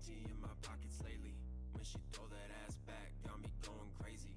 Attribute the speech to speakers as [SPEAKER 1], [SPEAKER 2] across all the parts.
[SPEAKER 1] empty in my pockets lately. When she throw that ass back, got me going crazy.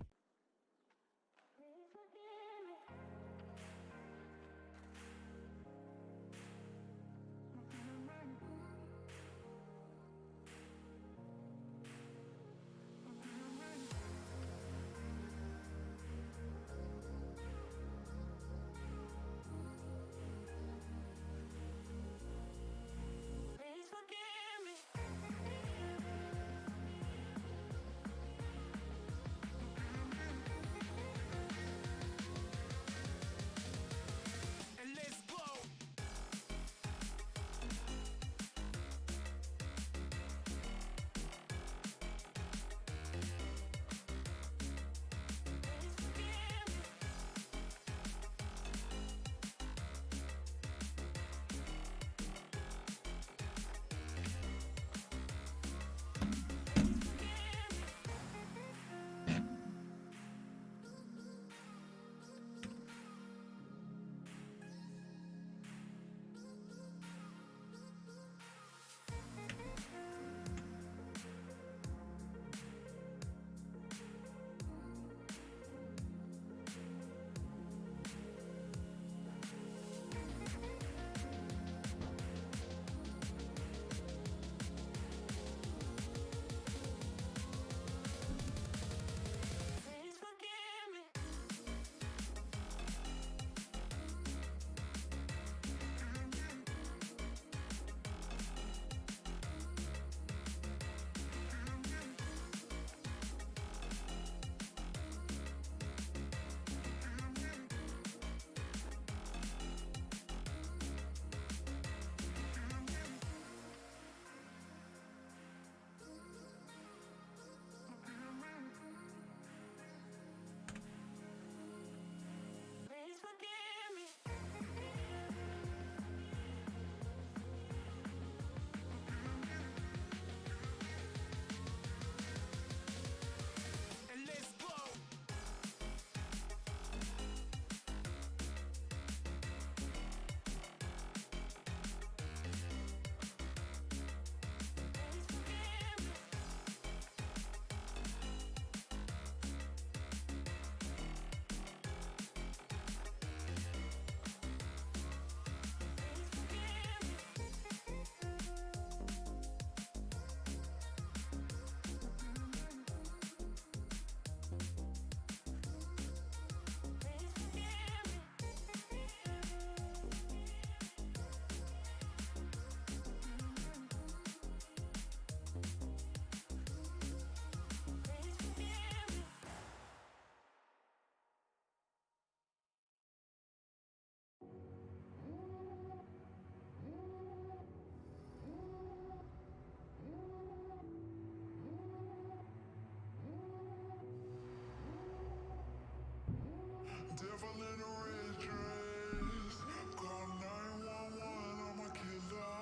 [SPEAKER 2] Devil in a red dress. Call 911, I'm a killer.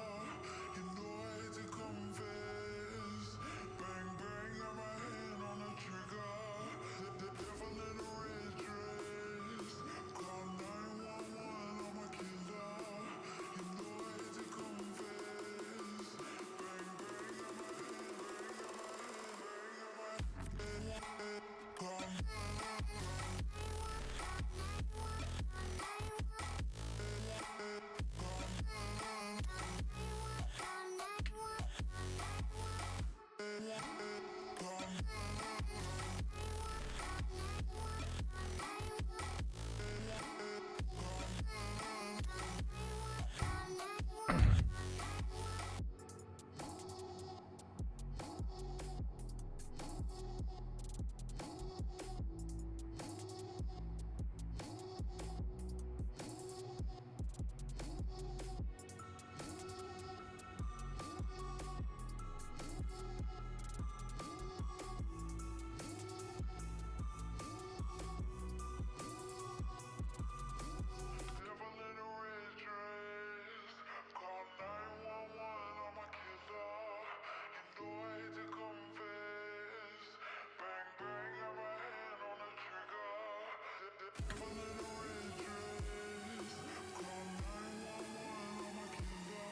[SPEAKER 2] You know I hate to confess. Bang, bang, got my hand on the trigger. The devil in a red dress. Call 911, I'm a killer. You know I hate to confess. Bang, bang, got my hand, bang, got my hand. Call devil in a red dress. Call 911, I'm a killer. You know I hate to confess. Bang, bang, got my hand on the trigger. The devil in a red dress. Call 911, I'm a killer.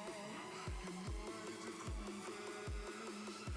[SPEAKER 2] You know I hate to confess.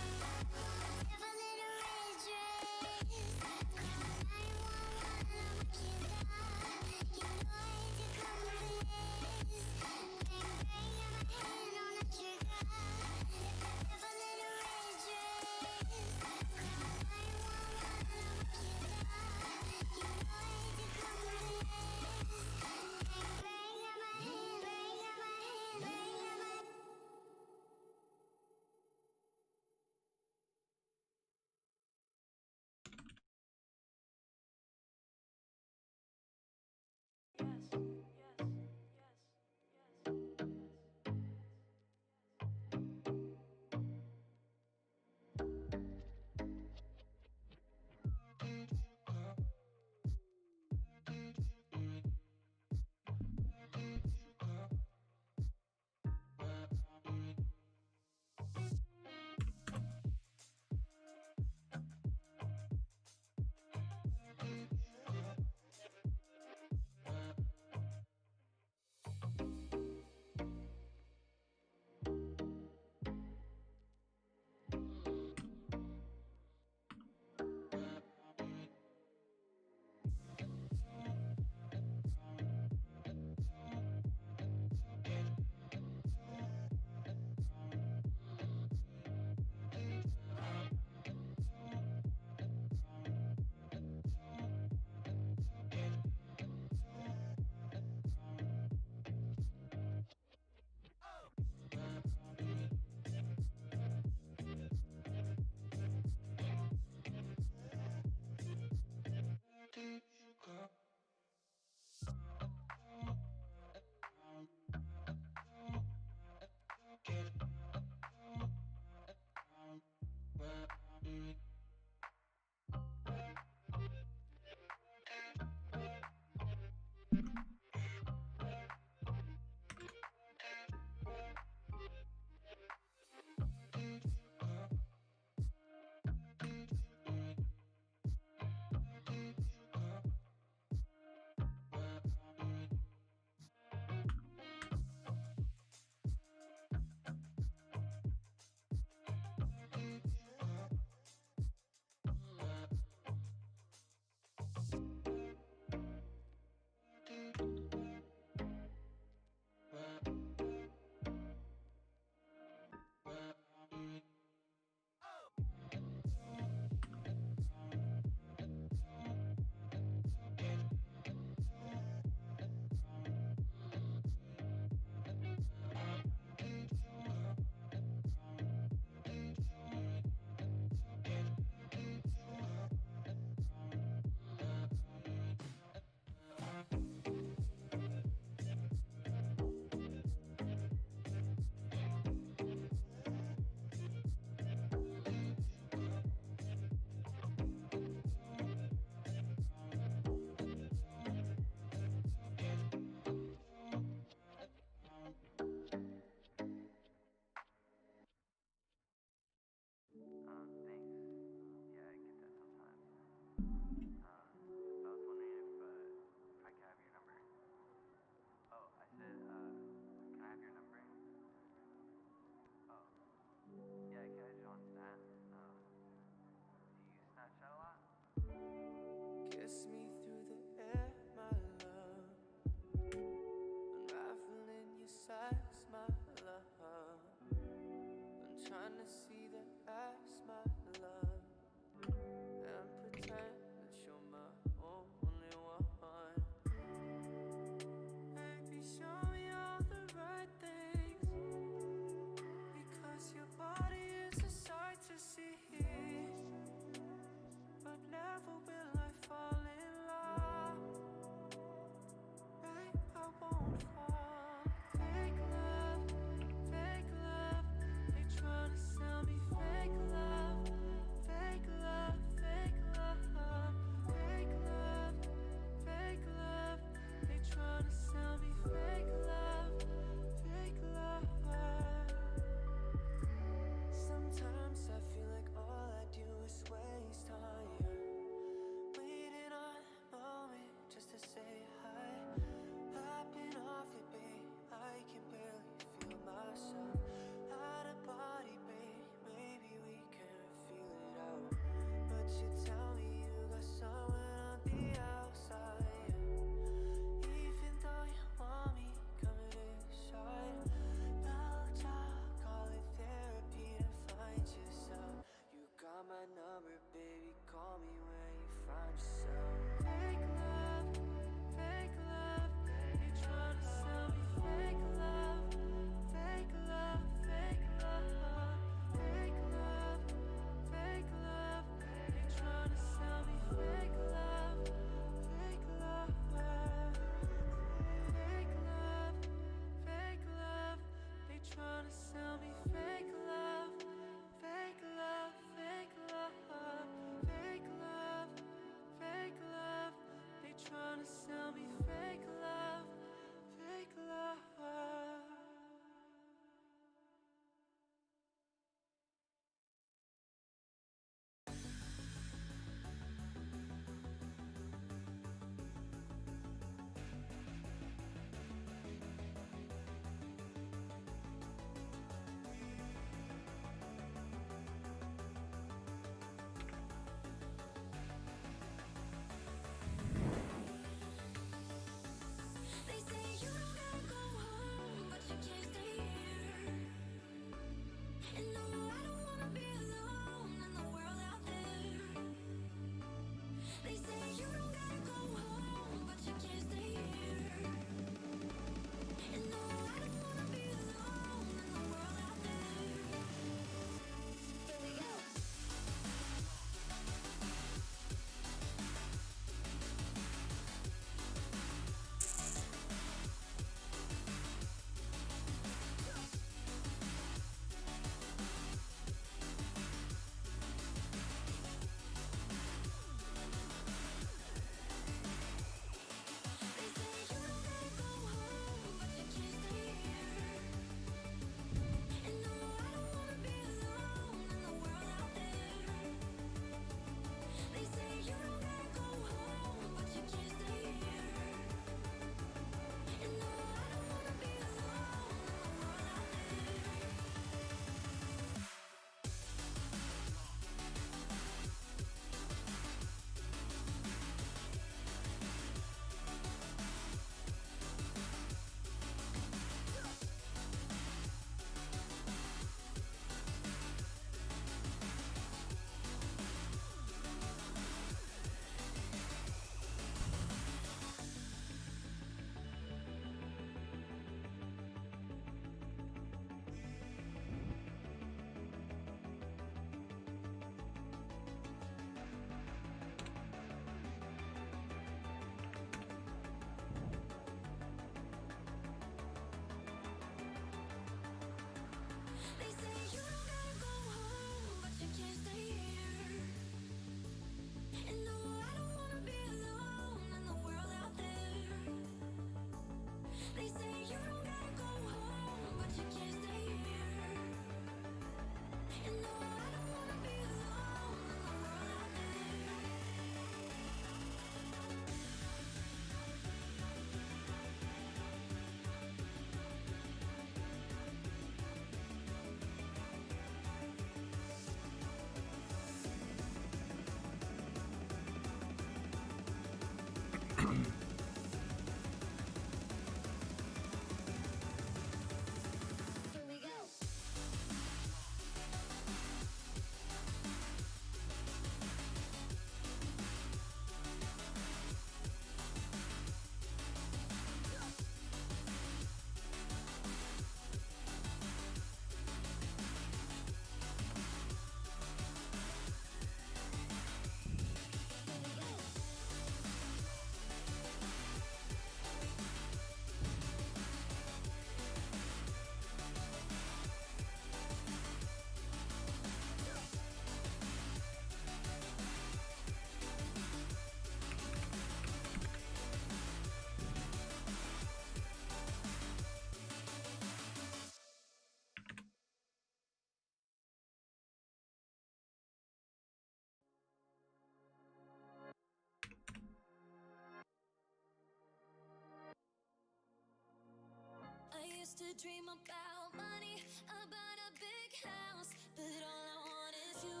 [SPEAKER 3] dream about money, about a big house, but all I want is you.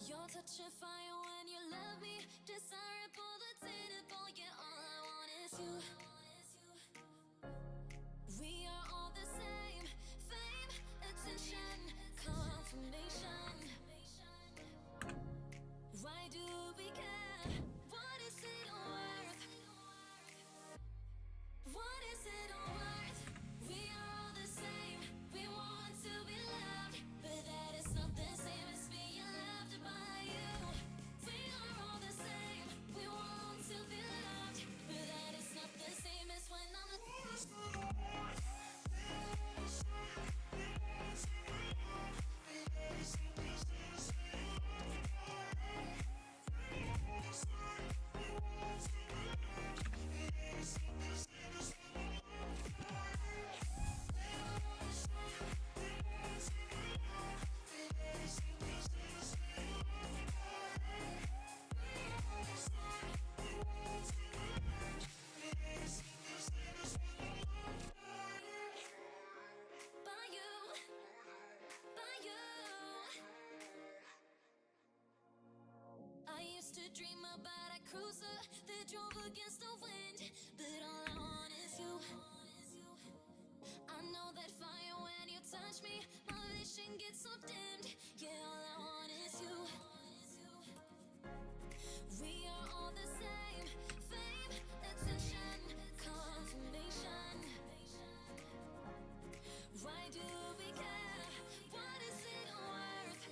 [SPEAKER 3] Your touch of fire when you love me, desirable, attainable, yeah, all I want is you. We are all the same, fame, attention, confirmation. Why do we care? What is it worth? What is it worth? We are all the same. We want to be loved, but that is not the same as being loved by you. We are all the same. We want to be loved, but that is not the same as when I'm. Dream about a cruiser that drove against the wind, but all I want is you. I know that fire when you touch me, my vision gets so dimmed, yeah, all I want is you. We are all the same, fame, attention, confirmation. Why do we care? What is it worth?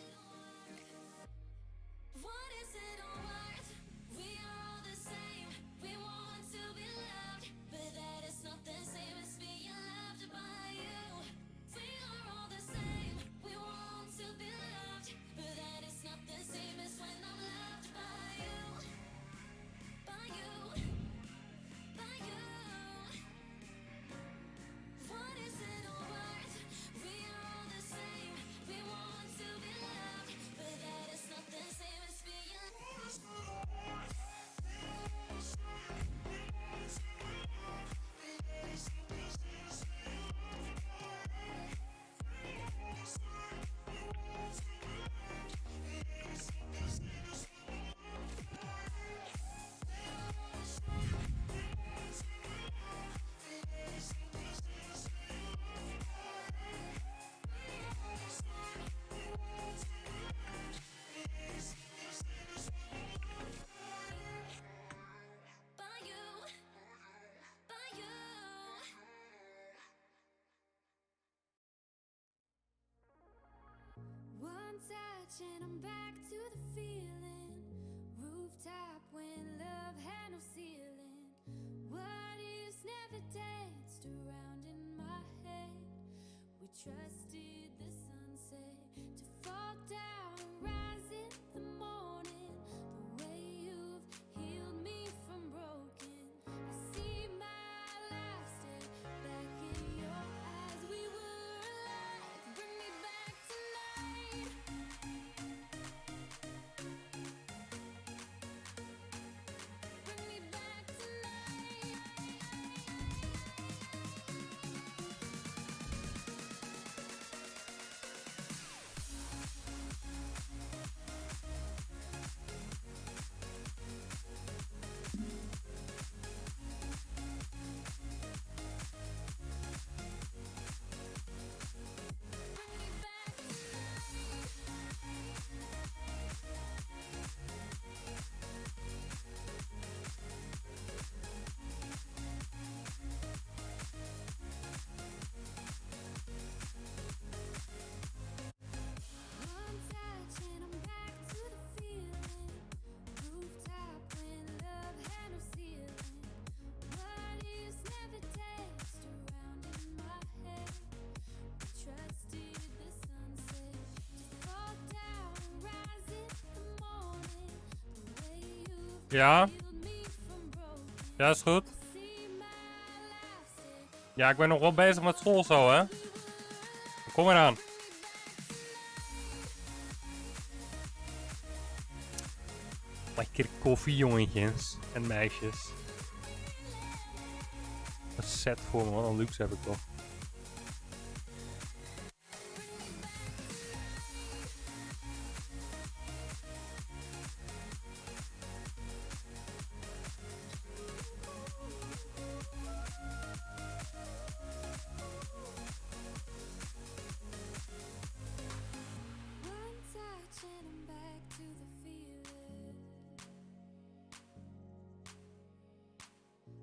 [SPEAKER 3] What is it worth? We are all the same. We want to be loved, but that is not the same as being loved by you. We are all the same. We want to be loved, but that is not the same as when I'm loved by you. By you. By you. What is it worth? We are all the same. We want to be loved, but that is not the same as being loved. One touch and I'm back to the feeling. Rooftop when love had no ceiling. What ifs never danced around in my head. We trusted the sunset to fall down and rise in the morning. The way you've healed me from broken. I see my life step back in your eyes. We were alive. Bring me back tonight. Bring me back tonight. One touch and I'm back to the feeling. Rooftop when love had no ceiling. What ifs never danced around in my head. We trusted the sunset to fall down and rise in the morning. The way you've
[SPEAKER 4] Ja,
[SPEAKER 3] healed me from broken.
[SPEAKER 4] ja, is goed.
[SPEAKER 3] See my life step.
[SPEAKER 4] Ja, ik ben nog wel bezig met school zo, hè. Kom maar aan. Lekker koffie, jongetjes en meisjes. Een set voor me, wat een luxe heb ik toch.
[SPEAKER 3] One touch and I'm back to the feeling.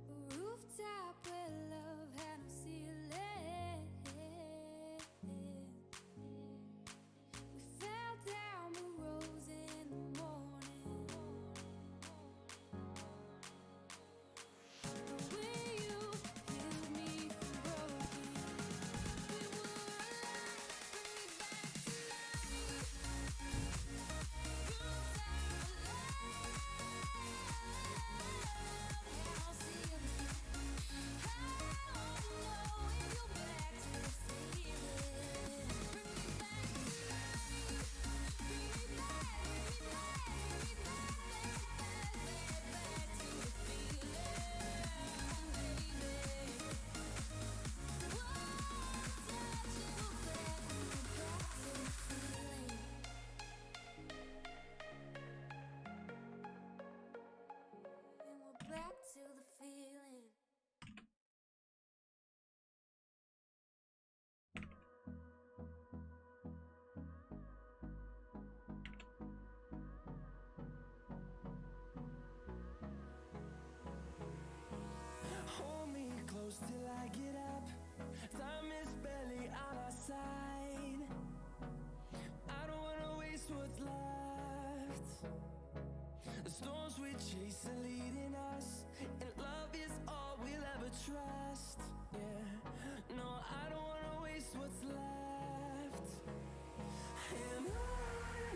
[SPEAKER 3] A rooftop where love had no ceiling. We fell down but rose in the morning. The way you healed me from broken. We were alive, bring me back to life. Back to the feeling.
[SPEAKER 5] Hold me close till I get up. Time is barely on our side. I don't wanna waste what's left. The storms we chase are leading us, and love is all we'll ever trust. Yeah, no, I don't wanna waste what's left. And on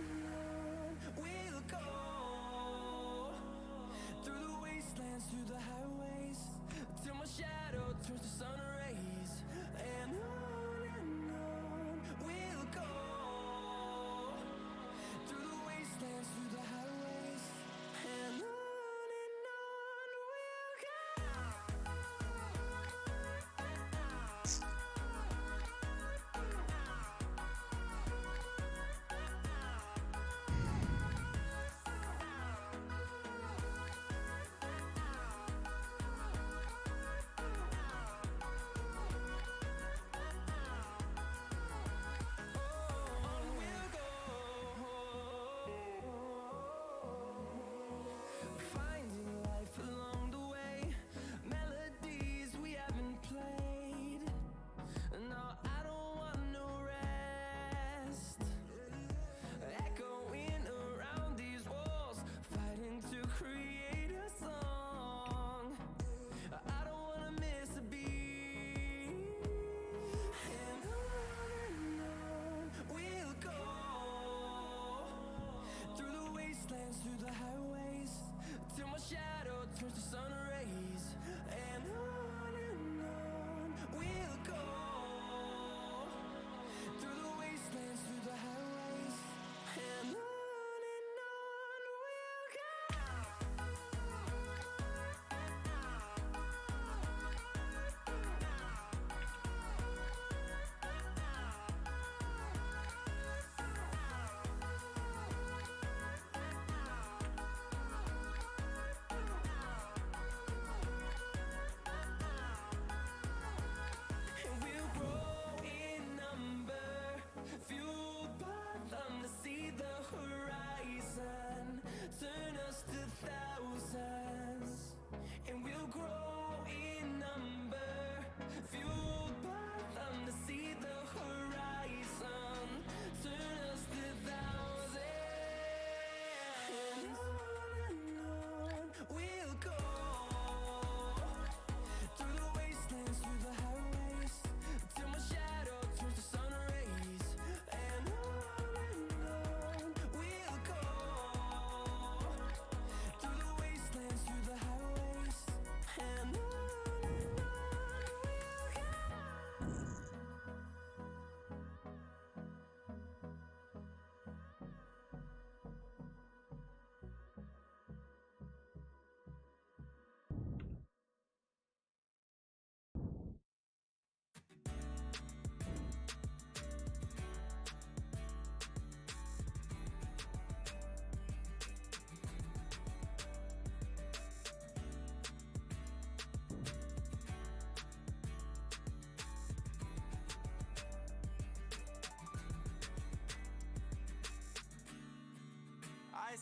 [SPEAKER 5] we'll go, through the wastelands, through the highways, till my shadow turns to sun rays. And on we'll go, through the wastelands, through the highways. And on we'll go.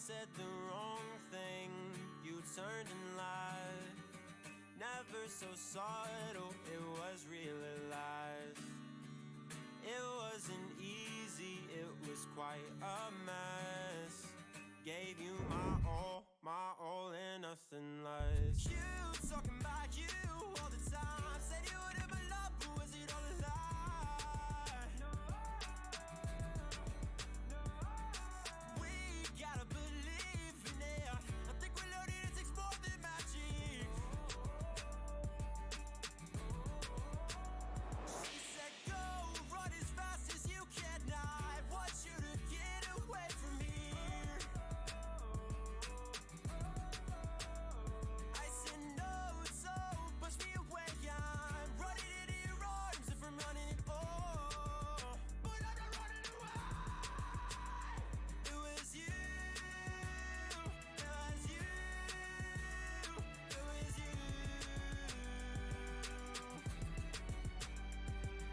[SPEAKER 1] said the wrong thing, you turned and lied. Never so subtle, it was realized. It wasn't easy, it was quite a mess. Gave you my all and nothing less. You talking about you all the time. Said you would ever love, but was it all a lie? We gotta believe in it. I think we're learning it takes more than magic. She said go, run as fast as you can. I want you to get away from here. I said no, so push me away. I'm running into your arms if I'm running it all. But I'm not running away. It was you. It was you. It was you.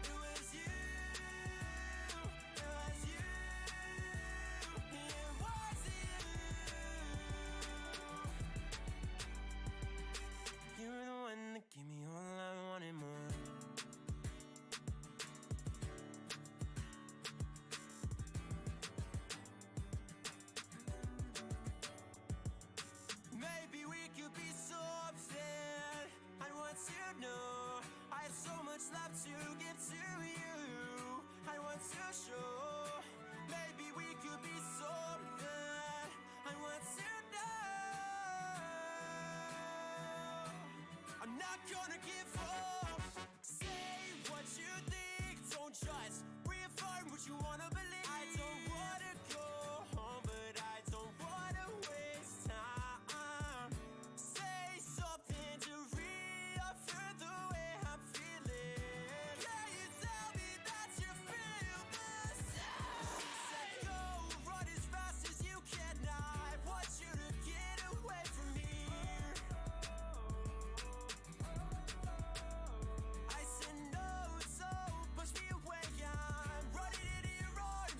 [SPEAKER 1] It was you. It was you. It was you. You were the one that gave me all I wanted more. Maybe we could be something. I want to know. I have so much left to give to you. I want to show. Maybe we could be something. I want to know. I'm not gonna give up. Say what you think. Don't just reaffirm what you wanna believe. I don't wanna go home, but I don't wanna waste time. Say something to reaffirm the way I'm feeling. Yeah, you tell me that you feel the same. She said go, run as fast as you can. I want you to get away from here. I said no, so push me away. I'm running into your arms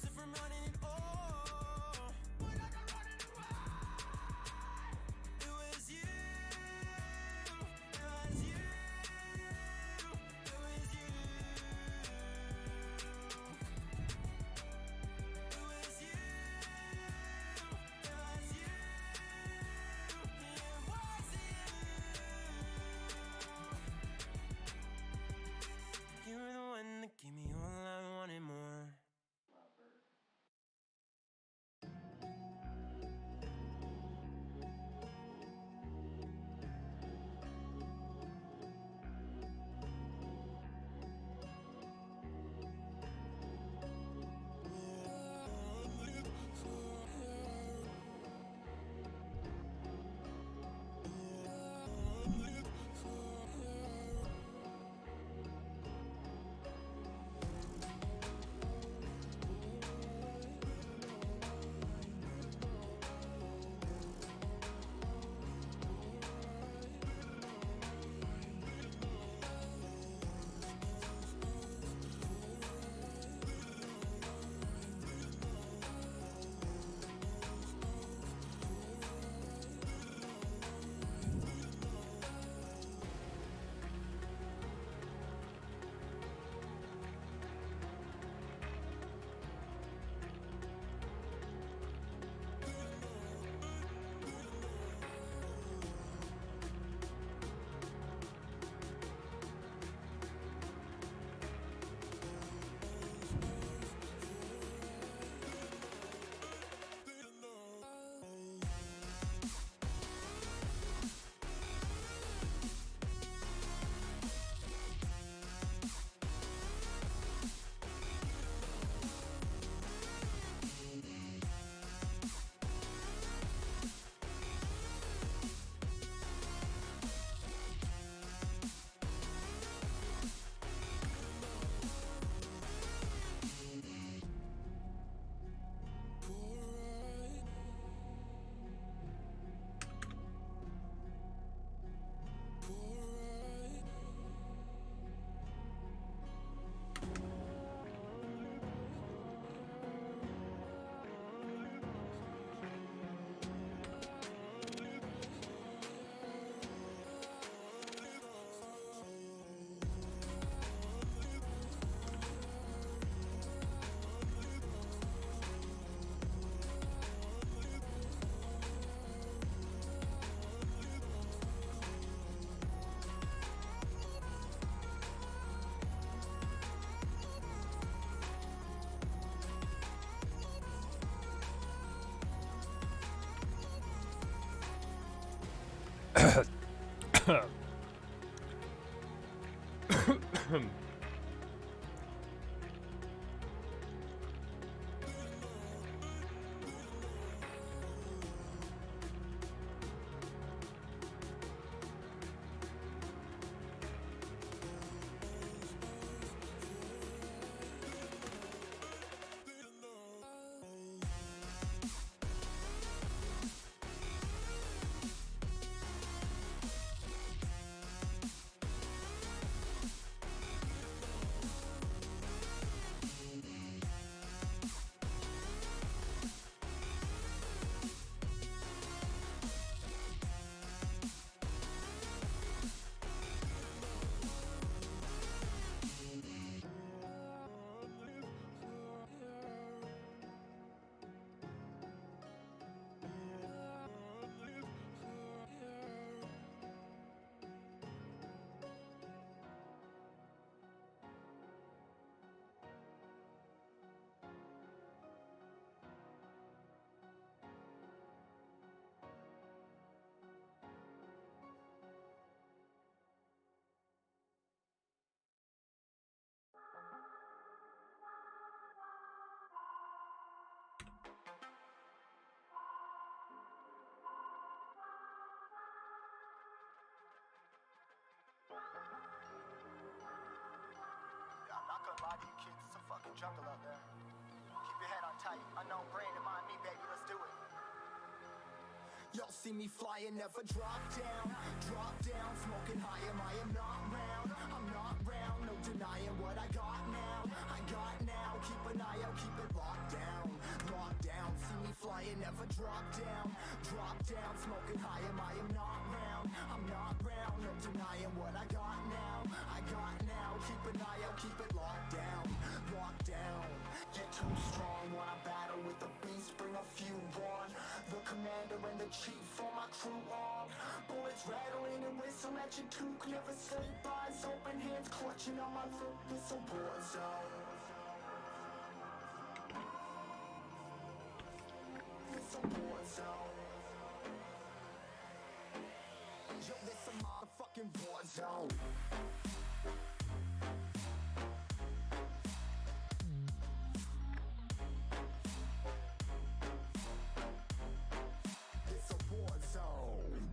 [SPEAKER 6] I'm not gonna lie to you kids, it's a fucking jungle out there. Keep your head on tight, unknown brain and mind me, baby, let's do it. Y'all see me flying, never drop down, smoking high, I am not round, I'm not round, no denying what I got now, keep an eye out, keep it locked down, see me flying, never drop down, smoking high, I am not round, I'm not round, no denying what I got now, keep an eye out, keep it locked down, get too strong when I battle with the beast, bring a few on, the commander and the chief for my crew on, bullets rattling and whistle at your toque, never sleep, eyes open, hands clutching on my throat, it's a war zone. It's a war zone. Yo, this a motherfucking war zone. It's a war zone.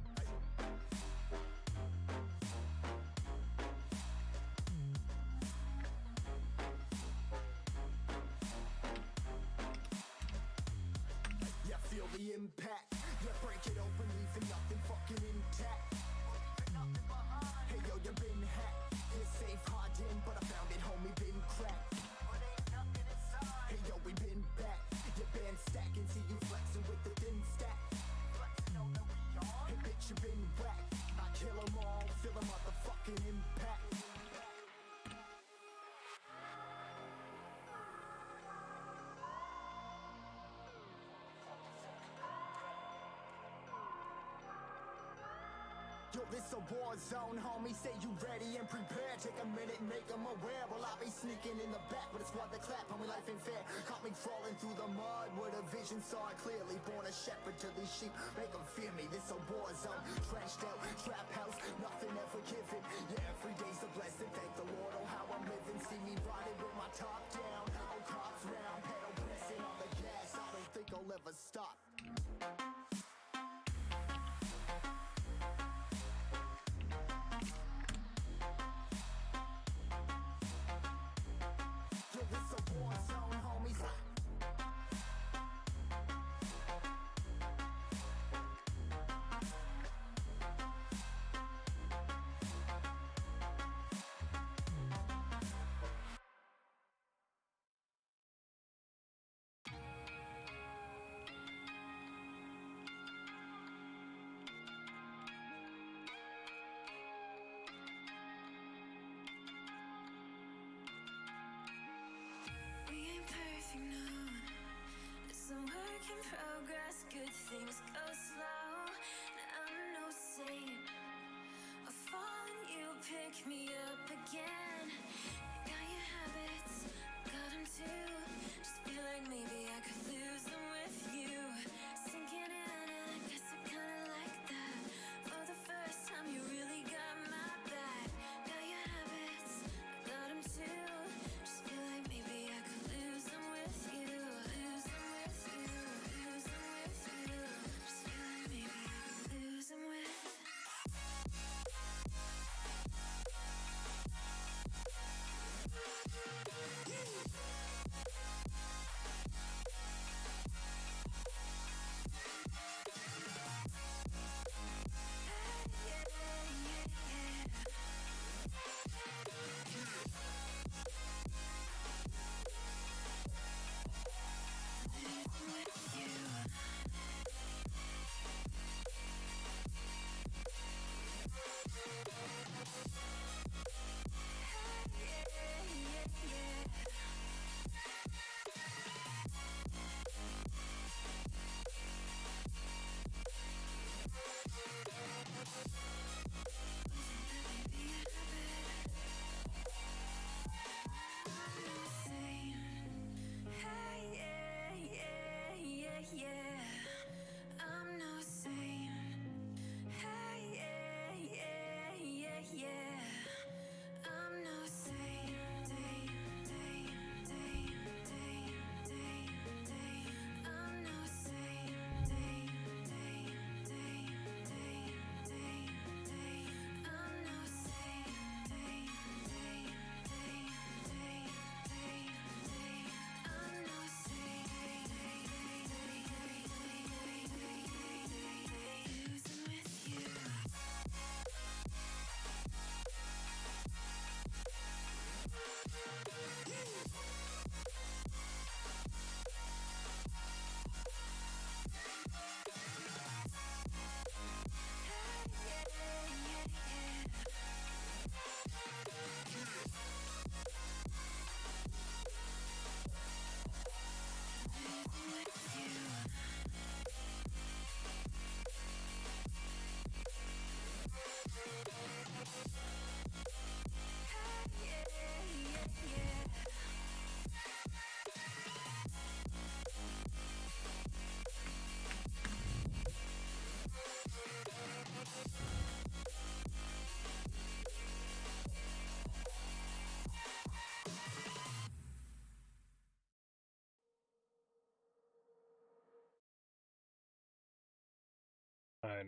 [SPEAKER 6] Yeah, feel the impact. Yeah, break it open, leaving nothing fucking intact. Hey yo, you been hacked. You're safe, hard in, but I found it, homie, been cracked. Hey yo, we been back. Your band stacking, see you flexing with the thin stack. Hey bitch, you been whacked. I kill 'em all, feel a motherfucking impact. Yo, this a war zone, homie, say you ready and prepared. Take a minute, make them aware. Well, I'll be sneaking in the back, but it's what the clap, homie, life ain't fair. Caught me crawling through the mud with a vision, saw it clearly. Born a shepherd to these sheep, make them fear me. This a war zone, trenched out, trap house, nothing ever given. Yeah, every day's a blessing, thank the Lord, oh how I'm living. See me riding with my top down, oh cops round, pedal pressing on the gas. I don't think I'll ever stop. Yo, this a war zone, homies.
[SPEAKER 3] We ain't perfect, no. It's a work in progress. Good things go slow. Now I'm no saint. I fall and you pick me up again. You got your habits, got 'em too. Just feel like maybe I could lose them with you. Sinking in, and I guess I kinda like that. For the first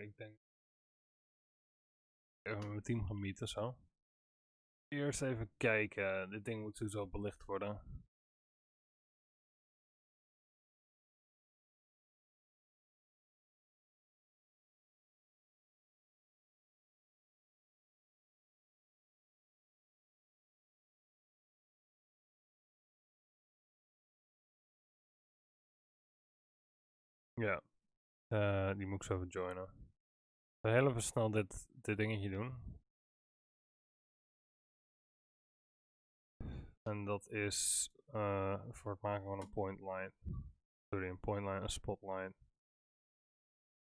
[SPEAKER 4] ik denk... Even mijn team gaan meeten zo. Eerst even kijken. Dit ding moet sowieso belicht worden. Ja. Die moet ik zo even joinen. We heel even snel dit dingetje doen. En dat is voor het maken van een point line. Sorry, een point line, een spotlight.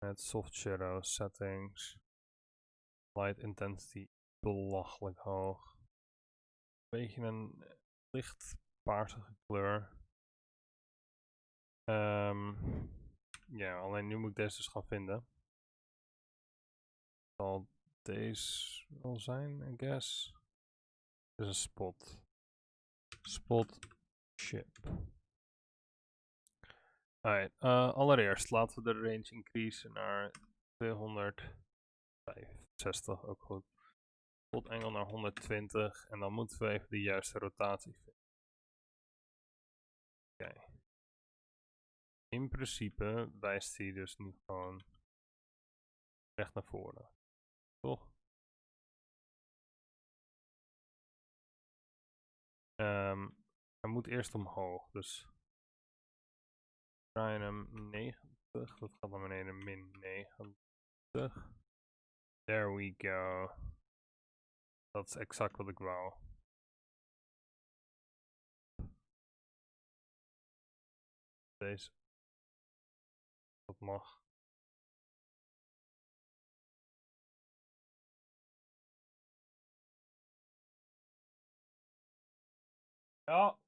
[SPEAKER 4] Met soft shadow settings. Light intensity belachelijk hoog. Beetje een licht paarsige kleur. Ja, alleen nu moet ik deze dus gaan vinden. Zal deze wel zijn, I guess. Dit is een spot. Spot ship. Alright, allereerst laten we de range increase naar 265, ook goed. Spot angle naar 120 en dan moeten we even de juiste rotatie vinden. Oké. In principe wijst hij dus nu gewoon recht naar voren. Toch? Hij moet eerst omhoog, dus draaien hem 90, dat gaat naar beneden, min 90. There we go. Dat is exact wat ik wou. Deze. Dat mag. Ja.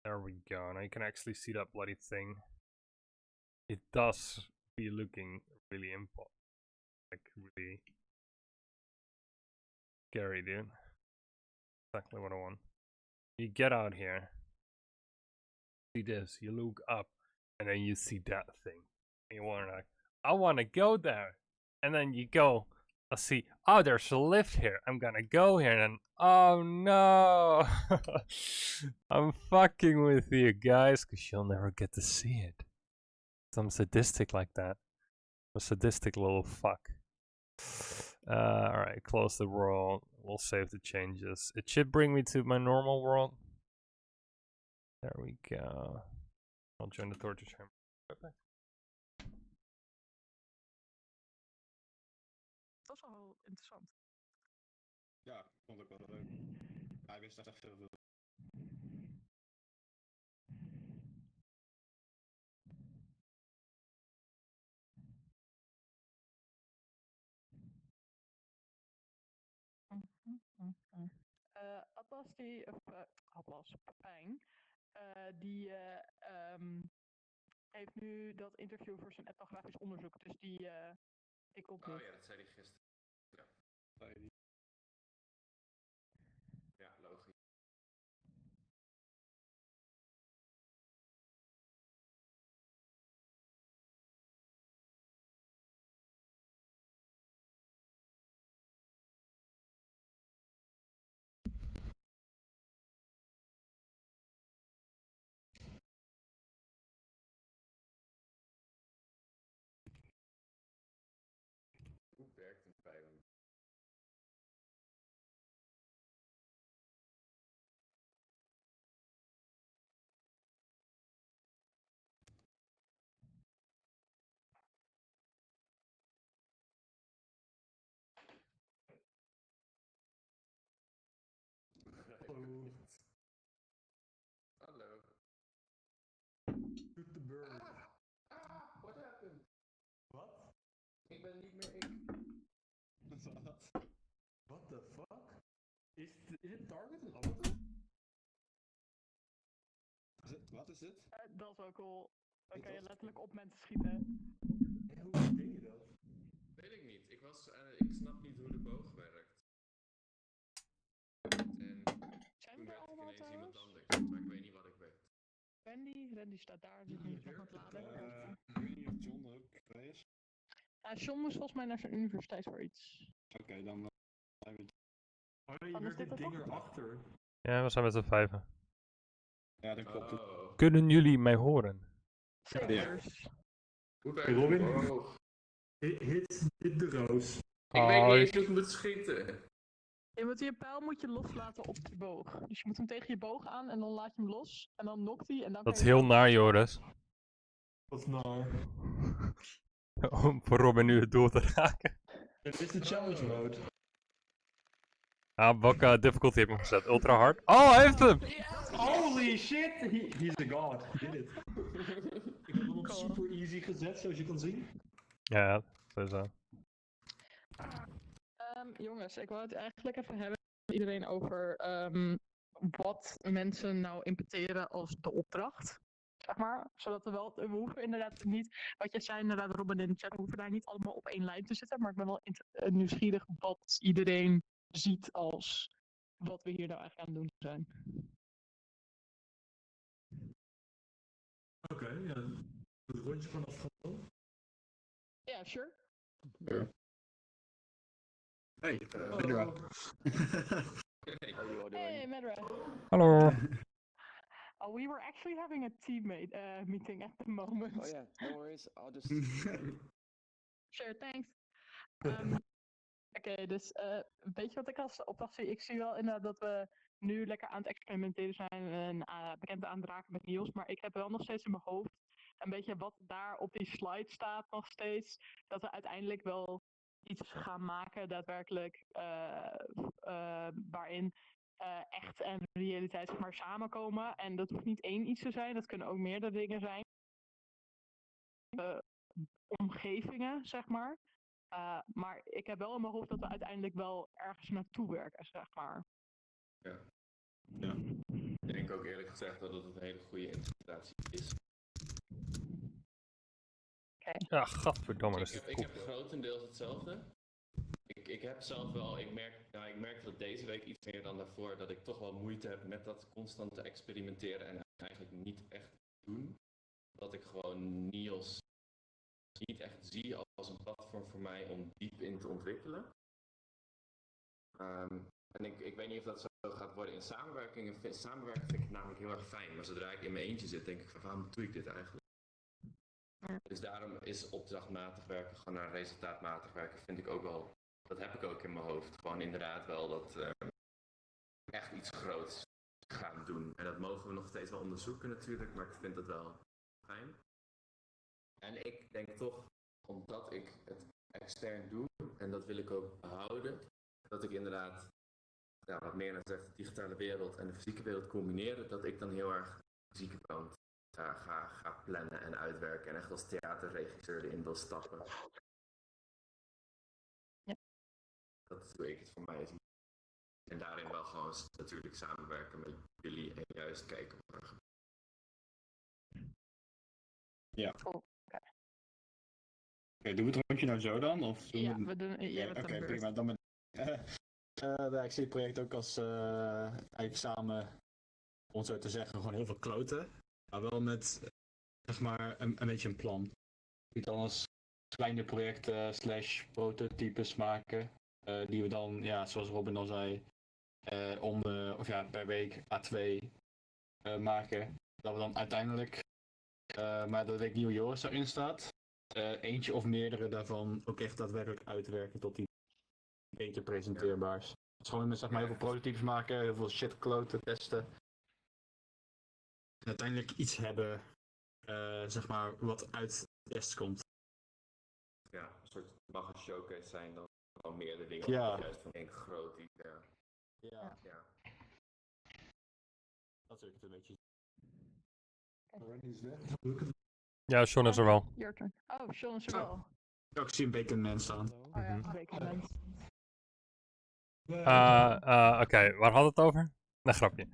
[SPEAKER 4] There we go. Now you can actually see that bloody thing. It does be looking really like really scary, dude. Exactly what I want. You get out here. See this. You look up, and then you see that thing. And you want like, I want to go there. And then you go. I see. Oh, there's a lift here. I'm gonna go here, and oh no, I'm fucking with you guys, cause you'll never get to see it. I'm sadistic like that. I'm a sadistic little fuck. Alright, close the world. We'll save the changes. It should bring me to my normal world. There we go. I'll join the torture chamber. Okay.
[SPEAKER 7] Dat is wel interessant.
[SPEAKER 8] Ja, vond ik wel leuk. Hij wist echt heel veel.
[SPEAKER 7] Atlas, Atlas, Pepijn, die heeft nu dat interview voor zijn etnografisch onderzoek, dus die komt nu.
[SPEAKER 8] Oh ja, dat zei hij gisteren. Ja. Ja, logisch. Hoe werkt een pijlen? Hallo. Hallo.
[SPEAKER 9] Shoot the bird.
[SPEAKER 8] What happened?
[SPEAKER 9] Wat?
[SPEAKER 8] Ik ben niet meer ik.
[SPEAKER 9] Wat? What the fuck? Is het target een auto?
[SPEAKER 8] Wat is dit?
[SPEAKER 7] Dat is wel cool. Dan kan je letterlijk op mensen schieten.
[SPEAKER 9] En hoe deed je dat?
[SPEAKER 8] Weet ik niet. Ik snap niet hoe de boog werkt. En
[SPEAKER 7] Zijn
[SPEAKER 8] toen
[SPEAKER 7] er
[SPEAKER 8] werd ik
[SPEAKER 7] allemaal
[SPEAKER 8] ineens iemand
[SPEAKER 7] trouwens?
[SPEAKER 8] anders, maar ik weet niet wat ik werd.
[SPEAKER 7] Randy staat daar, zit nu nog aan het laden.
[SPEAKER 8] Ik weet niet of John er ook bij is.
[SPEAKER 7] John moest volgens mij naar zijn universiteit voor iets.
[SPEAKER 8] Oké, dan zijn we...
[SPEAKER 9] Oh, je
[SPEAKER 7] Anders
[SPEAKER 9] werkt
[SPEAKER 7] dit
[SPEAKER 9] dit
[SPEAKER 7] er
[SPEAKER 9] ding
[SPEAKER 7] toch?
[SPEAKER 9] erachter.
[SPEAKER 4] Ja, we zijn met z'n vijven.
[SPEAKER 8] Ja, dat klopt.
[SPEAKER 4] Kunnen jullie mij horen?
[SPEAKER 7] Zekers.
[SPEAKER 10] Hoe
[SPEAKER 9] Hey,
[SPEAKER 10] ver?
[SPEAKER 9] Robin.
[SPEAKER 10] Oh.
[SPEAKER 9] Hit de roos.
[SPEAKER 10] Ik weet niet eens hoe ik moet schieten.
[SPEAKER 7] Je pijl moet je loslaten op je boog. Dus je moet hem tegen je boog aan en dan laat je hem los. En dan nokt hij en dan
[SPEAKER 4] Dat
[SPEAKER 7] kan
[SPEAKER 4] is
[SPEAKER 7] je
[SPEAKER 4] heel
[SPEAKER 7] hem
[SPEAKER 4] naar,
[SPEAKER 7] afslaan.
[SPEAKER 4] Joris.
[SPEAKER 9] Wat naar.
[SPEAKER 4] Om voor Robin nu het doel te raken.
[SPEAKER 9] Het is de challenge mode.
[SPEAKER 4] Ah, welke difficulty heb je hem gezet? Ultra hard? Oh, hij heeft hem!
[SPEAKER 9] Holy shit! He's a god. He did it. Ik heb hem op super easy gezet, zoals je kan zien.
[SPEAKER 4] Ja, sowieso.
[SPEAKER 7] Jongens, ik wou het eigenlijk even hebben met iedereen over wat mensen nou imputeren als de opdracht. Zeg maar, zodat we hoeven inderdaad niet, wat je zei inderdaad Robin in de chat, we hoeven daar niet allemaal op één lijn te zitten, maar ik ben wel nieuwsgierig wat iedereen ziet als wat we hier nou eigenlijk aan het doen zijn.
[SPEAKER 9] Oké, ja. Het rondje vanaf gaan.
[SPEAKER 7] Ja, sure.
[SPEAKER 8] Hey, Medra.
[SPEAKER 7] Hey, Medra.
[SPEAKER 4] Hallo.
[SPEAKER 7] Oh, we were actually having a teammate meeting at the moment.
[SPEAKER 11] Oh yeah, no worries. I'll just.
[SPEAKER 7] Sure, thanks. Oké, dus weet je wat ik als opdracht zie? Ik zie wel inderdaad dat we nu lekker aan het experimenteren zijn en bekend aan het raken met NEOS, maar ik heb wel nog steeds in mijn hoofd een beetje wat daar op die slide staat nog steeds, dat we uiteindelijk wel iets gaan maken daadwerkelijk waarin echt en realiteit zeg maar samenkomen. En dat hoeft niet één iets te zijn, dat kunnen ook meerdere dingen zijn. Omgevingen, zeg maar. Maar ik heb wel in mijn hoofd dat we uiteindelijk wel ergens naartoe werken, zeg maar.
[SPEAKER 10] Ja. Ja. Ik denk ook eerlijk gezegd dat het een hele goede interpretatie is.
[SPEAKER 4] Ja, gadverdamme, dat is
[SPEAKER 10] Ik heb grotendeels hetzelfde. Ik heb zelf wel, ik merk dat deze week iets meer dan daarvoor, dat ik toch wel moeite heb met dat constante experimenteren en eigenlijk niet echt doen. Dat ik gewoon NEOS niet echt zie als een platform voor mij om diep in te ontwikkelen. En ik weet niet of dat zo gaat worden in samenwerking. Samenwerken vind ik namelijk heel erg fijn, maar zodra ik in mijn eentje zit, denk ik van waarom doe ik dit eigenlijk? Dus daarom is opdrachtmatig werken, gewoon naar resultaatmatig werken, vind ik ook wel, dat heb ik ook in mijn hoofd. Gewoon inderdaad wel dat echt iets groots gaan doen. En dat mogen we nog steeds wel onderzoeken natuurlijk, maar ik vind dat wel fijn. En ik denk toch, omdat ik het extern doe, en dat wil ik ook behouden, dat ik inderdaad, ja, wat meer dan zegt, de digitale wereld en de fysieke wereld combineren, dat ik dan heel erg de fysieke kant ga plannen en uitwerken en echt als theaterregisseur erin wil stappen.
[SPEAKER 7] Ja.
[SPEAKER 10] Dat doe ik het voor mij. En daarin wel gewoon natuurlijk samenwerken met jullie en juist kijken wat er gebeurt.
[SPEAKER 8] Ja.
[SPEAKER 7] Cool.
[SPEAKER 8] Oké, doen we het rondje nou zo dan? Of doen
[SPEAKER 7] Ja,
[SPEAKER 8] we...
[SPEAKER 7] we doen
[SPEAKER 8] Oké, prima. Dan ik zie het project ook als eigenlijk samen, om het zo te zeggen, gewoon heel veel kloten. Maar wel met, zeg maar, een beetje een plan. Niet als kleine projecten / prototypes maken. Die we dan, ja, zoals Robin al zei, per week A2 maken. Dat we dan uiteindelijk, maar dat weet ik niet hoe Joris erin staat, eentje of meerdere daarvan ook echt daadwerkelijk uitwerken tot die beter presenteerbaars. Het is gewoon zeg maar heel veel prototypes maken, heel veel shit kloten, testen. En uiteindelijk iets hebben, zeg maar, wat uit de test komt.
[SPEAKER 10] Ja, een soort mag een showcase zijn dan van meerdere dingen.
[SPEAKER 8] Ja.
[SPEAKER 10] Of juist van één groot iets. Ja.
[SPEAKER 8] Ja.
[SPEAKER 10] Ja.
[SPEAKER 8] Dat is ook een beetje.
[SPEAKER 9] Randy is weg.
[SPEAKER 4] Ja, Sean is er wel.
[SPEAKER 7] Your turn. Oh, Sean is er wel.
[SPEAKER 8] Ja, ik zie een Bacon Man staan.
[SPEAKER 7] Oh ja, Baconmans.
[SPEAKER 4] Oké, waar hadden we het over? Nee, grapje.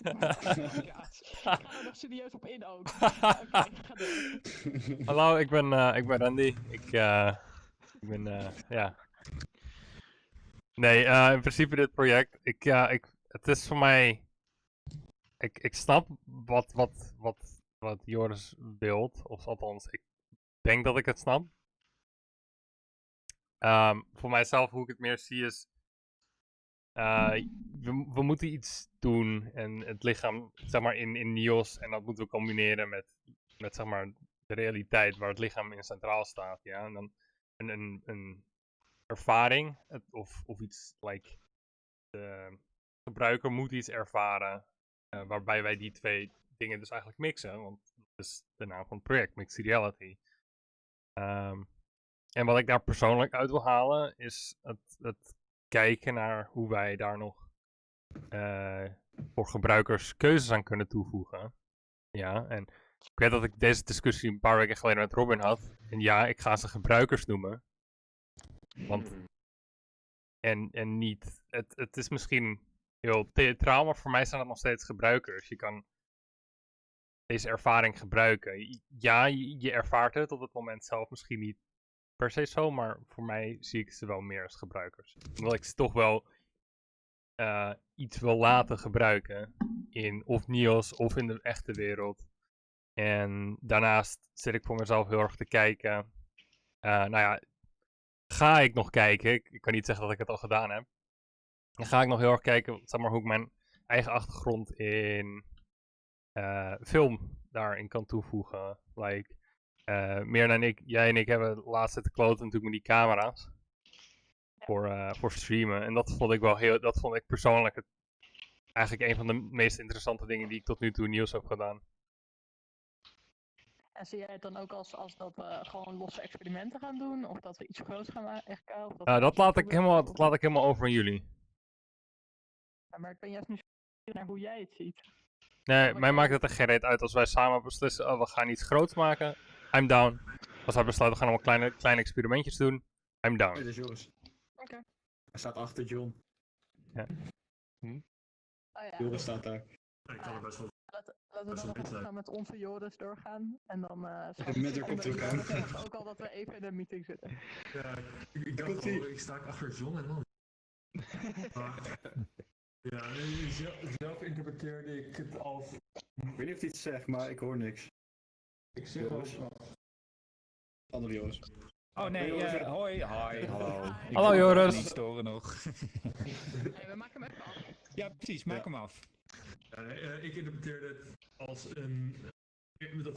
[SPEAKER 7] Ik ga er nog serieus op in ook. Oké, ga door.
[SPEAKER 4] Hallo, ik ben Randy. Ik ben, ja. Nee, in principe dit project, het is voor mij, ik snap wat Joris wilt. Of althans, ik denk dat ik het snap. Voor mijzelf, hoe ik het meer zie is... we moeten iets doen en het lichaam, zeg maar, in NEOS. En dat moeten we combineren met zeg maar, de realiteit waar het lichaam in centraal staat. Ja? En dan een ervaring of iets, like, de gebruiker moet iets ervaren. Waarbij wij die twee dingen dus eigenlijk mixen. Want dat is de naam van het project, Mixed Reality. En wat ik daar persoonlijk uit wil halen is het kijken naar hoe wij daar nog voor gebruikers keuzes aan kunnen toevoegen. Ja, en ik weet dat ik deze discussie een paar weken geleden met Robin had. En ja, ik ga ze gebruikers noemen. Want... En niet... Het is misschien heel theatraal, maar voor mij zijn het nog steeds gebruikers. Je kan deze ervaring gebruiken. Ja, je ervaart het op het moment zelf misschien niet per se zo, maar voor mij zie ik ze wel meer als gebruikers. Omdat ik ze toch wel iets wil laten gebruiken in of NEOS of in de echte wereld. En daarnaast zit ik voor mezelf heel erg te kijken. Nou ja, ga ik nog kijken? Ik kan niet zeggen dat ik het al gedaan heb. Dan ga ik nog heel erg kijken, zeg maar, hoe ik mijn eigen achtergrond in film daarin kan toevoegen. Like, meer dan jij en ik hebben laatst zitten kloten natuurlijk met die camera's. Voor streamen. En dat vond ik wel dat vond ik persoonlijk eigenlijk een van de meest interessante dingen die ik tot nu toe in NEOS heb gedaan.
[SPEAKER 7] En zie jij het dan ook als dat we gewoon losse experimenten gaan doen? Of dat we iets groots gaan maken?
[SPEAKER 4] Dat laat ik helemaal over aan jullie.
[SPEAKER 7] Ja, maar ik ben juist nu naar hoe jij het ziet.
[SPEAKER 4] Nee, mij maakt het er geen reet uit als wij samen beslissen, oh, we gaan iets groots maken. I'm down. Als wij besluiten, we gaan allemaal kleine experimentjes doen. I'm down.
[SPEAKER 8] Dit is Joris.
[SPEAKER 7] Oké.
[SPEAKER 8] Hij staat achter John.
[SPEAKER 4] Ja.
[SPEAKER 7] Oh, ja.
[SPEAKER 8] Joris staat daar.
[SPEAKER 9] Ik kan er best wel...
[SPEAKER 7] Laten we dan nog even met onze Joris doorgaan. En dan
[SPEAKER 8] met haar koptelefoon aan.
[SPEAKER 7] ook al dat we even in een meeting zitten.
[SPEAKER 9] Ja, ik dacht wel, ik sta achter John en dan... Ja, zelf interpreteerde ik het als...
[SPEAKER 8] Ik weet niet of hij iets zegt, maar ik hoor niks.
[SPEAKER 9] Ik zeg wel...
[SPEAKER 8] Andere Joris.
[SPEAKER 12] Oh nee, hoi, hallo.
[SPEAKER 4] Hallo Joris.
[SPEAKER 12] Niet storen nog.
[SPEAKER 7] Nee, we maken hem even af.
[SPEAKER 12] Ja, precies, maak hem af.
[SPEAKER 9] Ik interpreteerde het als dat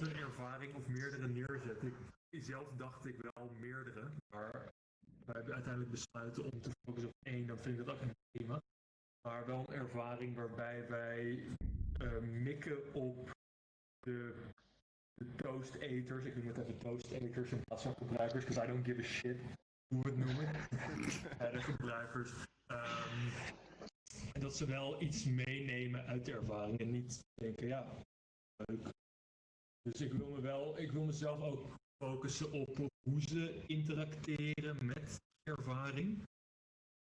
[SPEAKER 9] we een ervaring of meerdere neerzetten. Zelf dacht ik wel meerdere, maar wij hebben uiteindelijk besloten om te focussen op één, dan vind ik dat ook een prima. Maar wel een ervaring waarbij wij mikken op de toast-eters. Ik noem het even toast-eters in plaats van gebruikers, because I don't give a shit hoe we het noemen. De gebruikers. En dat ze wel iets meenemen uit de ervaring en niet denken, ja, leuk. Dus ik wil mezelf ook focussen op hoe ze interacteren met ervaring.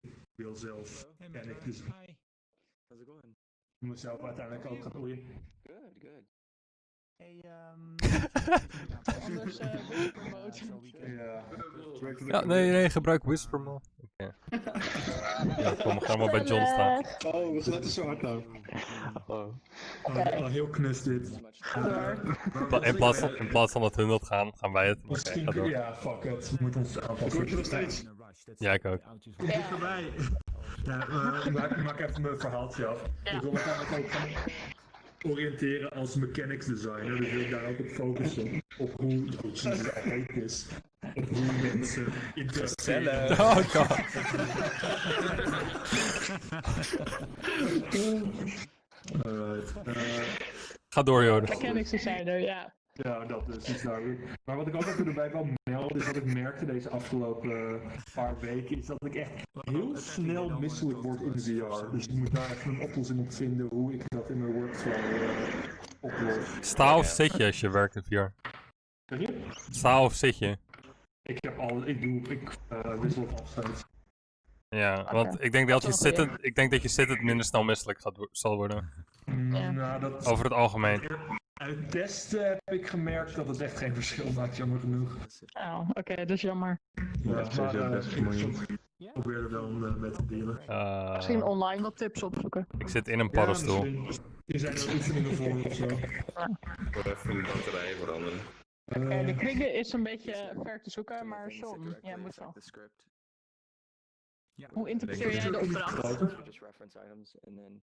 [SPEAKER 9] Ik wil zelf, ken ik dus...
[SPEAKER 11] Hi. How's it going?
[SPEAKER 9] Ik moet mezelf uiteindelijk ook gaan groeien.
[SPEAKER 11] Good.
[SPEAKER 7] Hey, anders promoten.
[SPEAKER 4] Ja, nee, gebruik Whisper Mode. Oké. Ja, kom, we gaan maar bij John staan.
[SPEAKER 8] Oh, we zetten zo hard nou.
[SPEAKER 9] Oh, heel knus dit.
[SPEAKER 4] In plaats van dat hun dat gaan wij het.
[SPEAKER 9] Misschien, ja, fuck it. We moeten ons aanpassen.
[SPEAKER 8] Ik hoor je nog steeds.
[SPEAKER 4] Ja, ik ook.
[SPEAKER 9] Kom dichterbij. Ja, ik maak even mijn verhaaltje af. Ik wil me eigenlijk ook gaan oriënteren als mechanics designer, dus wil ik daar ook op focussen. Op hoe het is. Op hoe mensen interacteren.
[SPEAKER 4] Oh god.
[SPEAKER 9] Alright.
[SPEAKER 4] Ga door, Joris.
[SPEAKER 7] Mechanics designer, ja.
[SPEAKER 9] Ja, dat is iets daar. Maar wat ik ook even erbij wil melden, is wat ik merkte deze afgelopen paar weken, is dat ik echt heel snel misselijk word in VR. Dus ik moet daar even een oplossing op vinden hoe ik dat in mijn workflow oplos.
[SPEAKER 4] Sta of zit je als je werkt in VR?
[SPEAKER 9] Zeg je?
[SPEAKER 4] Sta of zit je?
[SPEAKER 9] Ik wissel het afstand.
[SPEAKER 4] Ja, want ik denk dat je zittend minder snel misselijk zal worden.
[SPEAKER 9] Nou,
[SPEAKER 4] Over het algemeen.
[SPEAKER 9] Uit testen heb ik gemerkt dat het echt geen verschil maakt, jammer genoeg.
[SPEAKER 7] Oh, oké, dat is jammer.
[SPEAKER 9] Ja, maar, probeer er dan mee te dealen.
[SPEAKER 7] Misschien online wat tips opzoeken.
[SPEAKER 4] Ik zit in een
[SPEAKER 9] Ja,
[SPEAKER 4] paddenstoel.
[SPEAKER 9] misschien. Er zijn er oefeningen voor of zo.
[SPEAKER 10] Even een batterij veranderen.
[SPEAKER 7] De kringen is een beetje ver te zoeken, maar John, jij moet wel. Hoe interpreteer jij de opdracht?
[SPEAKER 11] Just reference items, and then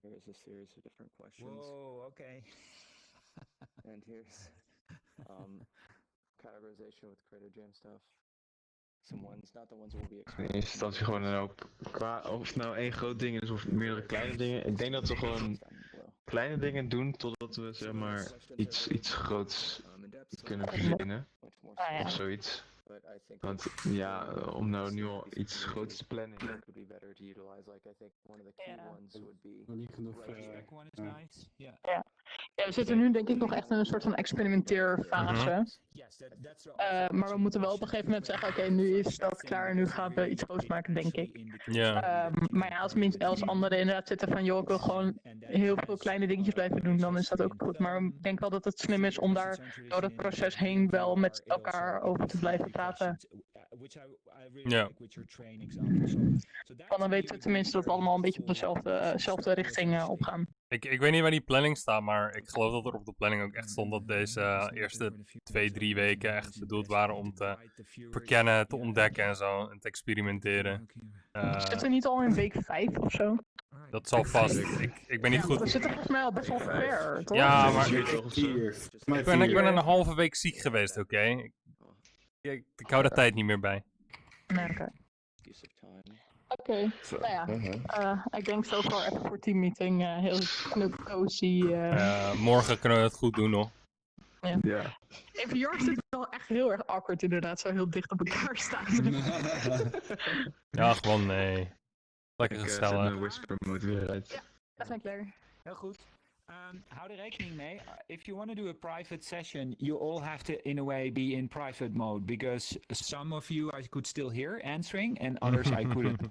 [SPEAKER 11] there is a series of different questions.
[SPEAKER 12] Whoa, okay.
[SPEAKER 11] And here's categorization with Creator Jam stuff. Some ones, not the ones we'll be
[SPEAKER 13] In
[SPEAKER 11] explaining.
[SPEAKER 13] eerste instantie gewoon een hoop, of het nou één groot ding is of meerdere kleine dingen. Ik denk dat we gewoon kleine dingen doen totdat we zeg maar iets groots kunnen verzinnen. Of zoiets. Want ja, om nou nu al iets groots te plannen.
[SPEAKER 8] Niet genoeg.
[SPEAKER 12] One is nice. Yeah.
[SPEAKER 7] Ja, we zitten nu denk ik nog echt in een soort van experimenteerfase. Maar we moeten wel op een gegeven moment zeggen, oké, nu is dat klaar, nu gaan we iets groots maken, denk ik.
[SPEAKER 4] Ja.
[SPEAKER 7] Maar ja, als anderen inderdaad zitten van, joh, ik wil gewoon heel veel kleine dingetjes blijven doen, dan is dat ook goed. Maar ik denk wel dat het slim is om daar door het proces heen wel met elkaar over te blijven praten.
[SPEAKER 4] Ja.
[SPEAKER 7] Want dan weten we tenminste dat we allemaal een beetje op dezelfde richting opgaan.
[SPEAKER 4] Ik weet niet waar die planning staat, maar ik geloof dat er op de planning ook echt stond dat deze eerste 2-3 weken echt bedoeld waren om te verkennen, te ontdekken en zo, en te experimenteren.
[SPEAKER 7] Zitten we niet al in week 5 of zo?
[SPEAKER 4] Dat zal vast. Ik ben niet goed.
[SPEAKER 7] We zitten volgens mij al best wel ver, toch?
[SPEAKER 4] Ja, maar ik ben een halve week ziek geweest, oké? Ik hou daar tijd niet meer bij.
[SPEAKER 7] Nee, Oké, nou ja, ik denk zo voor even voor teammeeting heel knup cozy.
[SPEAKER 4] Morgen kunnen we het goed doen nog.
[SPEAKER 7] Ja. In VR zit het wel echt heel erg awkward inderdaad, zo heel dicht op elkaar staan.
[SPEAKER 4] Ja, gewoon nee. Lekker gezellig.
[SPEAKER 13] Whisper mode weer uit.
[SPEAKER 7] Ja, dat zijn klaar.
[SPEAKER 12] Heel goed. Hou er rekening mee. If you want to do a private session, you all have to, in a way, be in private mode because some of you I could still hear answering, and others I couldn't.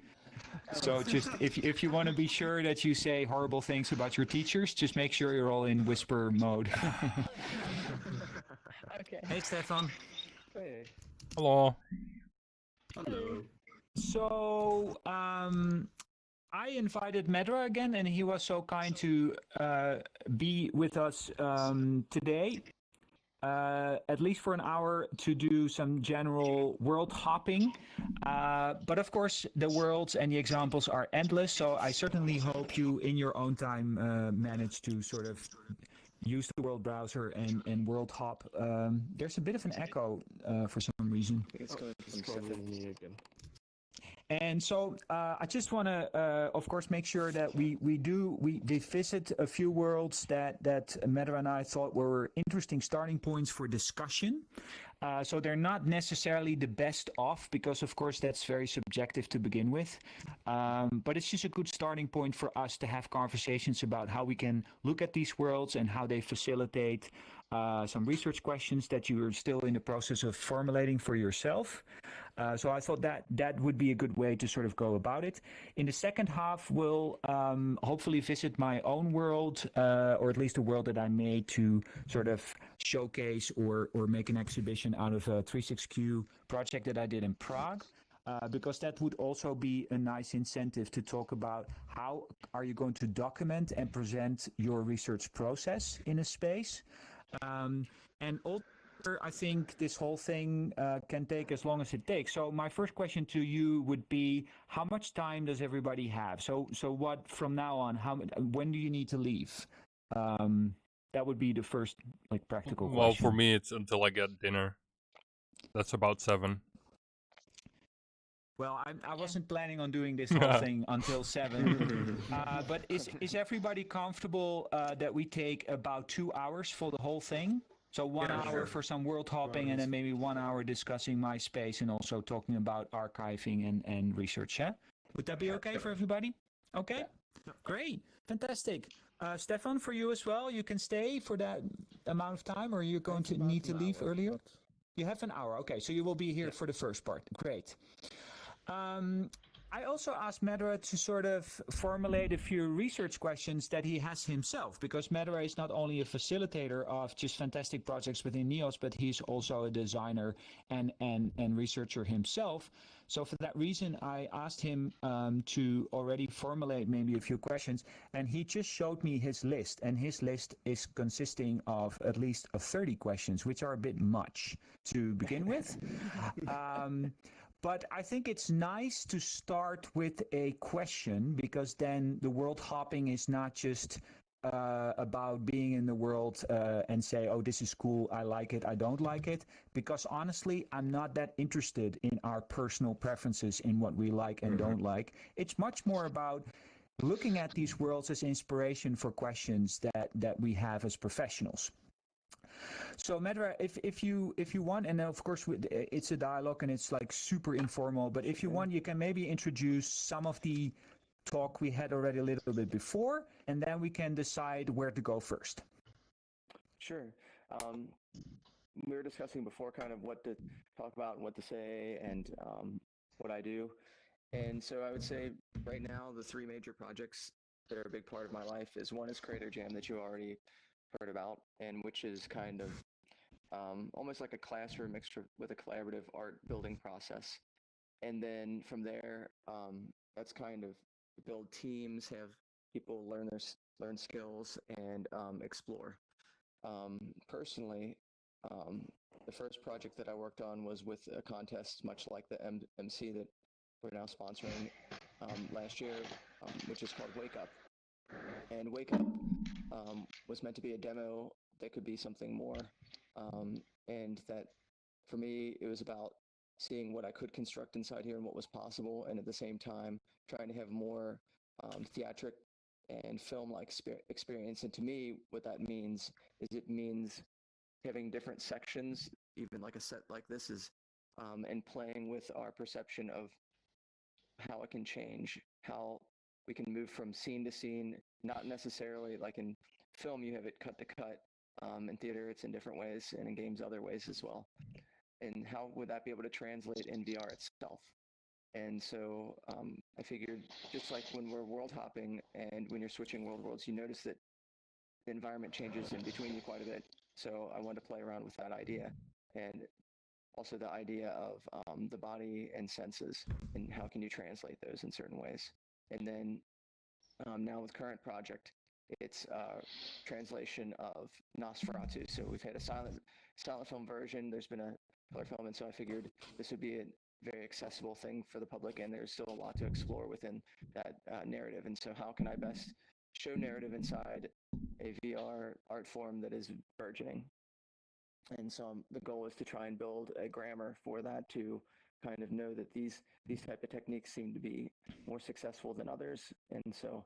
[SPEAKER 12] So just if you want to be sure that you say horrible things about your teachers, just make sure you're all in whisper mode.
[SPEAKER 7] Okay.
[SPEAKER 12] Hey, Stefan.
[SPEAKER 11] Hey.
[SPEAKER 4] Hello.
[SPEAKER 8] Hallo.
[SPEAKER 12] So, I invited Medra again, and he was so kind to be with us today, at least for an hour, to do some general world hopping. But of course, the worlds and the examples are endless, so I certainly hope you, in your own time, manage to sort of use the world browser and world hop. There's a bit of an echo for some reason.
[SPEAKER 11] It's going from Stephanie again.
[SPEAKER 12] And so I just want to, of course, make sure that we visit a few worlds that Medra and I thought were interesting starting points for discussion. So they're not necessarily the best off because, of course, that's very subjective to begin with. But it's just a good starting point for us to have conversations about how we can look at these worlds and how they facilitate some research questions that you're still in the process of formulating for yourself. So I thought that would be a good way to sort of go about it. In the second half, we'll hopefully visit my own world, or at least a world that I made to sort of showcase or make an exhibition out of a 36Q project that I did in Prague. Because that would also be a nice incentive to talk about how are you going to document and present your research process in a space. And also, I think this whole thing can take as long as it takes. So my first question to you would be, how much time does everybody have? So what from now on? When do you need to leave? That would be the first practical question.
[SPEAKER 4] Well, for me, it's until I get dinner. That's about 7.
[SPEAKER 12] Well, I wasn't planning on doing this whole thing until 7. But is everybody comfortable that we take about 2 hours for the whole thing? So 1 hour for some world hopping, and then maybe 1 hour discussing my space and also talking about archiving and research. Yeah? Would that be okay for everybody? Okay, great, fantastic. Stefan, for you as well, you can stay for that amount of time, or you're going to need to leave earlier? You have an hour, okay, so you will be here for the first part. Great. I also asked Medra to sort of formulate a few research questions that he has himself, because Medra is not only a facilitator of just fantastic projects within NEOS, but he's also a designer and researcher himself. So for that reason, I asked him to already formulate maybe a few questions, and he just showed me his list, and his list is consisting of at least 30 questions, which are a bit much to begin with. But I think it's nice to start with a question, because then the world hopping is not just about being in the world and say, oh, this is cool, I like it, I don't like it. Because honestly, I'm not that interested in our personal preferences in what we like and don't like. It's much more about looking at these worlds as inspiration for questions that we have as professionals. So Medra, if you want, and of course it's a dialogue and it's like super informal, but if you want, you can maybe introduce some of the talk we had already a little bit before, and then we can decide where to go first.
[SPEAKER 11] Sure. We were discussing before kind of what to talk about and what to say and what I do. And so I would say right now the three major projects that are a big part of my life is one is Creator Jam that you already heard about, and which is kind of almost like a classroom mixed with a collaborative art building process. And then from there, that's kind of build teams, have people learn skills, and explore. Personally, the first project that I worked on was with a contest much like the MC that we're now sponsoring last year, which is called Wake Up. And Wake Up was meant to be a demo that could be something more. And that, for me, it was about seeing what I could construct inside here and what was possible, and at the same time, trying to have more theatric and film-like experience. And to me, what that means is it means having different sections, even like a set like this is, and playing with our perception of how it can change, how we can move from scene to scene, not necessarily like in film you have it cut to cut. In theater it's in different ways, and in games other ways as well. And how would that be able to translate in VR itself? And so I figured, just like when we're world hopping and when you're switching worlds, you notice that the environment changes in between you quite a bit. So I wanted to play around with that idea, and also the idea of the body and senses, and how can you translate those in certain ways. And then now with current project, it's translation of Nosferatu. So we've had a silent film version, there's been a color film, and so I figured this would be a very accessible thing for the public, and there's still a lot to explore within that narrative. And so how can I best show narrative inside a VR art form that is burgeoning? And so the goal is to try and build a grammar for that, to kind of know that these type of techniques seem to be more successful than others. And so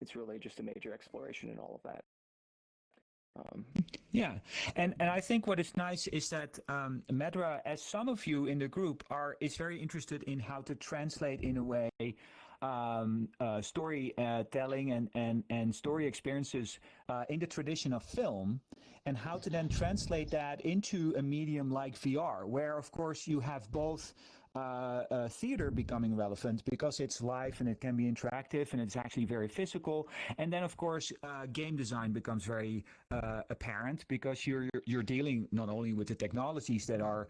[SPEAKER 11] it's really just a major exploration in all of that.
[SPEAKER 12] Yeah, and I think what is nice is that Medra, as some of you in the group is very interested in how to translate in a way story telling and story experiences in the tradition of film, and how to then translate that into a medium like VR, where of course you have both theater becoming relevant because it's live and it can be interactive and it's actually very physical, and then of course game design becomes very apparent, because you're dealing not only with the technologies that are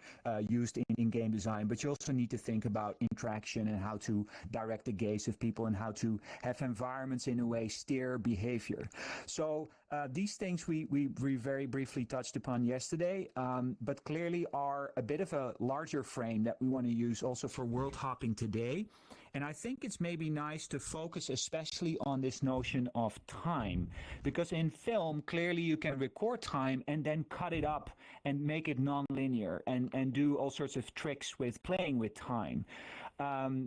[SPEAKER 12] used in game design, but you also need to think about interaction and how to direct the gaze of people and how to have environments in a way steer behavior. So these things we very briefly touched upon yesterday, but clearly are a bit of a larger frame that we want to use also for world hopping today. And I think it's maybe nice to focus especially on this notion of time, because in film, clearly you can record time and then cut it up and make it non-linear and do all sorts of tricks with playing with time.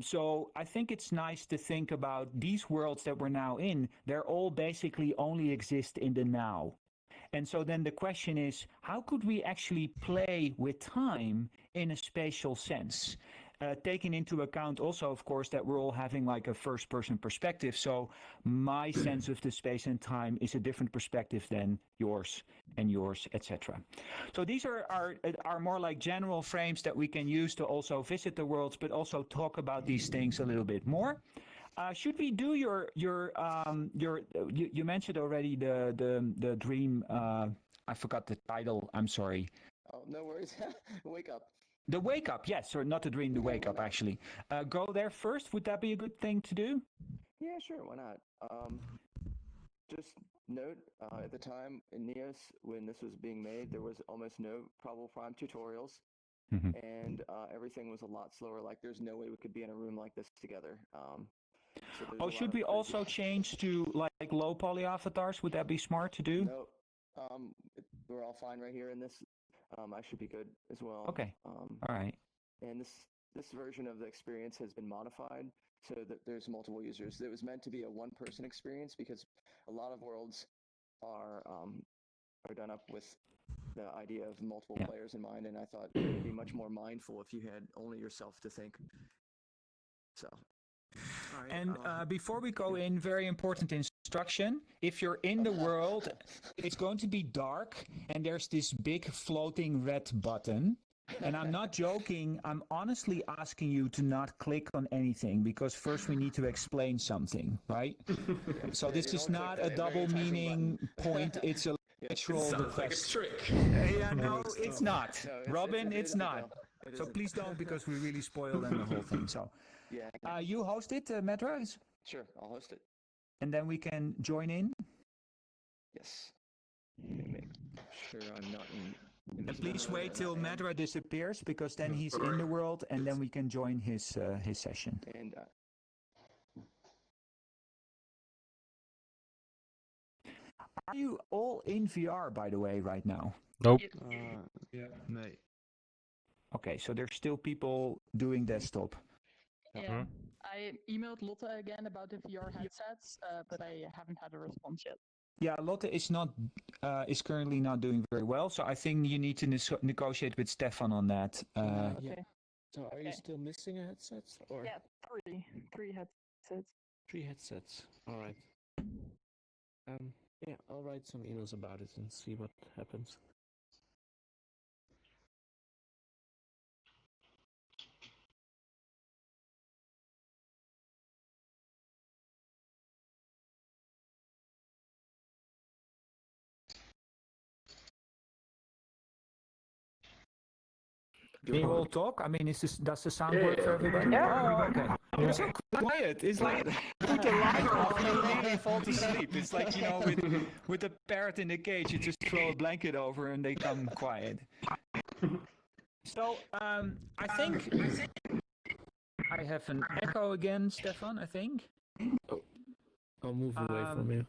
[SPEAKER 12] So I think it's nice to think about these worlds that we're now in. They're all basically only exist in the now. And so then the question is, how could we actually play with time in a spatial sense? taking into account also, of course, that we're all having like a first-person perspective. So my sense of the space and time is a different perspective than yours and yours, etc. So these are more like general frames that we can use to also visit the worlds, but also talk about these things a little bit more. Should we do your you mentioned already the dream? I forgot the title. I'm sorry.
[SPEAKER 11] Oh, no worries. Wake up.
[SPEAKER 12] The wake up, yes, or not the dream, the wake up actually. Go there first. Would that be a good thing to do?
[SPEAKER 11] Yeah, sure. Why not? Just note, at the time in NEOS, when this was being made, there was almost no probable prime tutorials, and everything was a lot slower. Like, there's no way we could be in a room like this together. So
[SPEAKER 12] should we also change to like low poly avatars? Would that be smart to do?
[SPEAKER 11] No, we're all fine right here in this. I should be good as well.
[SPEAKER 12] Okay. All right.
[SPEAKER 11] And this version of the experience has been modified so that there's multiple users. It was meant to be a one-person experience because a lot of worlds are done up with the idea of multiple players in mind, and I thought it would be much more mindful if you had only yourself to think. So. Right,
[SPEAKER 12] and before we go in, very important instruction. If you're in the world, it's going to be dark, and there's this big floating red button. And I'm not joking. I'm honestly asking you to not click on anything, because first we need to explain something, right? So this is not a double meaning point. It's a literal
[SPEAKER 10] Sounds like a trick.
[SPEAKER 12] Yeah, no, it's not. Robin, it's not. So please don't, because we really spoil then the whole thing. So.
[SPEAKER 11] Yeah.
[SPEAKER 12] You host it, Medra?
[SPEAKER 11] Sure, I'll host it.
[SPEAKER 12] And then we can join in?
[SPEAKER 11] Yes. Let me make sure I'm not in
[SPEAKER 12] and please wait till Medra disappears, because then he's in the world, and then we can join his session.
[SPEAKER 11] And
[SPEAKER 12] are you all in VR, by the way, right now?
[SPEAKER 4] Nope.
[SPEAKER 9] Yeah.
[SPEAKER 13] No.
[SPEAKER 12] Okay, so there's still people doing desktop.
[SPEAKER 7] Yeah, I emailed Lotte again about the VR headsets, but I haven't had a response yet.
[SPEAKER 12] Yeah, Lotte is currently not doing very well, so I think you need to negotiate with Stefan on that.
[SPEAKER 7] Okay.
[SPEAKER 14] So are you still missing a headset? Or?
[SPEAKER 7] Yeah, three headsets.
[SPEAKER 14] 3 headsets. All right. Yeah, I'll write some emails about it and see what happens.
[SPEAKER 12] Can you all talk? I mean, does the sound work for everybody? Yeah. Oh, okay. You're so quiet. It's like put the light off and you really fall to sleep. It's like, with a parrot in the cage, you just throw a blanket over and they come quiet. So, I think I have an echo again, Stefan, I think.
[SPEAKER 14] Oh, I'll move away from you.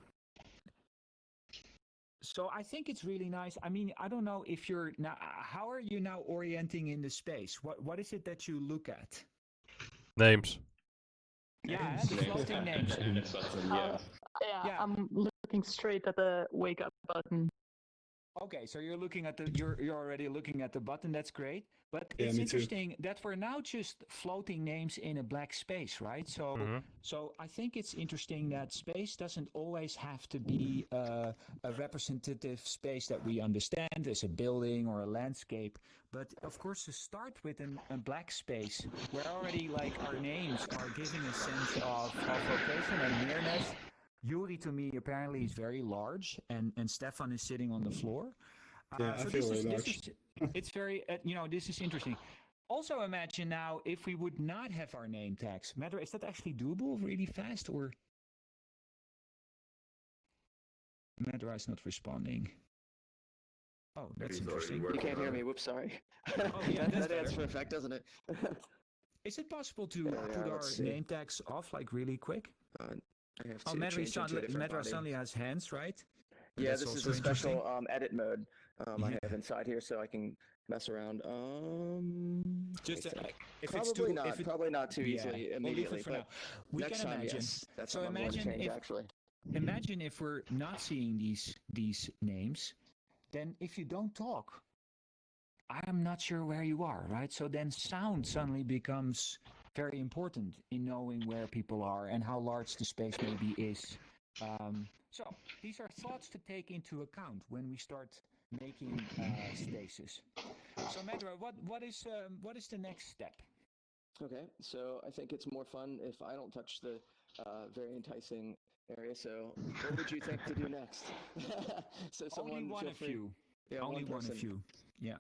[SPEAKER 12] So I think it's really nice. I mean, I don't know if you're now. How are you now orienting in the space? What is it that you look at?
[SPEAKER 4] Names.
[SPEAKER 12] Yeah, the floating names.
[SPEAKER 7] Yeah, I'm looking straight at the wake up button.
[SPEAKER 12] Okay, so you're looking at you're already looking at the button. That's great. But it's interesting that we're now just floating names in a black space, right? So so I think it's interesting that space doesn't always have to be a representative space that we understand as a building or a landscape. But of course, to start with a black space where already like our names are giving a sense of location and nearness. Yuri, to me, apparently is very large, and Stefan is sitting on the floor.
[SPEAKER 14] Yeah,
[SPEAKER 12] so
[SPEAKER 14] I feel very large.
[SPEAKER 12] It's very, this is interesting. Also, imagine now if we would not have our name tags. Matter, is that actually doable really fast, or? Matter is not responding. Oh, that's interesting.
[SPEAKER 11] You can't hear me. Whoops, sorry.
[SPEAKER 12] Oh, yeah,
[SPEAKER 11] that adds for effect, doesn't it?
[SPEAKER 12] Is it possible to put our name tags off like really quick?
[SPEAKER 11] I have to change into a different body.
[SPEAKER 12] suddenly has hands, right?
[SPEAKER 11] Yeah, this is a special edit mode I have inside here, so I can mess around.
[SPEAKER 12] Just if
[SPEAKER 11] probably not too easily immediately. But
[SPEAKER 12] we
[SPEAKER 11] next
[SPEAKER 12] can
[SPEAKER 11] time,
[SPEAKER 12] imagine.
[SPEAKER 11] yes, that's
[SPEAKER 12] So
[SPEAKER 11] what I'm going to change, actually.
[SPEAKER 12] Imagine if we're not seeing these names, then if you don't talk, I'm not sure where you are, right? So then sound suddenly becomes very important in knowing where people are and how large the space maybe is. So these are thoughts to take into account when we start making spaces. So Medra, what is the next step?
[SPEAKER 11] Okay, so I think it's more fun if I don't touch the very enticing area. So what would you think to do next? So someone
[SPEAKER 12] Only one
[SPEAKER 11] feel
[SPEAKER 12] of
[SPEAKER 11] free.
[SPEAKER 12] you.
[SPEAKER 11] Yeah,
[SPEAKER 12] Only one
[SPEAKER 11] person.
[SPEAKER 12] of you. Yeah.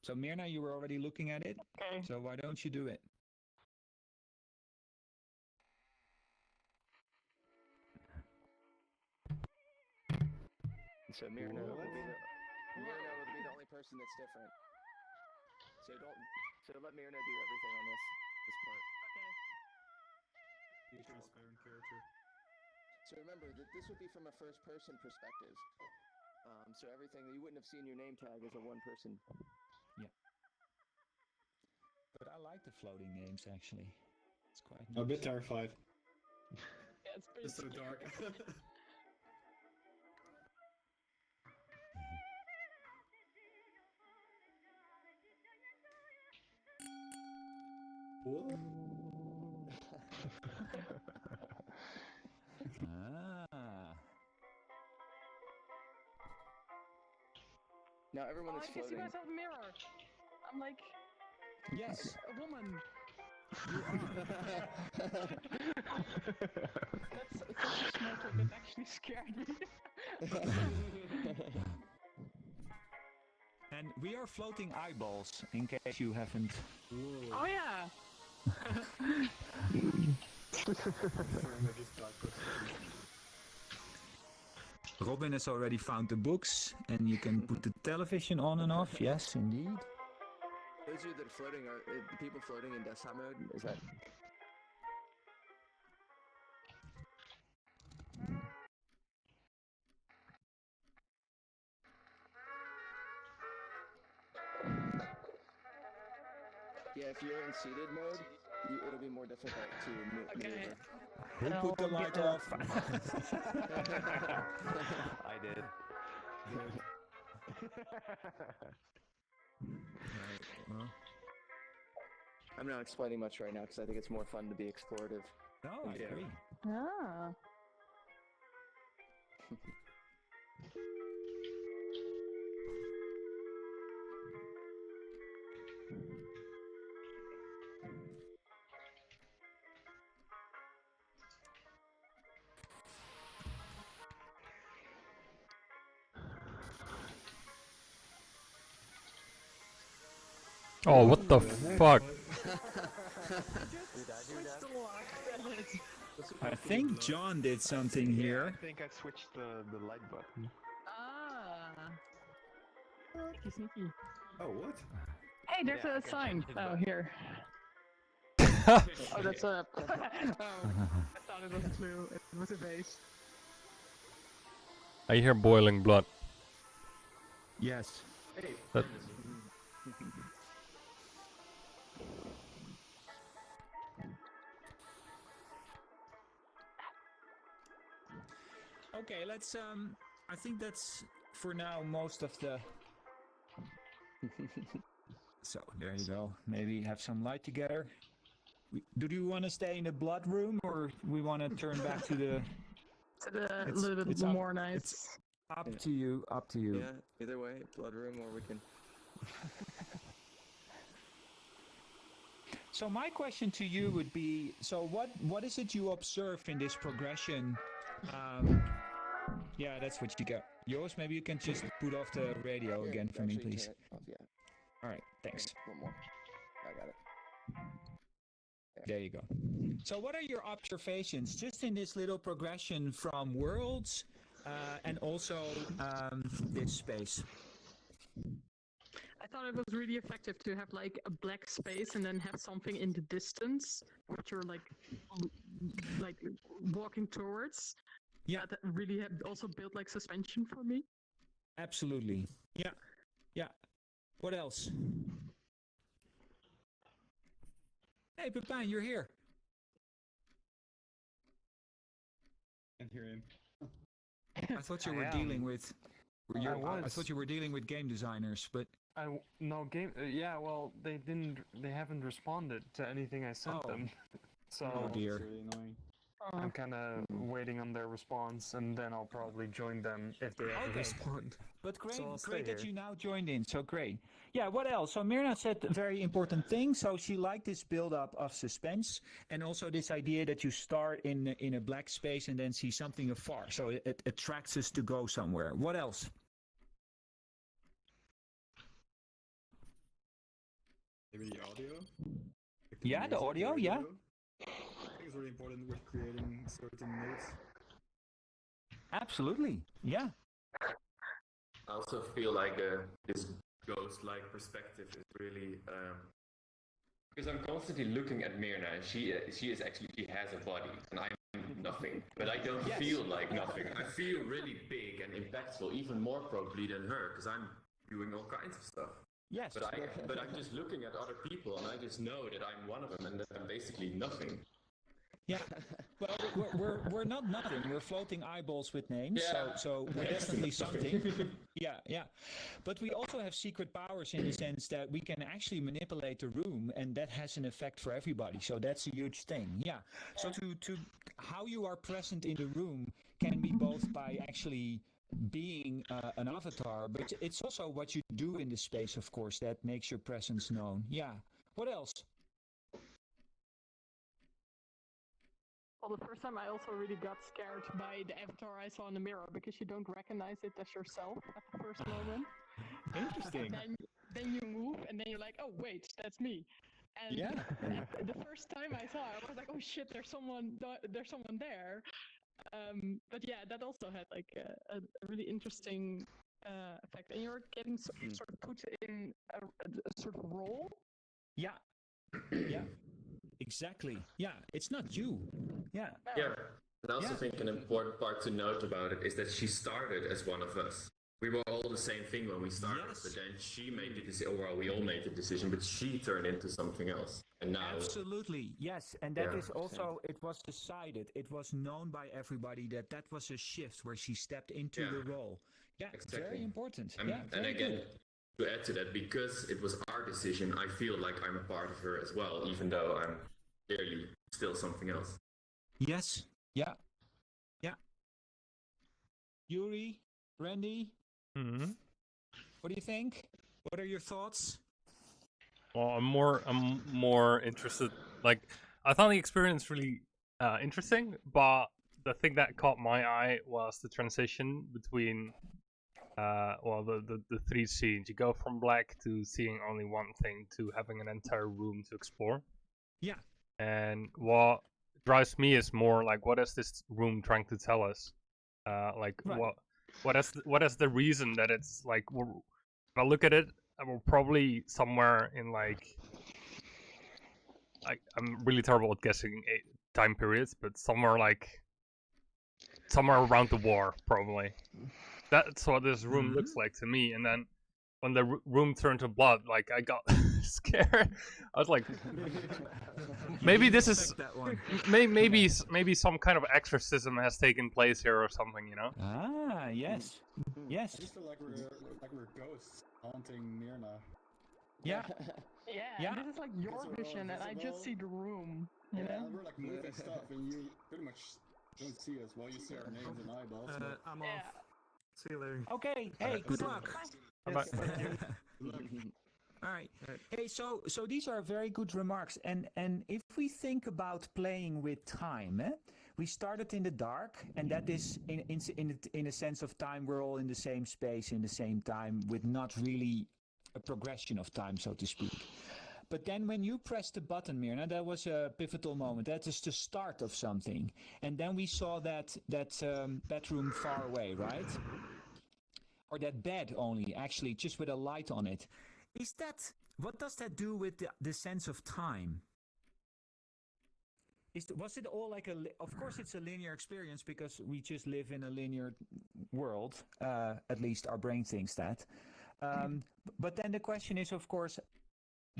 [SPEAKER 12] So Mirna, you were already looking at it.
[SPEAKER 7] Okay.
[SPEAKER 12] So why don't you do it?
[SPEAKER 11] So Mirna would be the only person that's different. So don't. So let Mirna do everything on this part.
[SPEAKER 7] Okay.
[SPEAKER 9] He's his own character.
[SPEAKER 11] So remember that this would be from a first-person perspective. So everything you wouldn't have seen your name tag as a one person.
[SPEAKER 12] Yeah. But I like the floating names actually. It's quite
[SPEAKER 8] I'm a
[SPEAKER 12] nice.
[SPEAKER 8] bit terrified.
[SPEAKER 7] Yeah, it's pretty
[SPEAKER 9] It's so dark.
[SPEAKER 12] Ah.
[SPEAKER 11] Now everyone
[SPEAKER 7] Oh,
[SPEAKER 11] is
[SPEAKER 7] I can see
[SPEAKER 11] floating.
[SPEAKER 7] myself in the mirror. I'm like
[SPEAKER 12] Yes.
[SPEAKER 7] a woman. That's such a small trick. It actually scared me.
[SPEAKER 12] And we are floating eyeballs, in case you haven't.
[SPEAKER 7] Oh yeah.
[SPEAKER 12] Robin has already found the books, and you can put the television on and off. Yes, indeed.
[SPEAKER 11] Those of you that are floating are the people floating in desktop mode. Is that? Yeah, if you're in seated mode, it'll be more difficult to maneuver.
[SPEAKER 12] Who put the light off?
[SPEAKER 13] I did.
[SPEAKER 12] Right, well.
[SPEAKER 11] I'm not explaining much right now because I think it's more fun to be explorative.
[SPEAKER 12] No, I agree.
[SPEAKER 7] Ah.
[SPEAKER 4] Oh, what the fuck?
[SPEAKER 12] I think John did something
[SPEAKER 13] Yeah,
[SPEAKER 12] here.
[SPEAKER 13] I think I switched the light button.
[SPEAKER 7] Ah. Sneaky, sneaky.
[SPEAKER 9] Oh, what?
[SPEAKER 7] Hey, there's
[SPEAKER 13] Yeah, I
[SPEAKER 7] a
[SPEAKER 13] can
[SPEAKER 7] sign.
[SPEAKER 13] change his
[SPEAKER 7] Oh,
[SPEAKER 13] button.
[SPEAKER 7] here. Oh, that's a. Oh, I thought it was a clue. It was a vase.
[SPEAKER 4] I hear boiling blood.
[SPEAKER 12] Yes.
[SPEAKER 9] Hey.
[SPEAKER 4] That-
[SPEAKER 12] Okay, let's I think that's for now most of the. So there you go. Maybe have some light together. Do you want to stay in the blood room, or we want to turn back to the?
[SPEAKER 7] To the
[SPEAKER 12] It's-
[SPEAKER 7] little bit
[SPEAKER 12] it's up-
[SPEAKER 7] more nice.
[SPEAKER 12] it's Up to you. Up to you.
[SPEAKER 11] Yeah, either way, blood room or we can.
[SPEAKER 12] So my question to you would be: so what is it you observe in this progression? Yeah, that's what you got. Yours, maybe you can just put off the radio
[SPEAKER 11] Here,
[SPEAKER 12] again for me,
[SPEAKER 11] actually
[SPEAKER 12] please.
[SPEAKER 11] turn it off, yeah.
[SPEAKER 12] All right, thanks.
[SPEAKER 11] One more. I got it.
[SPEAKER 12] There you go. So what are your observations just in this little progression from worlds and also this space?
[SPEAKER 7] I thought it was really effective to have like a black space and then have something in the distance which you're like walking towards.
[SPEAKER 12] Yeah,
[SPEAKER 7] that really also built like suspension for me.
[SPEAKER 12] Absolutely. Yeah. Yeah. What else? Hey, Pepin, you're here.
[SPEAKER 8] Can't hear him.
[SPEAKER 12] I thought you were dealing with. I thought you were dealing with game designers, but
[SPEAKER 15] No game. Yeah, well, they haven't responded to anything I sent them. So
[SPEAKER 12] Oh dear.
[SPEAKER 8] That's really annoying.
[SPEAKER 15] I'm kind of waiting on their response, and then I'll probably join them if they ever
[SPEAKER 12] Okay.
[SPEAKER 15] respond.
[SPEAKER 12] But great,
[SPEAKER 15] So I'll stay
[SPEAKER 12] great that
[SPEAKER 15] here.
[SPEAKER 12] you now joined in. So great. Yeah, what else? So Mirna said a very important thing. So she liked this build-up of suspense, and also this idea that you start in a black space and then see something afar. So it attracts us to go somewhere. What else?
[SPEAKER 8] Maybe the audio? Like
[SPEAKER 12] Yeah, the
[SPEAKER 8] music,
[SPEAKER 12] audio, yeah.
[SPEAKER 8] radio. I think it's really important with creating certain moods.
[SPEAKER 12] Absolutely. Yeah.
[SPEAKER 10] I also feel like this ghost-like perspective is really because I'm constantly looking at Mirna, and she has a body, and I'm nothing. But I don't feel like nothing. I feel really big and impactful, even more probably than her, because I'm doing all kinds of stuff.
[SPEAKER 12] Yes.
[SPEAKER 10] But I'm just looking at other people, and I just know that I'm one of them, and that I'm basically nothing.
[SPEAKER 12] Yeah. Well, we're not nothing. We're floating eyeballs with names.
[SPEAKER 10] Yeah.
[SPEAKER 12] So we're definitely something. Yeah. But we also have secret powers in the sense that we can actually manipulate the room, and that has an effect for everybody. So that's a huge thing. Yeah. So to how you are present in the room can be both by actually being an avatar, but it's also what you do in the space, of course, that makes your presence known. Yeah. What else?
[SPEAKER 7] Well, the first time I also really got scared by the avatar I saw in the mirror because you don't recognize it as yourself at the first moment.
[SPEAKER 12] Interesting.
[SPEAKER 7] Then you move, and then you're like, oh wait, that's me. And
[SPEAKER 12] Yeah.
[SPEAKER 7] the first time I saw it, I was like, oh shit, there's someone there. But yeah, that also had like a really interesting effect. And you're getting sort of put in a sort of role.
[SPEAKER 12] Yeah. Yeah. Exactly. Yeah. It's not you. Yeah.
[SPEAKER 10] Yeah. And I also think an important part to note about it is that she started as one of us. We were all the same thing when we started, but then she made the decision. Well, we all made the decision, but she turned into something else. And now.
[SPEAKER 12] Absolutely. Yes. And that is also, it was decided, it was known by everybody that was a shift where she stepped into the role. Yeah.
[SPEAKER 10] Exactly.
[SPEAKER 12] Very important.
[SPEAKER 10] And
[SPEAKER 12] very
[SPEAKER 10] again,
[SPEAKER 12] good.
[SPEAKER 10] to add to that, because it was our decision, I feel like I'm a part of her as well, even though I'm clearly still something else.
[SPEAKER 12] Yes. Yeah. Yeah. Yuri, Randy, what do you think? What are your thoughts?
[SPEAKER 4] Well, I'm more interested. Like, I found the experience really interesting, but the thing that caught my eye was the transition between the three scenes. You go from black to seeing only one thing to having an entire room to explore.
[SPEAKER 12] Yeah.
[SPEAKER 4] And what drives me is more like, what is this room trying to tell us? What is the reason that it's like? If I look at it, we're probably somewhere in like. I'm really terrible at guessing time periods, but somewhere around the war, probably. That's what this room looks like to me. And then when the room turned to blood, like, I got scared. I was like, maybe this is maybe some kind of exorcism has taken place here or something, you know?
[SPEAKER 12] Ah, yes, yes.
[SPEAKER 8] I just feel like we're ghosts haunting Mirna.
[SPEAKER 12] Yeah.
[SPEAKER 7] Yeah. This is like your vision, and I just see the room. You know?
[SPEAKER 8] We're like moving stuff, and you pretty much don't see us while you see our names and eyeballs.
[SPEAKER 15] I'm off. See you later.
[SPEAKER 12] Okay. Hey, good luck.
[SPEAKER 15] Bye.
[SPEAKER 12] All right. Hey, so these are very good remarks, and if we think about playing with time, we started in the dark, and that is in a sense of time we're all in the same space in the same time with not really a progression of time, so to speak. But then when you pressed the button, Mirna, that was a pivotal moment. That is the start of something, and then we saw that bedroom far away, right? Or that bed only, actually, just with a light on it. What does that do with the sense of time? Was it all like of course it's a linear experience because we just live in a linear world, at least our brain thinks that. But then the question is, of course,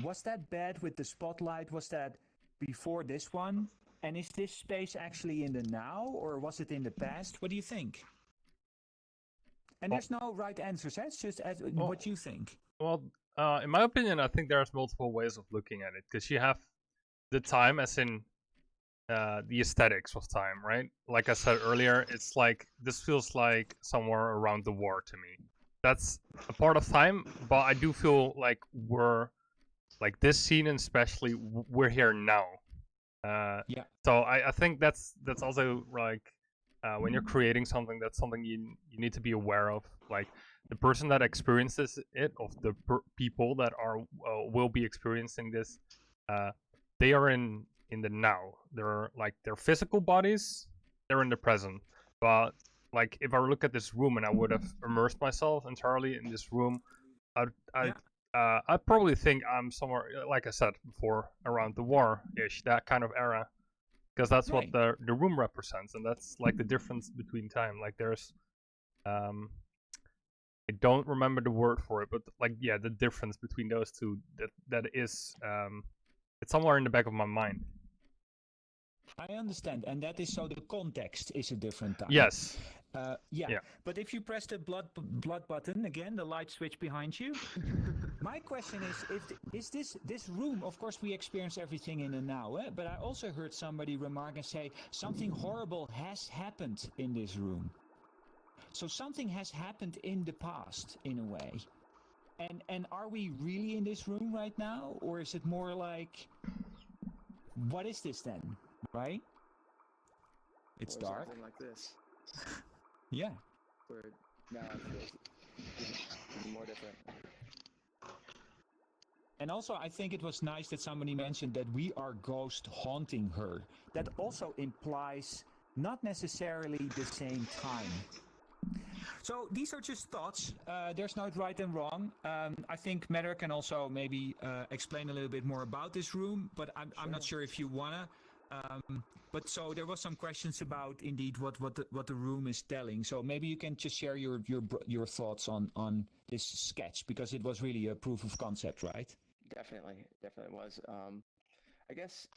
[SPEAKER 12] was that bed with the spotlight, was that before this one? And is this space actually in the now, or was it in the past? What do you think? And there's no right answers, it's just what you think.
[SPEAKER 4] Well, in my opinion, I think there's multiple ways of looking at it because you have the time, as in the aesthetics of time, right? Like I said earlier, it's like this feels like somewhere around the war to me. That's a part of time, but I do feel like we're like this scene, and especially we're here now.
[SPEAKER 12] Yeah.
[SPEAKER 4] So I think that's also like when you're creating something, that's something you need to be aware of. Like the person that experiences it, of the people that are will be experiencing this, they are in the now. They're like their physical bodies, they're in the present. But like if I look at this room and I would have immersed myself entirely in this room, I probably think I'm somewhere, like I said before, around the war-ish, that kind of era, because that's what
[SPEAKER 12] Right.
[SPEAKER 4] the room represents, and that's like the difference between time. Like there's, I don't remember the word for it, but like yeah, the difference between those two, that is, it's somewhere in the back of my mind.
[SPEAKER 12] I understand, and that is so the context is a different time.
[SPEAKER 4] Yes.
[SPEAKER 12] Yeah. But if you press the blood button again, the light switch behind you. My question is, is this room? Of course, we experience everything in the now, but I also heard somebody remark and say something horrible has happened in this room. So something has happened in the past, in a way. And are we really in this room right now, or is it more like, what is this then? Right? It's
[SPEAKER 11] Or
[SPEAKER 12] dark.
[SPEAKER 11] something like this.
[SPEAKER 12] Yeah.
[SPEAKER 11] Where now it feels even more different.
[SPEAKER 12] And also, I think it was nice that somebody mentioned that we are ghost haunting her. That also implies not necessarily the same time. So these are just thoughts. There's no right and wrong. I think Matter can also maybe explain a little bit more about this room, but I'm not sure if you wanna. But so there was some questions about indeed what the room is telling. So maybe you can just share your thoughts on this sketch, because it was really a proof of concept, right?
[SPEAKER 11] Definitely was. I guess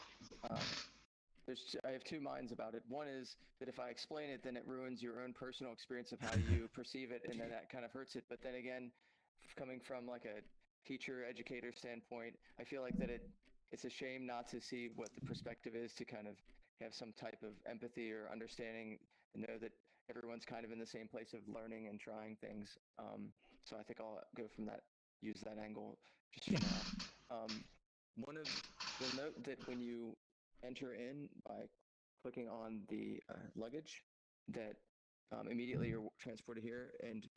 [SPEAKER 11] I have two minds about it. One is that if I explain it, then it ruins your own personal experience of how you perceive it, and then that kind of hurts it. But then again, coming from like a teacher educator standpoint, I feel like that it's a shame not to see what the perspective is, to kind of have some type of empathy or understanding, and know that everyone's kind of in the same place of learning and trying things. So I think I'll go from that, use that angle just for now. You'll note that when you enter in by clicking on the luggage, that immediately you're transported here, and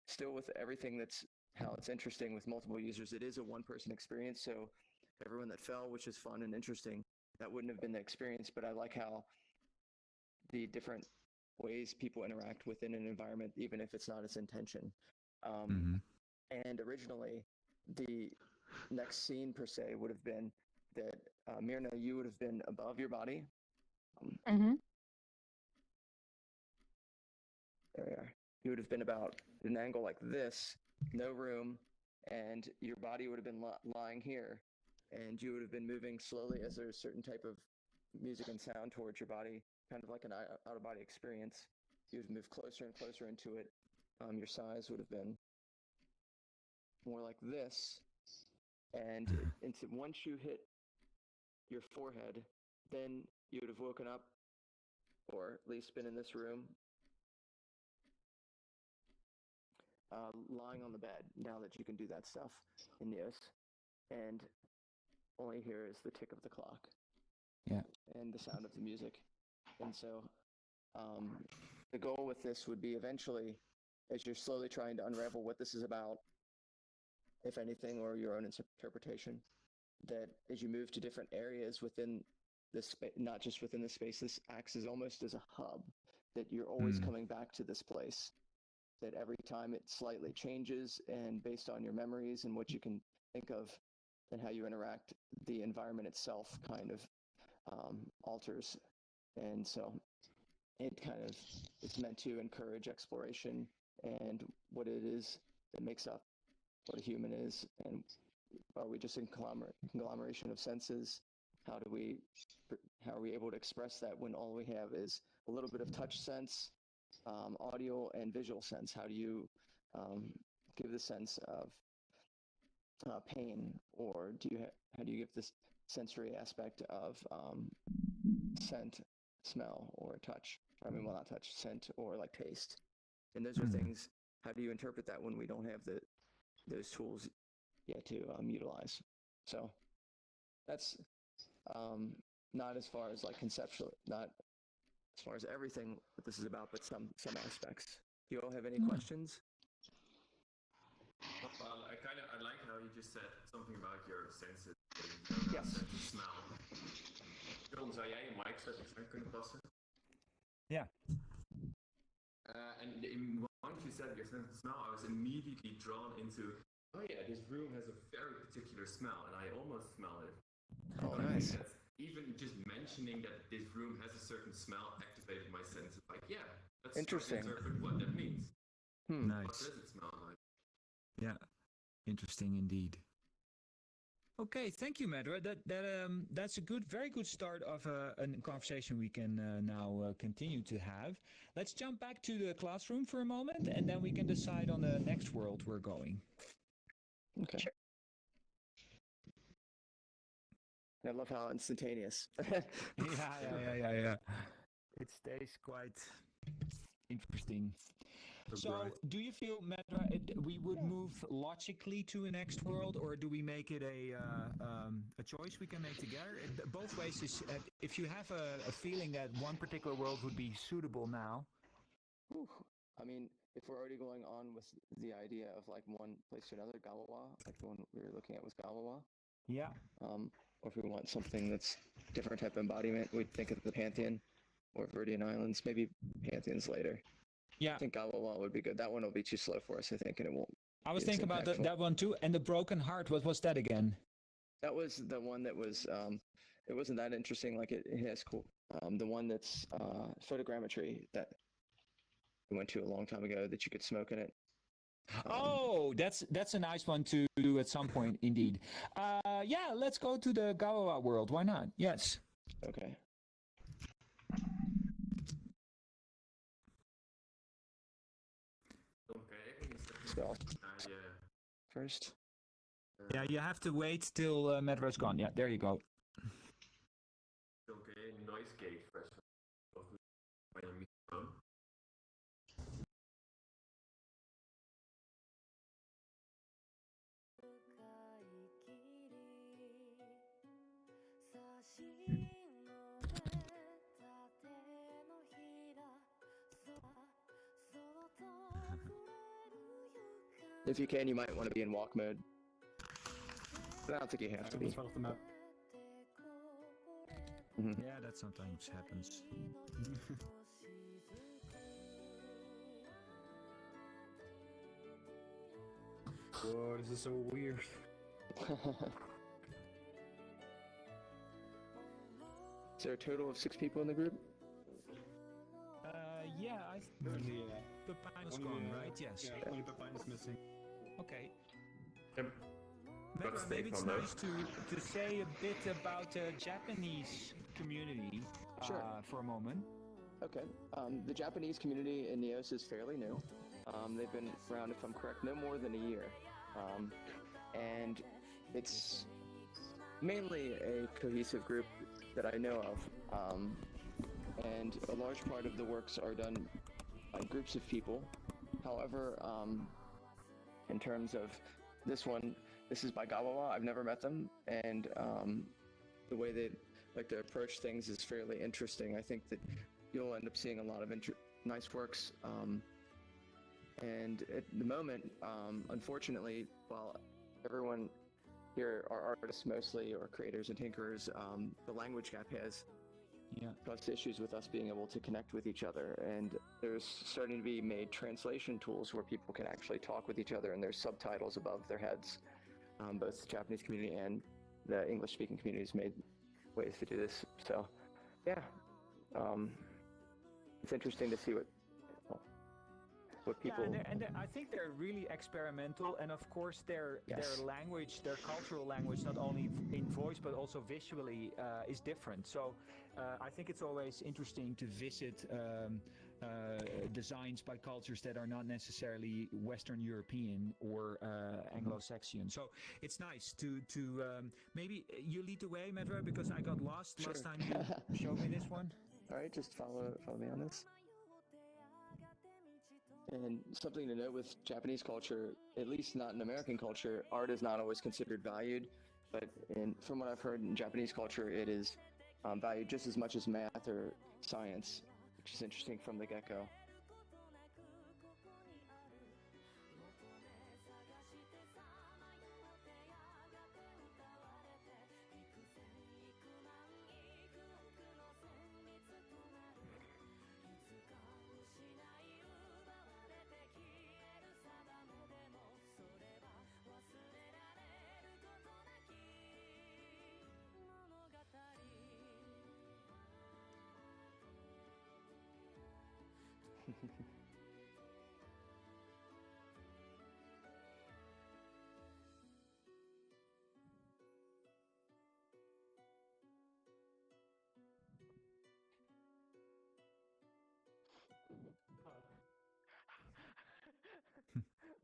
[SPEAKER 11] still with everything that's how it's interesting with multiple users, it is a one-person experience. So everyone that fell, which is fun and interesting, that wouldn't have been the experience. But I like how the different ways people interact within an environment, even if it's not its intention. And originally, the next scene per se would have been that Myrna, you would have been above your body. There we are. You would have been about an angle like this, no room, and your body would have been lying here, and you would have been moving slowly as there's a certain type of music and sound towards your body, kind of like an out-of-body experience. You would move closer and closer into it. Your size would have been more like this, and once you hit your forehead, then you would have woken up, or at least been in this room, lying on the bed, now that you can do that stuff in NEOS. And all you hear is the tick of the clock.
[SPEAKER 12] Yeah.
[SPEAKER 11] And the sound of the music. And so the goal with this would be eventually, as you're slowly trying to unravel what this is about, if anything, or your own interpretation, that as you move to different areas within this space, not just within the space, this acts as almost as a hub, that you're always coming back to this place, that every time it slightly changes, and based on your memories and what you can think of and how you interact, the environment itself kind of alters. And so it kind of, it's meant to encourage exploration and what it is that makes up what a human is. And are we just a conglomeration of senses? How are we able to express that when all we have is a little bit of touch sense, audio and visual sense? How do you give the sense of pain, or how do you give this sensory aspect of scent, smell, or touch? I mean, well, not touch, scent, or like taste. And those are things. How do you interpret that when we don't have those tools yet to utilize? So that's not as far as like conceptual, not as far as everything that this is about, but some aspects. Do you all have any questions?
[SPEAKER 10] Well, I like how you just said something about your senses.
[SPEAKER 11] Yes.
[SPEAKER 10] Sense of smell. John, zou jij een mic setting aan kunnen passen?
[SPEAKER 12] Yeah.
[SPEAKER 10] And once you said your sense of smell, I was immediately drawn into, oh yeah, this room has a very particular smell, and I almost smell it.
[SPEAKER 11] Oh,
[SPEAKER 10] but
[SPEAKER 11] nice.
[SPEAKER 10] I think even just mentioning that this room has a certain smell activated my sense of like, yeah, let's
[SPEAKER 11] Interesting.
[SPEAKER 10] try to interpret what that means. What
[SPEAKER 12] Nice.
[SPEAKER 10] does it smell like?
[SPEAKER 12] Yeah, interesting indeed. Okay, thank you, Medra. That's a very good start of a conversation we can now continue to have. Let's jump back to the classroom for a moment, and then we can decide on the next world we're going.
[SPEAKER 11] Okay. Sure. I love how instantaneous.
[SPEAKER 12] Yeah. It stays quite interesting. So, do you feel, Medra, we would move logically to a next world, or do we make it a choice we can make together? Both ways is, if you have a feeling that one particular world would be suitable now.
[SPEAKER 11] I mean, if we're already going on with the idea of like one place to another, Gawawa, like the one we were looking at was Gawawa.
[SPEAKER 12] Yeah.
[SPEAKER 11] Or if we want something that's different type of embodiment, we'd think of the Pantheon or Viridian Islands, maybe Pantheons later.
[SPEAKER 12] Yeah.
[SPEAKER 11] I think Gawawa would be good. That one will be too slow for us, I think, and it won't.
[SPEAKER 12] I was thinking about that one too. And the Broken Heart, what was that again?
[SPEAKER 11] That was the one that was, it wasn't that interesting. Like it has cool. The one that's photogrammetry that we went to a long time ago that you could smoke in it.
[SPEAKER 12] Oh, that's a nice one to do at some point, indeed. Yeah, let's go to the Gawawa world. Why not? Yes.
[SPEAKER 11] Okay. So, first.
[SPEAKER 12] Yeah, you have to wait till Medra's gone. Yeah, there you go.
[SPEAKER 10] Okay, noise gate first. By your microphone.
[SPEAKER 11] If you can, you might want to be in walk mode. But I don't think you have to be.
[SPEAKER 12] Yeah, that sometimes happens.
[SPEAKER 8] Whoa, this is so weird.
[SPEAKER 11] Is there a total of 6 people in the group?
[SPEAKER 12] Yeah, I think Pepijn is gone, right? Yes.
[SPEAKER 8] Yeah, only Pepijn is missing.
[SPEAKER 12] Okay.
[SPEAKER 10] Yep.
[SPEAKER 12] Medra, maybe it's nice to say a bit about the Japanese community for a moment.
[SPEAKER 11] Okay. The Japanese community in NEOS is fairly new. They've been around, if I'm correct, no more than a year. And it's mainly a cohesive group that I know of. And a large part of the works are done by groups of people. However, in terms of this one, this is by Gawawa. I've never met them, and the way they like to approach things is fairly interesting. I think that you'll end up seeing a lot of nice works. And at the moment, unfortunately, while everyone here are artists mostly, or creators and tinkerers, the language gap has caused issues with us being able to connect with each other. And there's starting to be made translation tools where people can actually talk with each other, and there's subtitles above their heads. Both the Japanese community and the English-speaking communities made ways to do this. So, yeah, it's interesting to see what people.
[SPEAKER 12] Yeah, and I think they're really experimental, and of course their language, their cultural language, not only in voice but also visually, is different. So I think it's always interesting to visit designs by cultures that are not necessarily Western European or Anglo-Saxon. So it's nice to maybe you lead the way, Medra, because I got lost last time you showed me this one.
[SPEAKER 11] All right, just follow me on this. And something to note with Japanese culture, at least not in American culture, art is not always considered valued. But from what I've heard in Japanese culture, it is valued just as much as math or science, which is interesting from the get-go.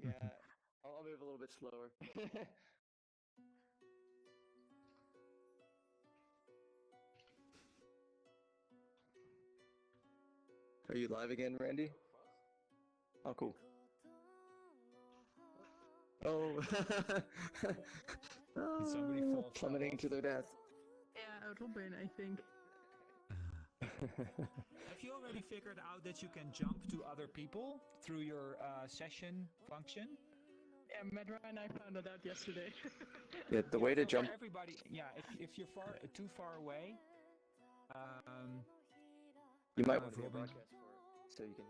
[SPEAKER 11] Yeah, I'll move a little bit slower. Are you live again, Randy? Oh, cool. Oh,
[SPEAKER 12] Did somebody fall
[SPEAKER 11] plummeting to their death.
[SPEAKER 7] Yeah, Robin, I think.
[SPEAKER 12] Have you already figured out that you can jump to other people through your session function?
[SPEAKER 7] Yeah, Medra and I found that out yesterday.
[SPEAKER 11] Yeah, the way to jump.
[SPEAKER 12] For everybody, yeah. If you're too far away,
[SPEAKER 11] You might want to do a broadcast for it so you can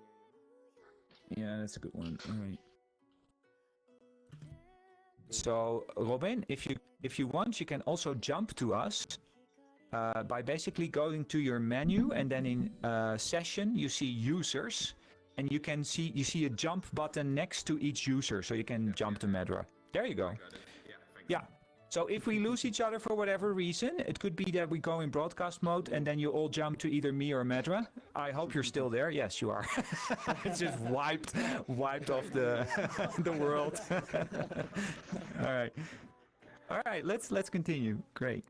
[SPEAKER 11] hear you.
[SPEAKER 12] Yeah, that's a good one. All right. So, Robin, if you want, you can also jump to us by basically going to your menu, and then in session you see users, and you see a jump button next to each user, so you can jump to Medra. There you go. Yeah. So if we lose each other for whatever reason, it could be that we go in broadcast mode and then you all jump to either me or Medra. I hope you're still there. Yes, you are. It's just wiped off the world. All right. Let's continue. Great.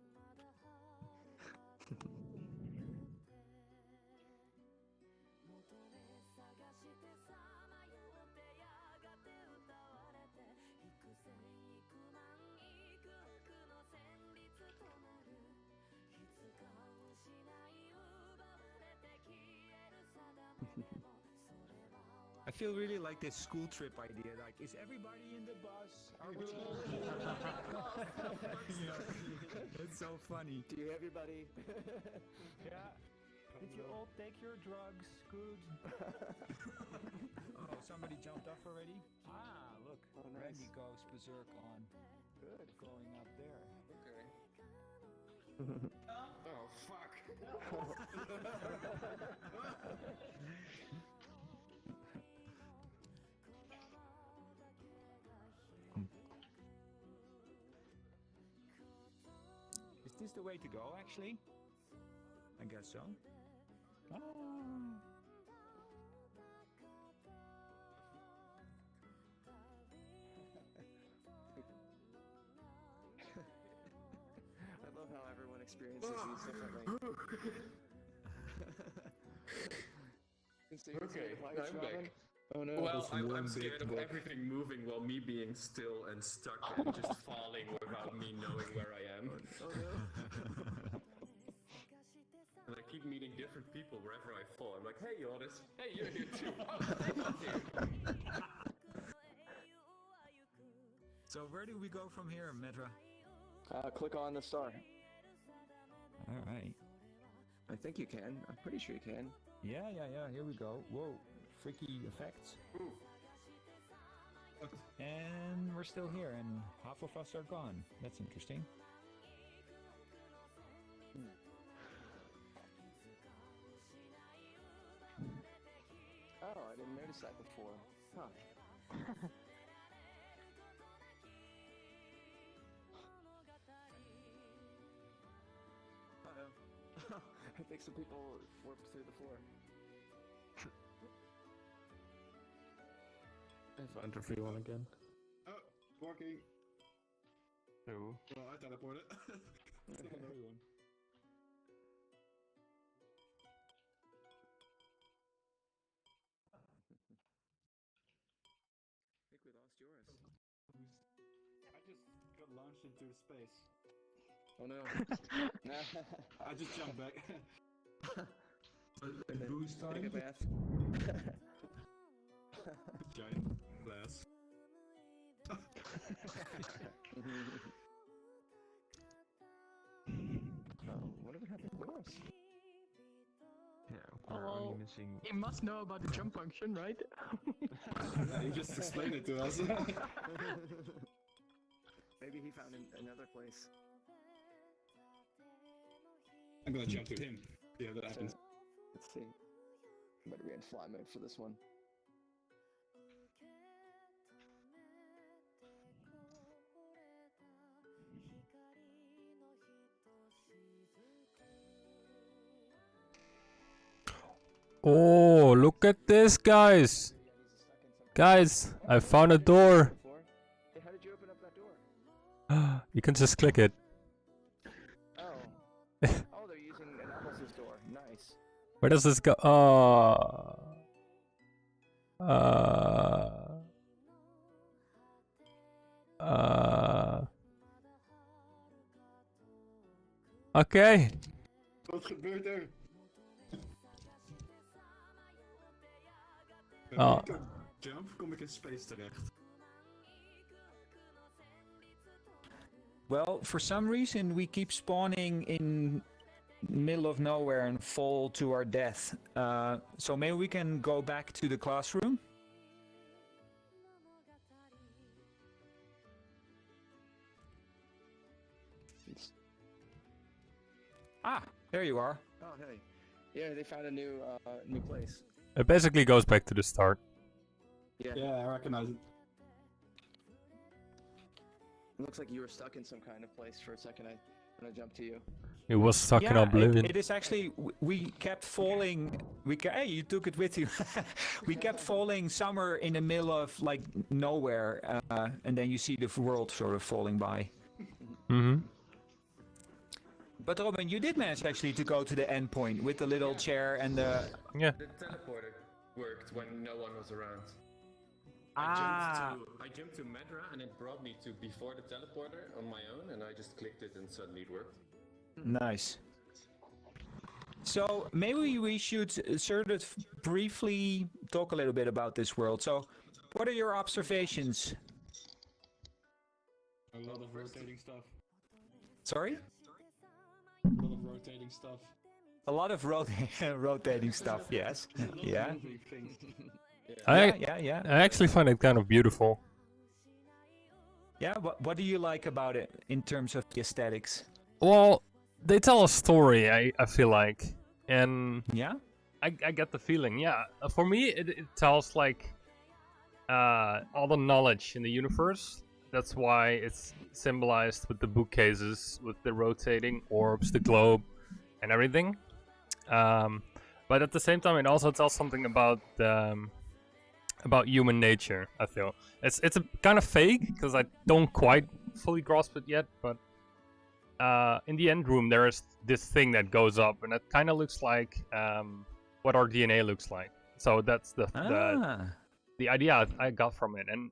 [SPEAKER 12] I feel really like this school trip idea. Like, is everybody in the bus? Are we all It's so funny.
[SPEAKER 11] Do you everybody?
[SPEAKER 12] Yeah. Did you all take your drugs? Good. Oh, somebody jumped off already? Ah, look.
[SPEAKER 11] Oh, nice.
[SPEAKER 12] Randy goes berserk on. Good. Going up there.
[SPEAKER 10] Okay. Oh, fuck.
[SPEAKER 12] Is this the way to go, actually? I guess so. Ah.
[SPEAKER 11] I love how everyone experiences these differently.
[SPEAKER 10] Okay, I'm back.
[SPEAKER 11] Oh no.
[SPEAKER 10] Well, I'm scared of everything moving while me being still and stuck and just falling without me knowing where I am.
[SPEAKER 11] Oh no.
[SPEAKER 10] And I keep meeting different people wherever I fall. I'm like, hey, Joris. Hey, you're here too. Oh, Stefan's here.
[SPEAKER 12] So where do we go from here, Medra?
[SPEAKER 11] Click on the star.
[SPEAKER 12] All right.
[SPEAKER 11] I think you can. I'm pretty sure you can.
[SPEAKER 12] Yeah. Here we go. Whoa, freaky effects.
[SPEAKER 10] Ooh.
[SPEAKER 12] And we're still here, and half of us are gone. That's interesting.
[SPEAKER 11] Oh, I didn't notice that before. Huh. Uh-oh. I think some people warped through the floor.
[SPEAKER 14] I found everyone again.
[SPEAKER 8] Oh, working.
[SPEAKER 15] Who?
[SPEAKER 8] Well, I teleported. Still another one.
[SPEAKER 11] I think we lost yours.
[SPEAKER 8] I just got launched into space.
[SPEAKER 11] Oh no.
[SPEAKER 8] I just jumped back.
[SPEAKER 9] Boost
[SPEAKER 11] Take a
[SPEAKER 9] time.
[SPEAKER 11] bath.
[SPEAKER 8] Giant glass.
[SPEAKER 11] Whatever happened to yours?
[SPEAKER 13] Yeah, we're only
[SPEAKER 7] Oh,
[SPEAKER 13] missing.
[SPEAKER 7] you must know about the jump function, right?
[SPEAKER 8] You just explained it to us.
[SPEAKER 11] Maybe he found another place.
[SPEAKER 8] I'm gonna jump to him. See how that happens.
[SPEAKER 11] Let's see. I'm better be in fly mode for this one.
[SPEAKER 4] Oh, look at this, guys! Guys, I found a door.
[SPEAKER 11] Hey, how did you open up that door?
[SPEAKER 4] You can just click it.
[SPEAKER 11] Oh. Oh, they're using an else's door. Nice.
[SPEAKER 4] Where does this go? Okay.
[SPEAKER 8] Wat gebeurt er?
[SPEAKER 4] Oh.
[SPEAKER 8] Jump, kom ik in space terecht.
[SPEAKER 12] Well, for some reason we keep spawning in middle of nowhere and fall to our death. So maybe we can go back to the classroom. Ah, there you are.
[SPEAKER 11] Oh, hey. Yeah, they found a new place.
[SPEAKER 4] It basically goes back to the start.
[SPEAKER 11] Yeah.
[SPEAKER 8] Yeah, I recognize it.
[SPEAKER 11] It looks like you were stuck in some kind of place for a second. When I jumped to you.
[SPEAKER 4] It was stuck in oblivion.
[SPEAKER 12] It is actually, we kept falling. Hey, you took it with you. We kept falling somewhere in the middle of like nowhere, and then you see the world sort of falling by.
[SPEAKER 4] Mm-hmm.
[SPEAKER 12] But Robin, you did manage actually to go to the end point with the little chair and the.
[SPEAKER 4] Yeah.
[SPEAKER 10] The teleporter worked when no one was around.
[SPEAKER 12] Ah.
[SPEAKER 10] I jumped to Medra and it brought me to before the teleporter on my own, and I just clicked it and suddenly it worked.
[SPEAKER 12] Nice. So maybe we should sort of briefly talk a little bit about this world. So, what are your observations?
[SPEAKER 8] A lot of rotating stuff.
[SPEAKER 12] Sorry?
[SPEAKER 8] A lot of rotating stuff.
[SPEAKER 12] A lot of rotating stuff. Yes. Yeah.
[SPEAKER 4] I actually find it kind of beautiful.
[SPEAKER 12] Yeah. What do you like about it in terms of the aesthetics?
[SPEAKER 4] Well, they tell a story. I feel like, and
[SPEAKER 12] yeah,
[SPEAKER 4] I get the feeling. Yeah, for me, it tells like all the knowledge in the universe. That's why it's symbolized with the bookcases, with the rotating orbs, the globe, and everything. But at the same time, it also tells something about human nature. I feel it's a kind of fake because I don't quite fully grasp it yet. But in the end room, there is this thing that goes up, and it kind of looks like what our DNA looks like. So that's the idea I got from it, and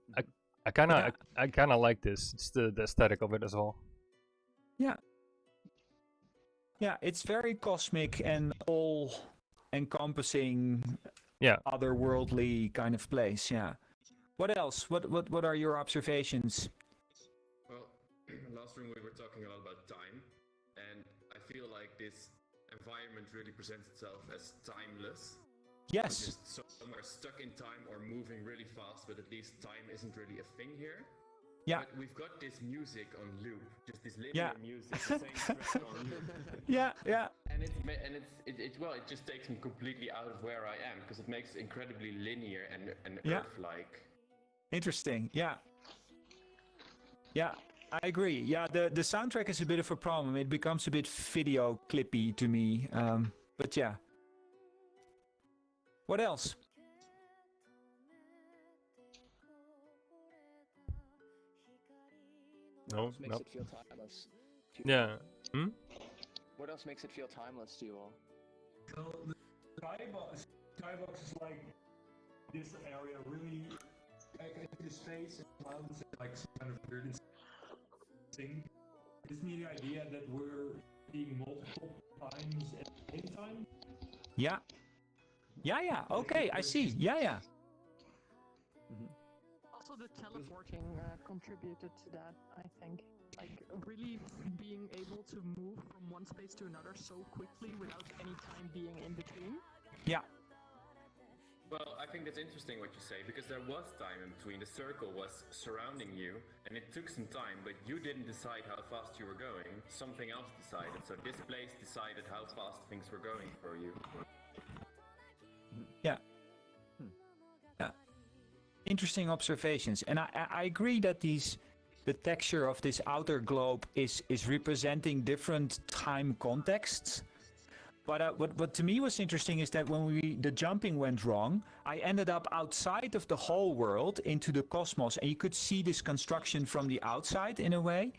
[SPEAKER 4] I kind of like this. It's the aesthetic of it as well.
[SPEAKER 12] Yeah. Yeah, it's very cosmic and all-encompassing.
[SPEAKER 4] Yeah.
[SPEAKER 12] Otherworldly kind of place. Yeah. What else? What are your observations?
[SPEAKER 10] Well, last room we were talking a lot about time, and I feel like this environment really presents itself as timeless.
[SPEAKER 12] Yes.
[SPEAKER 10] We're just somewhere stuck in time or moving really fast, but at least time isn't really a thing here.
[SPEAKER 12] Yeah.
[SPEAKER 10] But we've got this music on loop, just this linear music, the same track on loop.
[SPEAKER 12] Yeah.
[SPEAKER 10] And it just takes me completely out of where I am, because it makes it incredibly linear and Earth-like.
[SPEAKER 12] Interesting. Yeah. Yeah, I agree. Yeah, the soundtrack is a bit of a problem. It becomes a bit video clippy to me. But yeah. What else?
[SPEAKER 10] What
[SPEAKER 4] No,
[SPEAKER 10] else makes
[SPEAKER 4] nope.
[SPEAKER 10] it feel timeless? to you?
[SPEAKER 4] Yeah. Hmm?
[SPEAKER 10] What else makes it feel timeless to you all?
[SPEAKER 9] Well, the skybox is like this area really like into space and clouds and like some kind of weird thing. Gives me the idea that we're seeing multiple times at the same time.
[SPEAKER 12] Yeah. Yeah. Okay, I see. Yeah.
[SPEAKER 7] Also, the teleporting contributed to that, I think. Like, really being able to move from one space to another so quickly without any time being in between.
[SPEAKER 12] Yeah.
[SPEAKER 10] Well, I think that's interesting what you say, because there was time in between. The circle was surrounding you, and it took some time, but you didn't decide how fast you were going. Something else decided. So this place decided how fast things were going for you.
[SPEAKER 12] Yeah. Yeah. Interesting observations. And I agree that the texture of this outer globe is representing different time contexts. But what to me was interesting is that when the jumping went wrong, I ended up outside of the whole world into the cosmos, and you could see this construction from the outside in a way,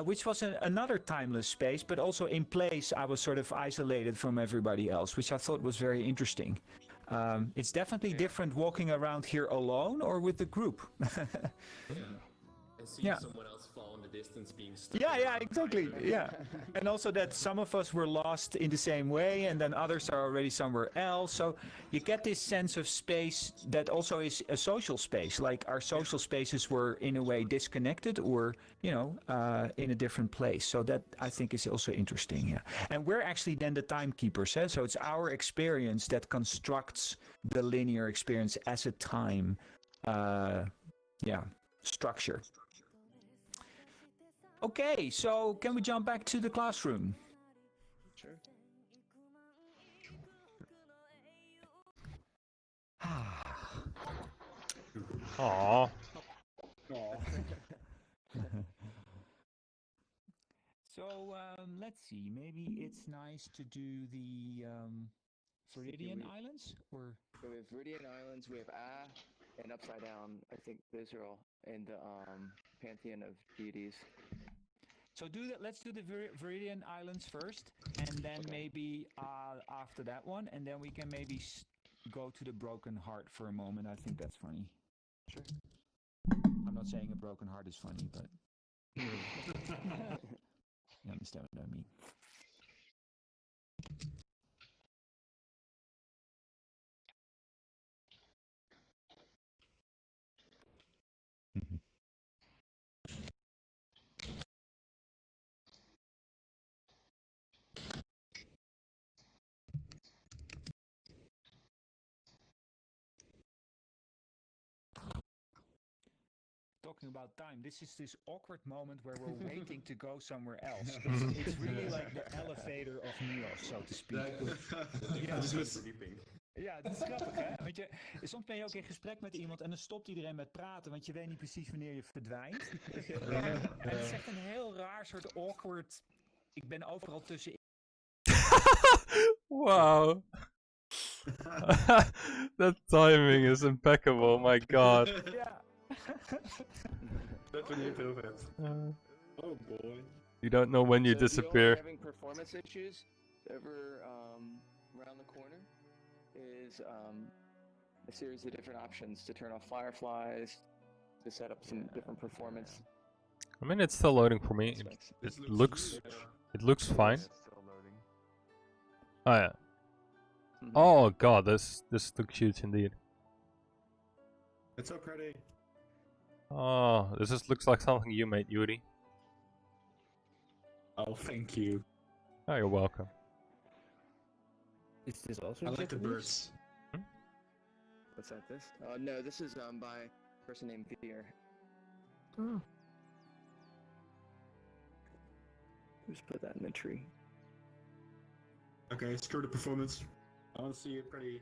[SPEAKER 12] which was another timeless space, but also in place I was sort of isolated from everybody else, which I thought was very interesting. It's definitely different walking around here alone or with the group.
[SPEAKER 10] And seeing someone else fall in the distance being stuck.
[SPEAKER 12] Yeah, exactly. Yeah. And also that some of us were lost in the same way and then others are already somewhere else. So you get this sense of space that also is a social space. Like our social spaces were in a way disconnected or, in a different place. So that I think is also interesting. Yeah. And we're actually then the timekeepers. So it's our experience that constructs the linear experience as a time structure. Okay, so can we jump back to the classroom?
[SPEAKER 11] Sure.
[SPEAKER 4] Aww.
[SPEAKER 12] So let's see. Maybe it's nice to do the Viridian Islands, or
[SPEAKER 11] So we have Viridian Islands, we have and Upside Down. I think those are all in the pantheon of deities.
[SPEAKER 12] so let's do the Viridian Islands first, and then maybe after that one, and then we can maybe go to the Broken Heart for a moment. I think that's funny.
[SPEAKER 11] Sure.
[SPEAKER 12] I'm not saying a broken heart is funny, but you understand what I mean. Talking about time, this is this awkward moment where we're waiting to go somewhere else. It's really like the elevator of NEOS, so to speak. Ja, dat is grappig, hè? Want soms ben je ook in gesprek met iemand en dan stopt iedereen met praten, want je weet niet precies wanneer je verdwijnt. En het is echt een heel raar soort awkward. Ik ben overal tussen.
[SPEAKER 4] Wow. That timing is impeccable, my god.
[SPEAKER 12] Ja.
[SPEAKER 8] Net wanneer je het over hebt. Oh boy.
[SPEAKER 4] You don't know when you disappear.
[SPEAKER 11] Having performance issues over around the corner is a series of different options to turn off fireflies, to set up some different performance.
[SPEAKER 4] I mean, it's still loading for me. It looks fine. Oh yeah. Oh god, this looks huge indeed.
[SPEAKER 8] It's so pretty.
[SPEAKER 4] Oh, this just looks like something you made, Yuri.
[SPEAKER 8] Oh, thank you.
[SPEAKER 4] Oh, you're welcome.
[SPEAKER 14] Is this also
[SPEAKER 8] I like the
[SPEAKER 14] Japanese?
[SPEAKER 8] birds.
[SPEAKER 11] What's that? This? No, this is by a person named Fear.
[SPEAKER 7] Oh.
[SPEAKER 11] Just put that in the tree.
[SPEAKER 8] Okay, screw the performance. I want to see it pretty.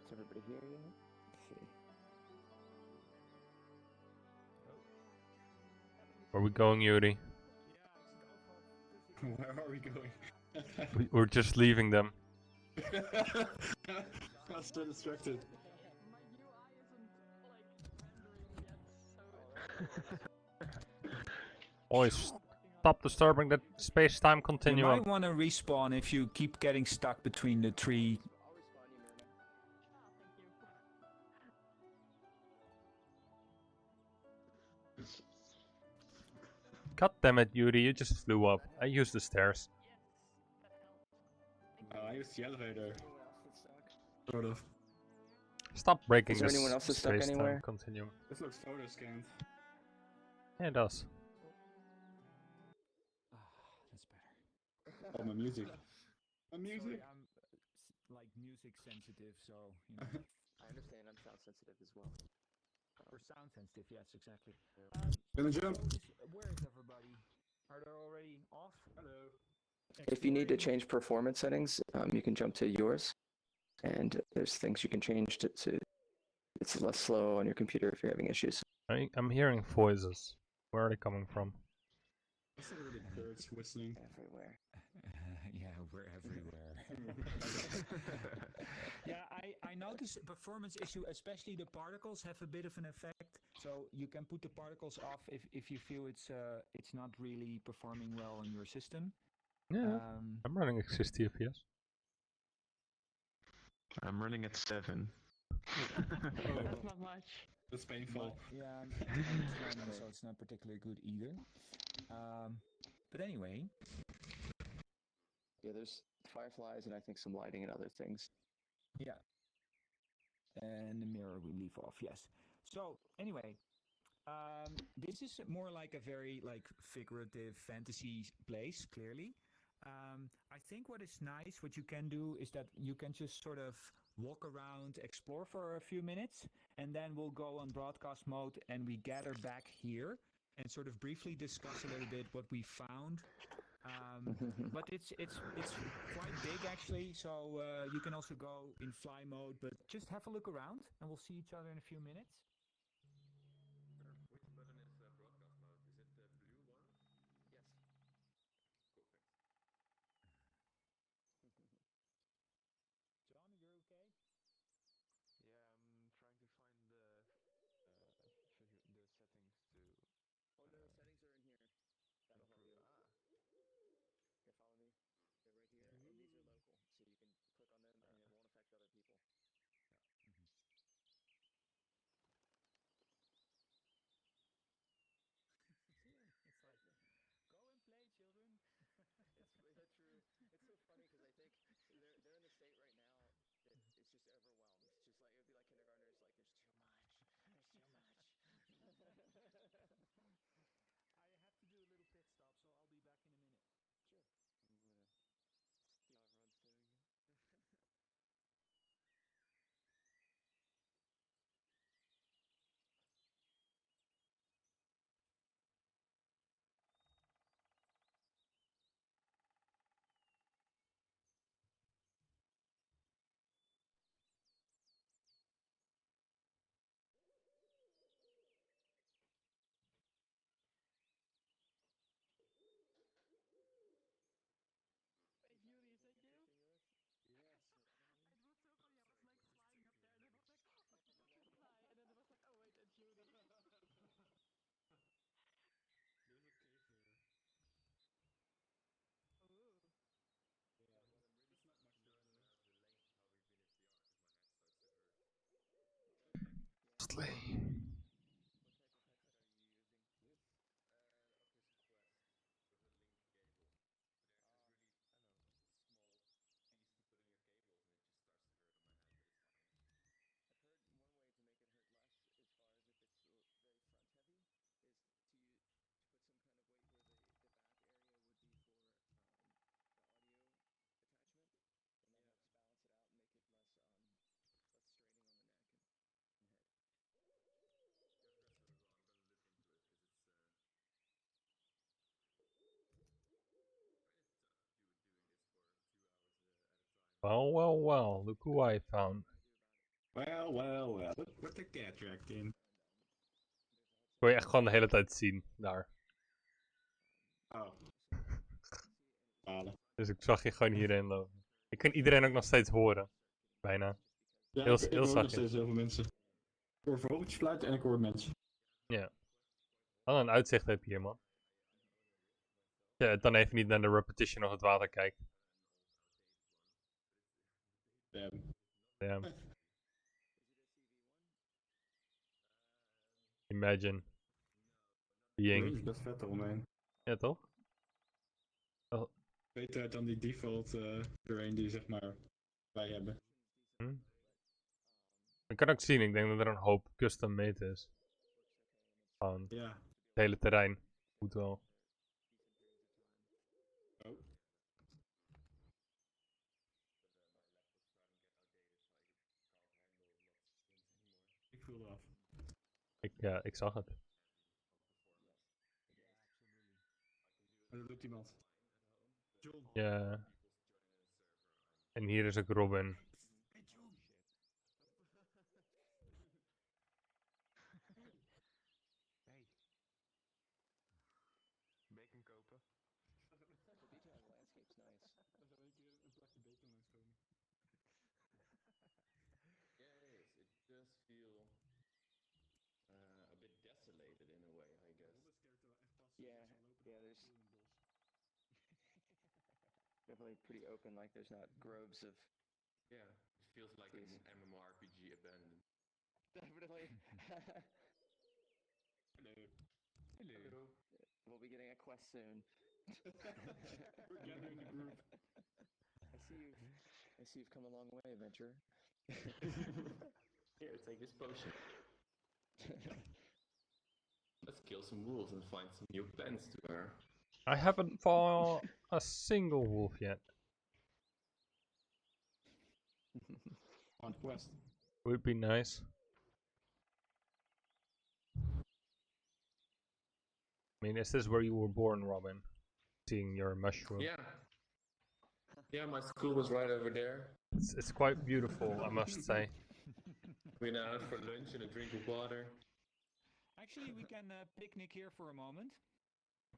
[SPEAKER 11] Is everybody here yet? Let's see.
[SPEAKER 4] Where are we going, Yuri?
[SPEAKER 8] Where are we going?
[SPEAKER 4] We're just leaving them.
[SPEAKER 8] I was so distracted.
[SPEAKER 4] Boys, stop disturbing the space-time
[SPEAKER 12] You
[SPEAKER 4] continuum.
[SPEAKER 12] might want to respawn if you keep getting stuck between the three.
[SPEAKER 4] God damn it, Yuri, you just flew up. I used the stairs.
[SPEAKER 8] I used the elevator. Sort of.
[SPEAKER 4] Stop breaking
[SPEAKER 11] Is there
[SPEAKER 4] this
[SPEAKER 11] anyone else that's stuck
[SPEAKER 4] space-time
[SPEAKER 11] anywhere?
[SPEAKER 4] continuum.
[SPEAKER 8] This looks photo scanned.
[SPEAKER 4] Yeah, it does.
[SPEAKER 12] That's better.
[SPEAKER 8] Oh, my music. My music.
[SPEAKER 12] Sorry, I'm like music sensitive, so you know.
[SPEAKER 11] I understand. I'm sound sensitive as well.
[SPEAKER 12] For sound sensitive, yes, exactly.
[SPEAKER 8] Gonna jump.
[SPEAKER 12] Where is everybody? Are they already off?
[SPEAKER 8] Hello.
[SPEAKER 11] If you need to change performance settings, you can jump to yours, and there's things you can change to it's less slow on your computer if you're having issues.
[SPEAKER 4] I'm hearing voices. Where are they coming from?
[SPEAKER 8] It's a little bit birds whistling.
[SPEAKER 11] Everywhere.
[SPEAKER 12] Yeah, we're everywhere. Yeah, I notice a performance issue, especially the particles have a bit of an effect. So you can put the particles off if you feel it's not really performing well in your system.
[SPEAKER 4] Yeah, I'm running 60 FPS.
[SPEAKER 13] I'm running at 7.
[SPEAKER 7] That's not much.
[SPEAKER 8] That's painful.
[SPEAKER 12] Yeah, it's running, so it's not particularly good either. But anyway.
[SPEAKER 11] Yeah, there's fireflies and I think some lighting and other things.
[SPEAKER 12] Yeah. And the mirror we leave off, yes. So anyway, this is more like a very like figurative fantasy place, clearly. I think what is nice, what you can do is that you can just sort of walk around, explore for a few minutes, and then we'll go on broadcast mode and we gather back here and sort of briefly discuss a little bit what we found. But it's quite big actually, so you can also go in fly mode, but just have a look around and we'll see each other in a few minutes.
[SPEAKER 10] Which button is broadcast mode? Is it the blue one?
[SPEAKER 11] Yes.
[SPEAKER 10] Cool, thanks.
[SPEAKER 12] John, you're okay?
[SPEAKER 15] Yeah, I'm trying to find the settings to.
[SPEAKER 11] Oh no, settings are in here. That'll help you. Here, follow me. They're right here, and these are local, so you can click on them, and it won't affect other people.
[SPEAKER 12] It's like, go and play, children.
[SPEAKER 11] It's true. It's so funny because I think they're in the state right now that it's just overwhelmed. It's just like it would be like kindergartners, like there's too much. There's too much.
[SPEAKER 12] I have to do a little pit stop, so I'll be back in a minute.
[SPEAKER 11] Sure. I'm gonna see how everyone's doing.
[SPEAKER 7] Wait, Yuri, is that you?
[SPEAKER 11] Yes.
[SPEAKER 7] It was so funny. I was like flying up there, and then I was like, oh, I can fly, and then it was like, oh wait, that's Yuri.
[SPEAKER 8] There's a cave here.
[SPEAKER 7] Ooh.
[SPEAKER 8] Yeah, there's not much to do.
[SPEAKER 4] Mostly. Well, well, well, look who I found.
[SPEAKER 8] Well, well, well. What the cat tracked in.
[SPEAKER 4] Wil je echt gewoon de hele tijd zien, daar.
[SPEAKER 8] Oh. Balen.
[SPEAKER 4] Dus ik zag je gewoon hierheen lopen. Ik kan iedereen ook nog steeds horen. Bijna.
[SPEAKER 8] Ja,
[SPEAKER 4] Heel,
[SPEAKER 8] ik
[SPEAKER 4] heel
[SPEAKER 8] hoor nog
[SPEAKER 4] zachtjes.
[SPEAKER 8] steeds heel veel mensen. Ik hoor vogeltjes fluiten en ik hoor mensen.
[SPEAKER 4] Ja. Wat een uitzicht heb je hier, man. Ja, dan even niet naar de repetition of het water kijkt.
[SPEAKER 8] Damn.
[SPEAKER 4] Damn. Imagine.
[SPEAKER 8] De
[SPEAKER 4] Being.
[SPEAKER 8] range is best vet eromheen.
[SPEAKER 4] Ja, toch? Oh.
[SPEAKER 8] Beter dan die default terrain die zeg maar wij hebben.
[SPEAKER 4] Ik kan ook zien, ik denk dat er een hoop custom made is. Gewoon
[SPEAKER 8] Ja.
[SPEAKER 4] het hele terrein. Goed wel.
[SPEAKER 8] Oh. Ik voelde af.
[SPEAKER 4] Ik zag het.
[SPEAKER 8] Maar dat doet iemand. John.
[SPEAKER 4] Ja. En hier is ook Robin.
[SPEAKER 15] Bacon kopen.
[SPEAKER 10] Yes, it does feel a bit desolated in a way, I guess.
[SPEAKER 11] Yeah, there's definitely pretty open, like there's not groves of...
[SPEAKER 10] Yeah, it feels like an MMORPG abandoned.
[SPEAKER 11] Definitely.
[SPEAKER 8] Hello.
[SPEAKER 11] Hello. We'll be getting a quest soon.
[SPEAKER 8] We're gathering the group.
[SPEAKER 11] I see you've come a long way, Adventurer.
[SPEAKER 10] Here, take this potion. Let's kill some wolves and find some new plants to wear.
[SPEAKER 4] I haven't fought a single wolf yet.
[SPEAKER 8] On quest.
[SPEAKER 4] Would be nice. I mean, is this where you were born, Robin? Seeing your mushroom.
[SPEAKER 10] Yeah. Yeah, my school was right over there.
[SPEAKER 4] It's quite beautiful, I must say.
[SPEAKER 10] We went out for lunch and a drink of water.
[SPEAKER 12] Actually, we can picnic here for a moment.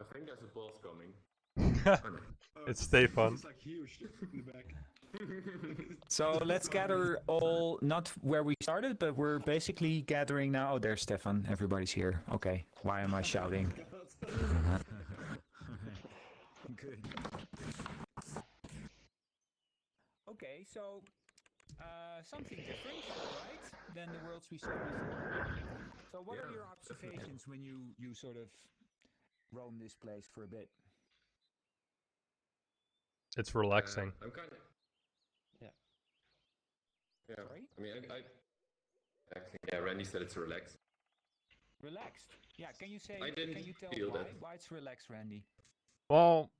[SPEAKER 10] I think there's a boss coming.
[SPEAKER 4] It's Stefan.
[SPEAKER 8] It's like huge in the back.
[SPEAKER 12] So let's gather all, not where we started, but we're basically gathering now. Oh, there's Stefan. Everybody's here. Okay. Why am I shouting? Good. Okay, so something different, right, than the worlds we saw before. So what are your observations when you sort of roam this place for a bit?
[SPEAKER 4] It's relaxing.
[SPEAKER 10] I'm kind of...
[SPEAKER 11] Yeah.
[SPEAKER 10] Yeah.
[SPEAKER 12] Sorry?
[SPEAKER 10] I mean, yeah, Randy said it's relaxed.
[SPEAKER 12] Relaxed. Yeah, can you say,
[SPEAKER 10] I didn't
[SPEAKER 12] can you tell
[SPEAKER 10] feel
[SPEAKER 12] why?
[SPEAKER 10] that.
[SPEAKER 12] Why it's relaxed, Randy?
[SPEAKER 4] Well,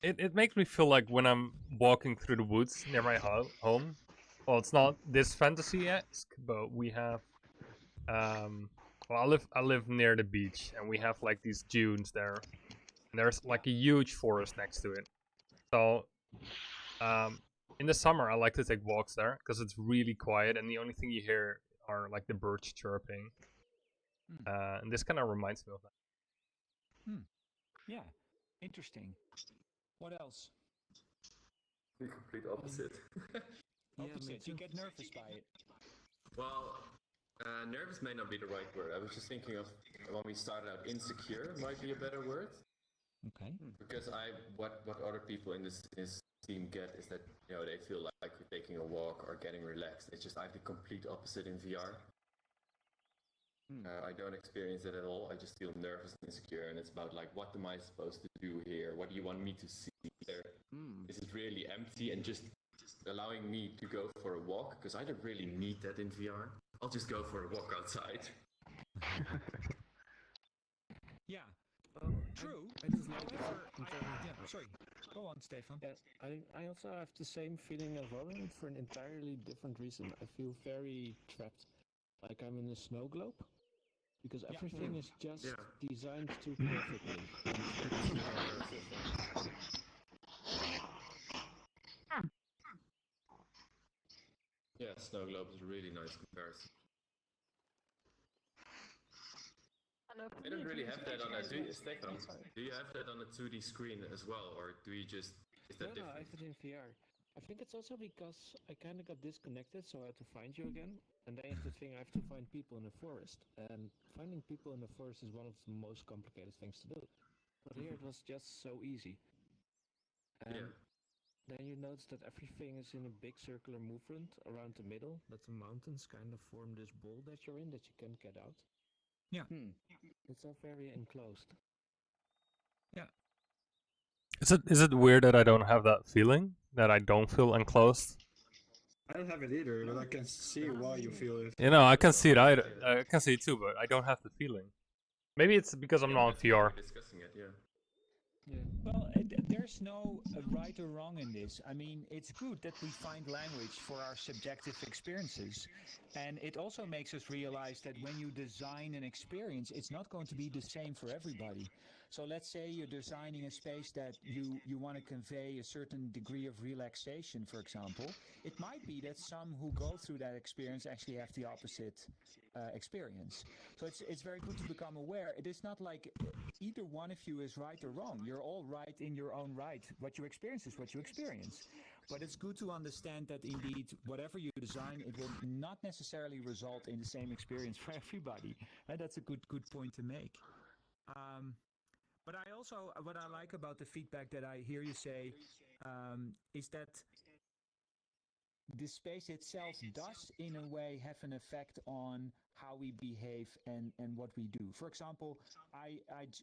[SPEAKER 4] it makes me feel like when I'm walking through the woods near my home. Well, it's not this fantasy-esque, but we have well, I live near the beach, and we have like these dunes there, and there's like a huge forest next to it. So in the summer I like to take walks there because it's really quiet, and the only thing you hear are like the birds chirping. And this kind of reminds me of that.
[SPEAKER 12] Yeah, interesting. What else?
[SPEAKER 10] The complete opposite.
[SPEAKER 12] Opposite. You get nervous by it.
[SPEAKER 10] Well, nervous may not be the right word. I was just thinking of when we started out, insecure might be a better word.
[SPEAKER 12] Okay.
[SPEAKER 10] Because what other people in this team get is that, you know, they feel like we're taking a walk or getting relaxed. It's just like the complete opposite in VR. I don't experience it at all. I just feel nervous and insecure, and it's about like, what am I supposed to do here? What do you want me to see there? Is it really empty and just allowing me to go for a walk? Because I don't really need that in VR. I'll just go for a walk outside.
[SPEAKER 12] Yeah. True.
[SPEAKER 14] I just like
[SPEAKER 12] Yeah, sorry. Go on, Stefan.
[SPEAKER 14] Yes, I also have the same feeling as Robin for an entirely different reason. I feel very trapped, like I'm in a snow globe, because everything is just designed too perfectly.
[SPEAKER 10] Yeah, snow globe is a really nice comparison. I don't really have that on a... Stefan, do you have that on a 2D screen as well, or do you just... Is that
[SPEAKER 14] No, I
[SPEAKER 10] different?
[SPEAKER 14] have it in VR. I think it's also because I kind of got disconnected, so I had to find you again. And then you have to think I have to find people in the forest. And finding people in the forest is one of the most complicated things to do. But here it was just so easy. And then you notice that everything is in a big circular movement around the middle, that the mountains kind of form this bowl that you're in that you can't get out.
[SPEAKER 12] Yeah.
[SPEAKER 14] It's all very enclosed.
[SPEAKER 12] Yeah.
[SPEAKER 4] Is it weird that I don't have that feeling? That I don't feel enclosed?
[SPEAKER 8] I don't have it either, but I can see why you feel it.
[SPEAKER 4] You know, I can see it. I can see it too, but I don't have the feeling. Maybe it's because I'm not on VR.
[SPEAKER 10] Discussing it, yeah.
[SPEAKER 12] Well, there's no right or wrong in this. I mean, it's good that we find language for our subjective experiences. And it also makes us realize that when you design an experience, it's not going to be the same for everybody. So let's say you're designing a space that you want to convey a certain degree of relaxation, for example. It might be that some who go through that experience actually have the opposite experience. So it's very good to become aware. It is not like either one of you is right or wrong. You're all right in your own right. What you experience is what you experience. But it's good to understand that indeed, whatever you design, it will not necessarily result in the same experience for everybody. And that's a good point to make. But I also, what I like about the feedback that I hear you say, is that the space itself does, in a way, have an effect on how we behave and what we do. For example, I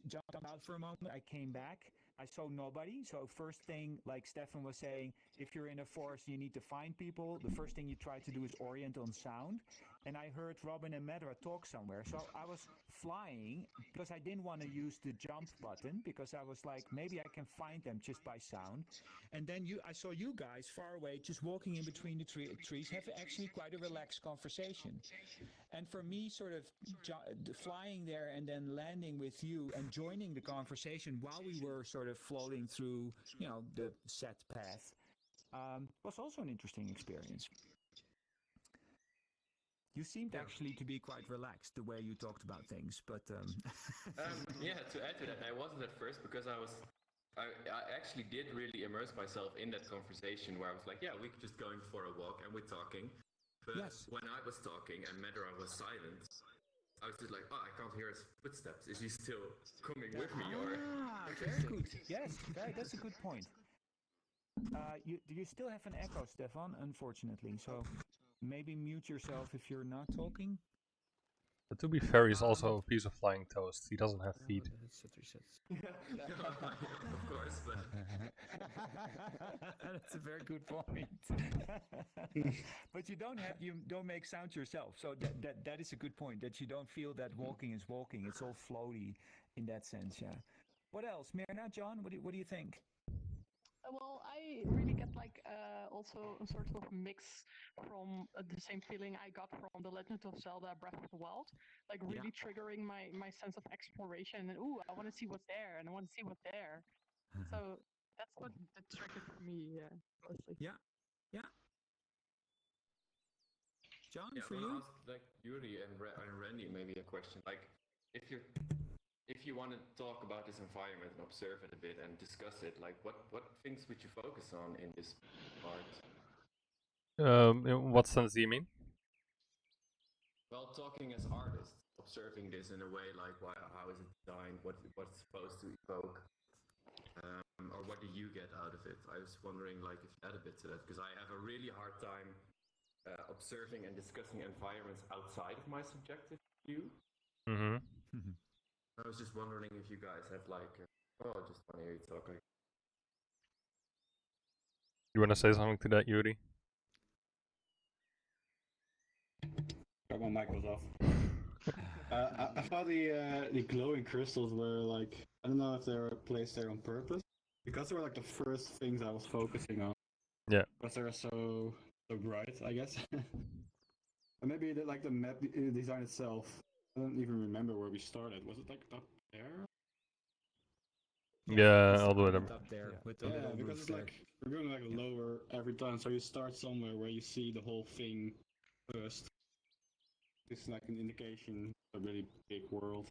[SPEAKER 12] jumped out for a moment, I came back, I saw nobody. So first thing, like Stefan was saying, if you're in a forest, you need to find people. The first thing you try to do is orient on sound. And I heard Robin and Medra talk somewhere. So I was flying because I didn't want to use the jump button because I was like, maybe I can find them just by sound. And then I saw you guys far away just walking in between the trees, have actually quite a relaxed conversation. And for me, sort of flying there and then landing with you and joining the conversation while we were sort of floating through, the set path, was also an interesting experience. You seemed actually to be quite relaxed the way you talked about things, but
[SPEAKER 10] Yeah, to add to that, I wasn't at first because I actually did really immerse myself in that conversation where I was like, yeah, we're just going for a walk and we're talking. But when I was talking and Medra was silent, I was just like, oh, I can't hear his footsteps. Is he still coming with me? Or
[SPEAKER 12] very good. Yes, that's a good point. You still have an echo, Stefan, unfortunately. So maybe mute yourself if you're not talking.
[SPEAKER 4] But to be fair, he's also a piece of flying toast. He doesn't have feet.
[SPEAKER 10] Of course, but
[SPEAKER 12] that's a very good point. But you don't make sound yourself, so that is a good point. That you don't feel that walking is walking. It's all floaty in that sense. Yeah. What else, Mirna, John? What do you think?
[SPEAKER 7] Well, I really get also a sort of mix from the same feeling I got from The Legend of Zelda Breath of the Wild, like really triggering my sense of exploration and I want to see what's there and I want to see what's there. So that's what that triggered for me mostly.
[SPEAKER 12] Yeah. John,
[SPEAKER 10] yeah,
[SPEAKER 12] for
[SPEAKER 10] I
[SPEAKER 12] you?
[SPEAKER 10] want to ask like Yuri and Randy maybe a question. Like, if you want to talk about this environment and observe it a bit and discuss it, like what things would you focus on in this part?
[SPEAKER 4] In what sense do you mean?
[SPEAKER 10] Well, talking as artists, observing this in a way like how is it designed, what's it supposed to evoke, or what do you get out of it? I was wondering like if you add a bit to that, because I have a really hard time observing and discussing environments outside of my subjective view.
[SPEAKER 4] Mm-hmm.
[SPEAKER 10] I was just wondering if you guys have like, just want to hear you talk. Like,
[SPEAKER 4] You want to say something to that, Yuri?
[SPEAKER 8] My mic was off. I thought the glowing crystals were like, I don't know if they were placed there on purpose, because they were like the first things I was focusing on.
[SPEAKER 4] Yeah.
[SPEAKER 8] Because they were so bright, I guess. And maybe like the map design itself. I don't even remember where we started. Was it like up there?
[SPEAKER 4] Yeah, all the way
[SPEAKER 12] up there.
[SPEAKER 8] Yeah, because it's like we're going like lower every time, so you start somewhere where you see the whole thing first. It's like an indication of a really big world.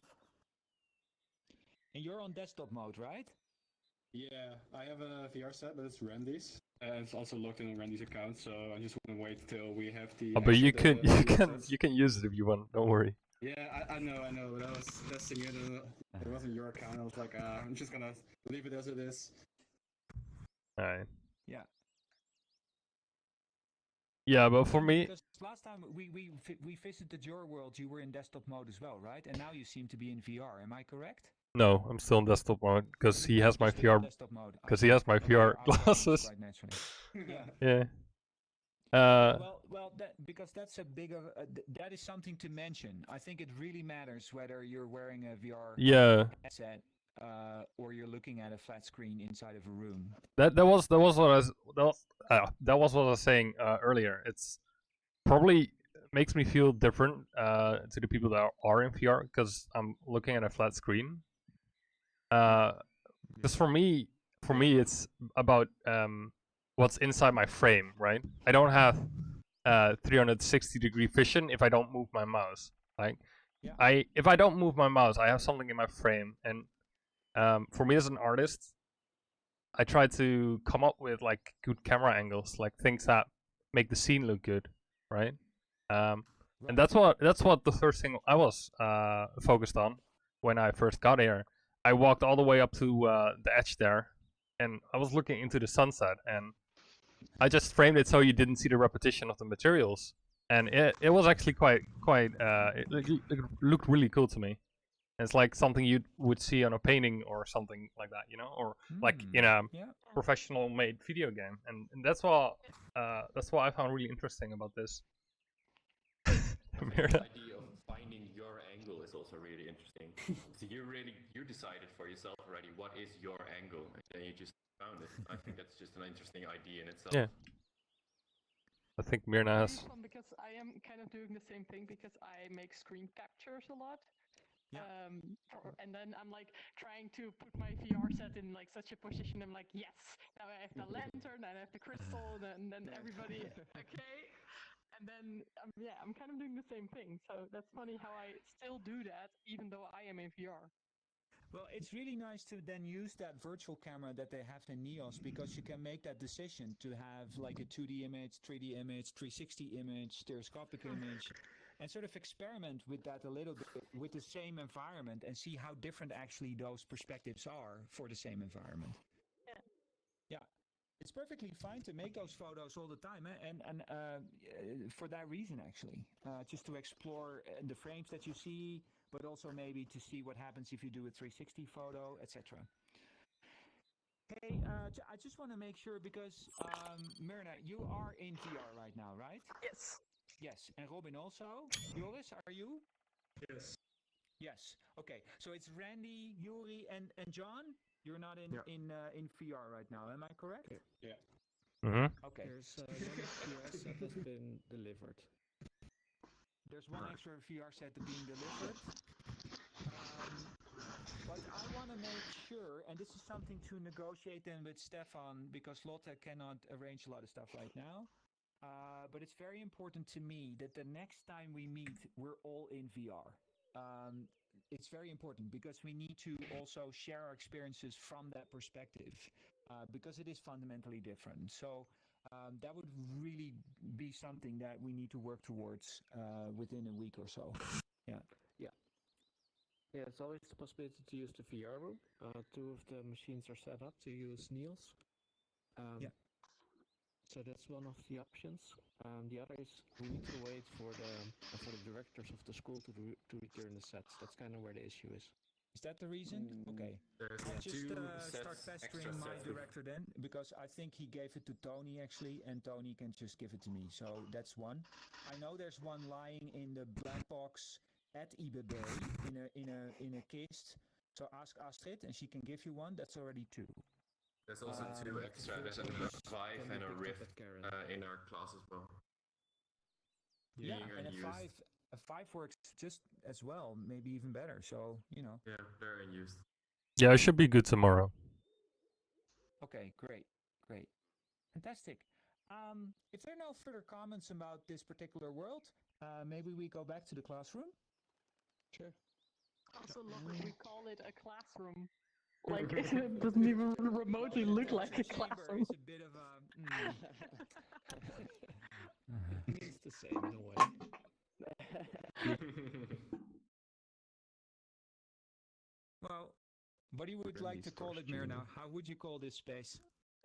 [SPEAKER 12] And you're on desktop mode, right?
[SPEAKER 8] Yeah, I have a VR set, but it's Randy's. it's also logged in on Randy's account, so I just want to wait till we have the.
[SPEAKER 4] Oh, but you
[SPEAKER 8] actual
[SPEAKER 4] can you can
[SPEAKER 8] sets.
[SPEAKER 4] you can use it if you want. Don't worry.
[SPEAKER 8] Yeah, I know, but I was testing it and it wasn't your account. I was like, I'm just gonna leave it as it is.
[SPEAKER 4] Alright.
[SPEAKER 12] Yeah.
[SPEAKER 4] Yeah, but for me,
[SPEAKER 12] Because last time we visited your world, you were in desktop mode as well, right? And now you seem to be in VR. Am I correct?
[SPEAKER 4] no, I'm still in desktop mode because he has my
[SPEAKER 12] You're still in
[SPEAKER 4] VR.
[SPEAKER 12] desktop mode.
[SPEAKER 4] Because he has my
[SPEAKER 12] Okay,
[SPEAKER 4] VR
[SPEAKER 12] our audience
[SPEAKER 4] glasses.
[SPEAKER 12] quite naturally. Yeah.
[SPEAKER 4] Yeah.
[SPEAKER 12] Well, because that's a big of that is something to mention. I think it really matters whether you're wearing a VR headset or you're looking at a flat screen inside of a room.
[SPEAKER 4] That was what I was that was what I was saying earlier. It's probably makes me feel different to the people that are in VR because I'm looking at a flat screen. Because for me, it's about what's inside my frame, right? I don't have 360-degree vision if I don't move my mouse. Like, if I don't move my mouse, I have something in my frame, and for me as an artist, I try to come up with like good camera angles, like things that make the scene look good, right? And that's what the first thing I was focused on when I first got here. I walked all the way up to the edge there, and I was looking into the sunset, and I just framed it so you didn't see the repetition of the materials, and it was actually quite it looked really cool to me. It's like something you would see on a painting or something like that, you know, or like in a professional made video game, and that's what I found really interesting about this.
[SPEAKER 10] The idea of finding your angle is also really interesting. So you decided for yourself already what is your angle, and then you just found it. I think that's just an interesting idea in itself.
[SPEAKER 4] Yeah. I think Mirna has.
[SPEAKER 7] Because I am kind of doing the same thing because I make screen captures a lot. And then I'm like trying to put my VR set in like such a position. I'm like, yes, now I have the lantern and I have the crystal, and then everybody, okay. And then, I'm kind of doing the same thing. So that's funny how I still do that, even though I am in VR.
[SPEAKER 12] Well, it's really nice to then use that virtual camera that they have in NEOS because you can make that decision to have like a 2D image, 3D image, 360 image, stereoscopic image, and sort of experiment with that a little bit with the same environment and see how different actually those perspectives are for the same environment. Yeah. It's perfectly fine to make those photos all the time, and for that reason, actually, just to explore the frames that you see, but also maybe to see what happens if you do a 360 photo, etc. Hey, I just want to make sure because Mirna, you are in VR right now, right?
[SPEAKER 7] Yes.
[SPEAKER 12] Yes, and Robin also. Joris, are you?
[SPEAKER 9] Yes.
[SPEAKER 12] Yes. Okay, so it's Randy, Yuri, and John. You're not in VR right now, am I correct?
[SPEAKER 8] Yeah.
[SPEAKER 4] Mm-hmm.
[SPEAKER 12] Okay.
[SPEAKER 14] There's one VR set has been delivered.
[SPEAKER 12] There's one extra VR set being delivered. But I want to make sure, and this is something to negotiate then with Stefan, because Lotte cannot arrange a lot of stuff right now. But it's very important to me that the next time we meet, we're all in VR. It's very important because we need to also share our experiences from that perspective because it is fundamentally different. So that would really be something that we need to work towards within a week or so. Yeah.
[SPEAKER 14] Yeah, it's always the possibility to use the VR room. Two of the machines are set up to use NEOS. So that's one of the options. The other is we need to wait for the directors of the school to return the sets. That's kind of where the issue is.
[SPEAKER 12] Is that the reason? Okay. I'll just start pestering my director then, because I think he gave it to Tony actually, and Tony can just give it to me. So that's one. I know there's one lying in the black box at eBay in a case. So ask Astrid, and she can give you one. That's already two.
[SPEAKER 10] There's also two extra. There's a Vive and a Rift in our class as well.
[SPEAKER 12] Yeah, and a 5 works just as well, maybe even better. So, you know.
[SPEAKER 10] Yeah, they're unused.
[SPEAKER 4] Yeah, it should be good tomorrow.
[SPEAKER 12] Okay, great. Fantastic. If there are no further comments about this particular world, maybe we go back to the classroom?
[SPEAKER 14] Sure.
[SPEAKER 7] I also love that we call it a classroom. Like, it doesn't even remotely look like a classroom.
[SPEAKER 12] It's a bit of a...
[SPEAKER 14] It's the same in a way.
[SPEAKER 12] Well, what do you would like to call it, Mirna? How would you call this space?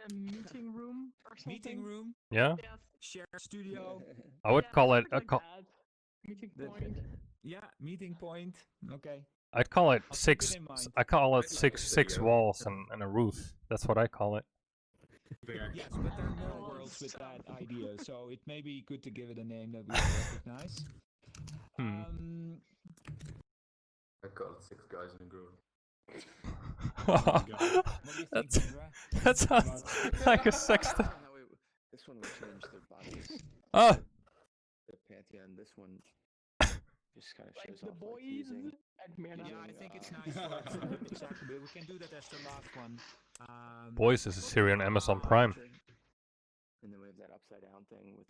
[SPEAKER 7] A meeting room or something.
[SPEAKER 12] Meeting room?
[SPEAKER 4] Yeah?
[SPEAKER 7] Yes.
[SPEAKER 12] Shared studio?
[SPEAKER 4] I would call it
[SPEAKER 7] something like that. Meeting point.
[SPEAKER 12] Yeah, meeting point. Okay.
[SPEAKER 4] I'd call it
[SPEAKER 12] I'll keep
[SPEAKER 4] six.
[SPEAKER 12] it in mind.
[SPEAKER 4] I call it six walls and a roof. That's what I call it.
[SPEAKER 12] Yes, but there are more worlds with that idea, so it may be good to give it a name that we all recognize.
[SPEAKER 10] I call it 6 guys in a group.
[SPEAKER 4] That sounds like a sexton.
[SPEAKER 11] This one would change the bodies.
[SPEAKER 4] Oh.
[SPEAKER 11] The pantheon. This one just kind of
[SPEAKER 7] Like
[SPEAKER 11] shows
[SPEAKER 7] the
[SPEAKER 11] off
[SPEAKER 7] boys
[SPEAKER 11] using.
[SPEAKER 7] and Mirna.
[SPEAKER 12] Yeah, I think it's nice. Exactly, but we can do that as the last one.
[SPEAKER 4] Boys is a series on Amazon Prime.
[SPEAKER 11] And then we have that upside down thing with.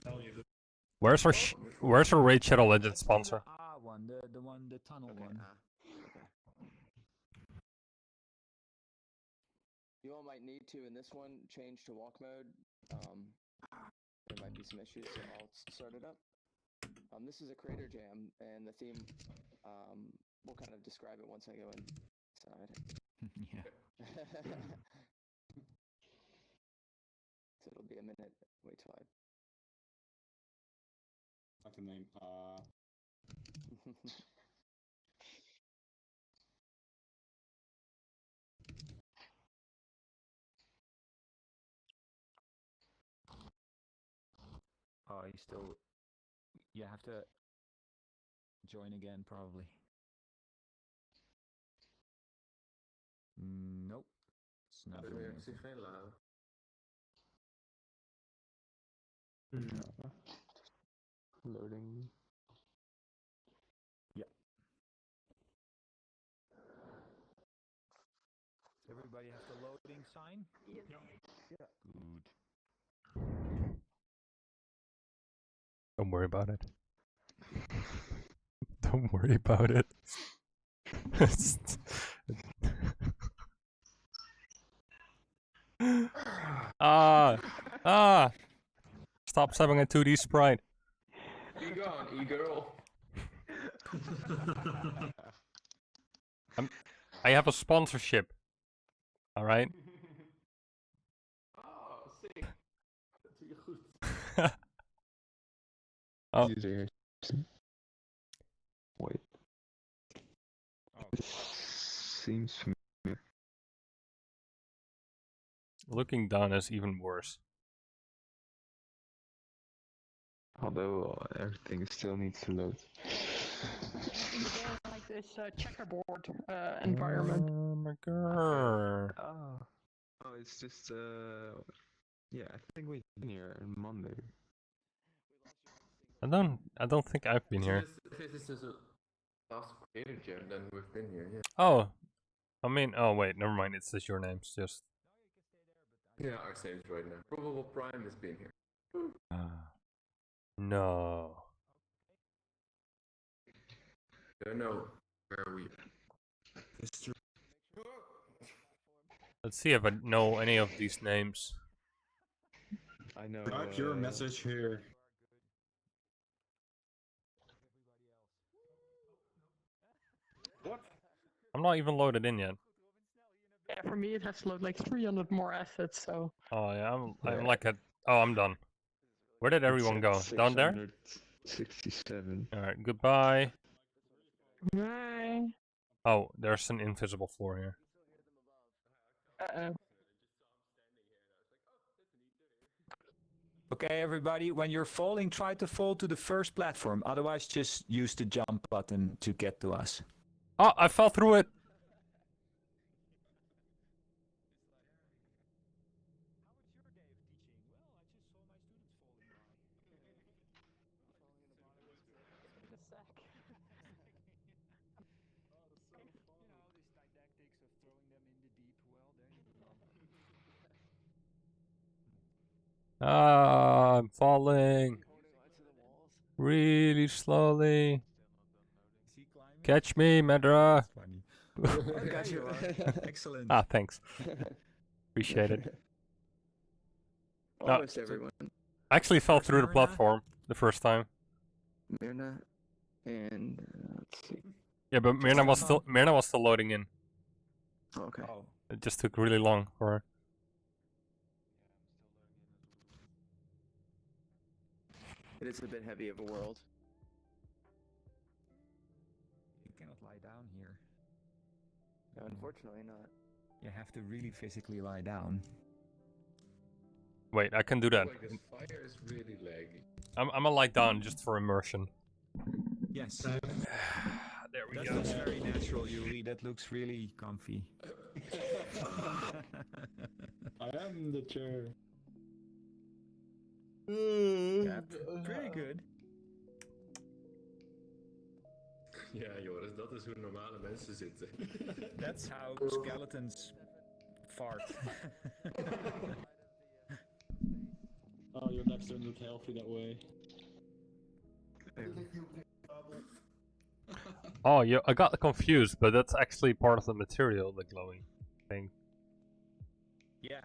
[SPEAKER 4] Where's our Raid Shadow Legends sponsor?
[SPEAKER 12] One, the tunnel one.
[SPEAKER 11] Okay. You all might need to, in this one, change to walk mode. There might be some issues, so I'll start it up. This is a creator jam, and the theme, we'll kind of describe it once I go inside.
[SPEAKER 12] Yeah.
[SPEAKER 11] So it'll be a minute. Wait till I.
[SPEAKER 8] Like the name.
[SPEAKER 12] Oh, you still. You have to join again, probably. Nope. It's not doing anything.
[SPEAKER 13] Loading.
[SPEAKER 12] Yeah. Does everybody have the loading sign?
[SPEAKER 7] Yeah.
[SPEAKER 12] Yeah. Good.
[SPEAKER 4] Don't worry about it. Don't worry about it. Stop having a 2D sprite.
[SPEAKER 10] You gone, e-girl.
[SPEAKER 4] I have a sponsorship. All right.
[SPEAKER 10] Oh, sick. Dat doe je goed.
[SPEAKER 4] Oh.
[SPEAKER 13] Wait. Seems familiar.
[SPEAKER 4] Looking down is even worse.
[SPEAKER 13] Although everything still needs to load.
[SPEAKER 7] Like this checkerboard environment.
[SPEAKER 4] Oh my god.
[SPEAKER 13] Oh, it's just yeah, I think we've been here on Monday.
[SPEAKER 4] I don't think I've been here.
[SPEAKER 10] If this is a last creator jam, then we've been here, yeah.
[SPEAKER 4] Oh. I mean, oh wait, never mind, it's just your names, just...
[SPEAKER 10] Yeah, our names right now. Probable Prime has been here.
[SPEAKER 4] No.
[SPEAKER 10] Don't know where we...
[SPEAKER 4] Let's see if I know any of these names.
[SPEAKER 13] I know.
[SPEAKER 8] Type your message here.
[SPEAKER 10] What?
[SPEAKER 4] I'm not even loaded in yet.
[SPEAKER 7] Yeah, for me it has to load like 300 more assets, so...
[SPEAKER 4] Oh yeah, I'm like at... Oh, I'm done. Where did everyone go? Down there?
[SPEAKER 13] 67.
[SPEAKER 4] Alright, goodbye.
[SPEAKER 7] Bye.
[SPEAKER 4] Oh, there's an invisible floor here.
[SPEAKER 7] Uh-oh.
[SPEAKER 12] Okay, everybody, when you're falling, try to fall to the first platform. Otherwise, just use the jump button to get to us.
[SPEAKER 4] Oh, I fell through it! I'm falling. Really slowly. Catch me, Medra.
[SPEAKER 12] I got you. Excellent.
[SPEAKER 4] Ah, thanks. Appreciate it.
[SPEAKER 11] Almost everyone.
[SPEAKER 4] I actually fell through the
[SPEAKER 12] Myrna?
[SPEAKER 4] platform the first time.
[SPEAKER 11] Myrna and let's see.
[SPEAKER 4] Yeah, but Myrna was still loading in.
[SPEAKER 11] Okay.
[SPEAKER 12] Oh.
[SPEAKER 4] It just took really long for her.
[SPEAKER 11] It is a bit heavy of a world.
[SPEAKER 12] You cannot lie down here.
[SPEAKER 11] No, unfortunately not.
[SPEAKER 12] You have to really physically lie down.
[SPEAKER 4] Wait, I can do that.
[SPEAKER 10] Like this fire is really laggy.
[SPEAKER 4] I'm gonna lie down just for immersion.
[SPEAKER 12] Yes.
[SPEAKER 4] There we
[SPEAKER 12] That
[SPEAKER 4] go.
[SPEAKER 12] looks very natural, Yuri. That looks really comfy.
[SPEAKER 8] I am the chair.
[SPEAKER 12] Yeah, pretty good.
[SPEAKER 10] Ja, Joris, dat is hoe normale mensen zitten.
[SPEAKER 12] That's how skeletons fart.
[SPEAKER 8] Oh, your necks don't look healthy that way.
[SPEAKER 4] Oh, yeah, I got confused, but that's actually part of the material, the glowing thing.
[SPEAKER 12] Yeah.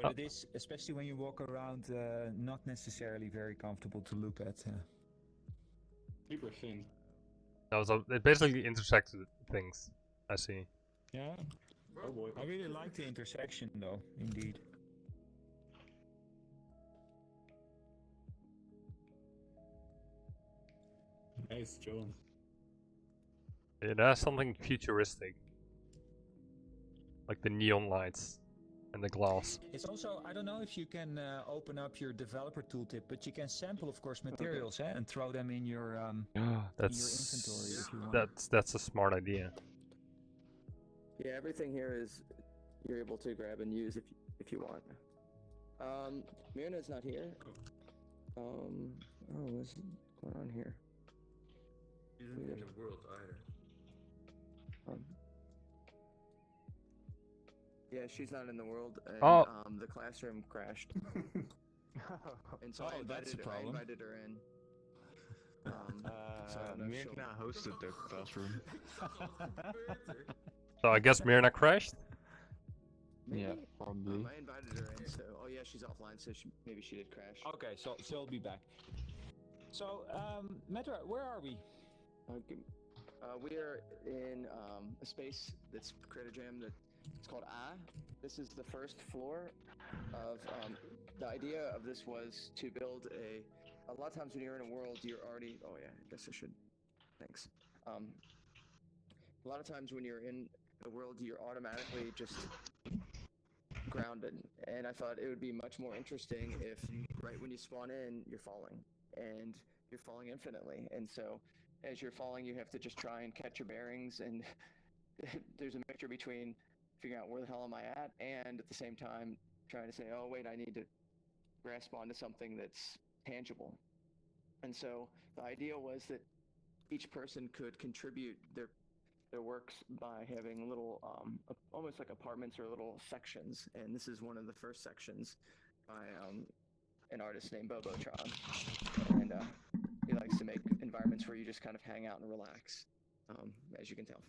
[SPEAKER 12] But it is, especially when you walk around, not necessarily very comfortable to look at.
[SPEAKER 8] Super thin.
[SPEAKER 4] It basically intersected things, I see.
[SPEAKER 12] Yeah.
[SPEAKER 8] Oh boy.
[SPEAKER 12] I really like the intersection, though, indeed.
[SPEAKER 8] Nice, John.
[SPEAKER 4] It has something futuristic. Like the neon lights and the glass.
[SPEAKER 12] It's also, I don't know if you can open up your developer tooltip, but you can sample, of course, materials and throw them in your inventory if you want.
[SPEAKER 4] That's a smart idea.
[SPEAKER 11] Yeah, everything here is you're able to grab and use if you want. Myrna's not here. Oh, what's going on here?
[SPEAKER 10] She isn't in the world either.
[SPEAKER 11] Yeah, she's not in the world, and the classroom crashed. And so I invited her in.
[SPEAKER 13] Mirna hosted the classroom.
[SPEAKER 4] So I guess Myrna crashed?
[SPEAKER 13] Yeah, probably.
[SPEAKER 11] I invited her in, so yeah, she's offline, so maybe she did crash.
[SPEAKER 12] Okay, so she'll be back. So, Metra, where are we?
[SPEAKER 11] We are in a space that's Creator Jam that it's called I. This is the first floor of the idea of this was to build a lot of times when you're in a world you're already I guess I should thanks. A lot of times when you're in a world you're automatically just grounded, and I thought it would be much more interesting if right when you spawn in you're falling, and you're falling infinitely, and so as you're falling you have to just try and catch your bearings, and there's a mixture between figuring out where the hell am I at and at the same time trying to say, oh wait, I need to grasp onto something that's tangible. And so the idea was that each person could contribute their works by having little almost like apartments or little sections, and this is one of the first sections by an artist named Bobotron, and he likes to make environments where you just kind of hang out and relax, as you can tell.